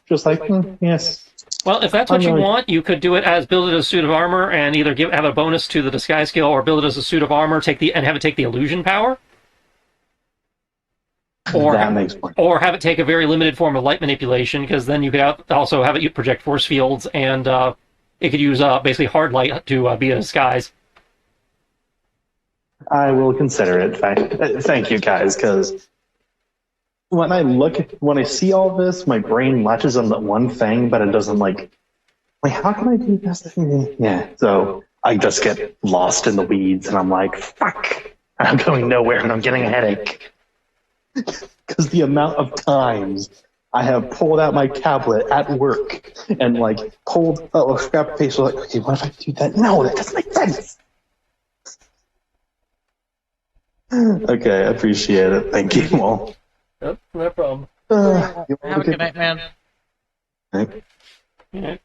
Just like yes. Well, if that's what you want, you could do it as build it as a suit of armor and either have a bonus to the disguise skill, or build it as a suit of armor, and have it take the illusion power. Or have it take a very limited form of light manipulation, because then you could also have it project force fields, and it could use basically hard light to be a disguise. I will consider it. Thank you, guys, because when I see all this, my brain latches on that one thing, but it doesn't wait, how can I do this? Yeah, so I just get lost in the weeds, and I'm like, fuck, I'm going nowhere, and I'm getting a headache. Because the amount of times I have pulled out my tablet at work and pulled a scrap paper, okay, what if I do that? No, that doesn't make sense. Okay, I appreciate it. Thank you all. Yep, no problem. Have a good night, man. Right. Yeah.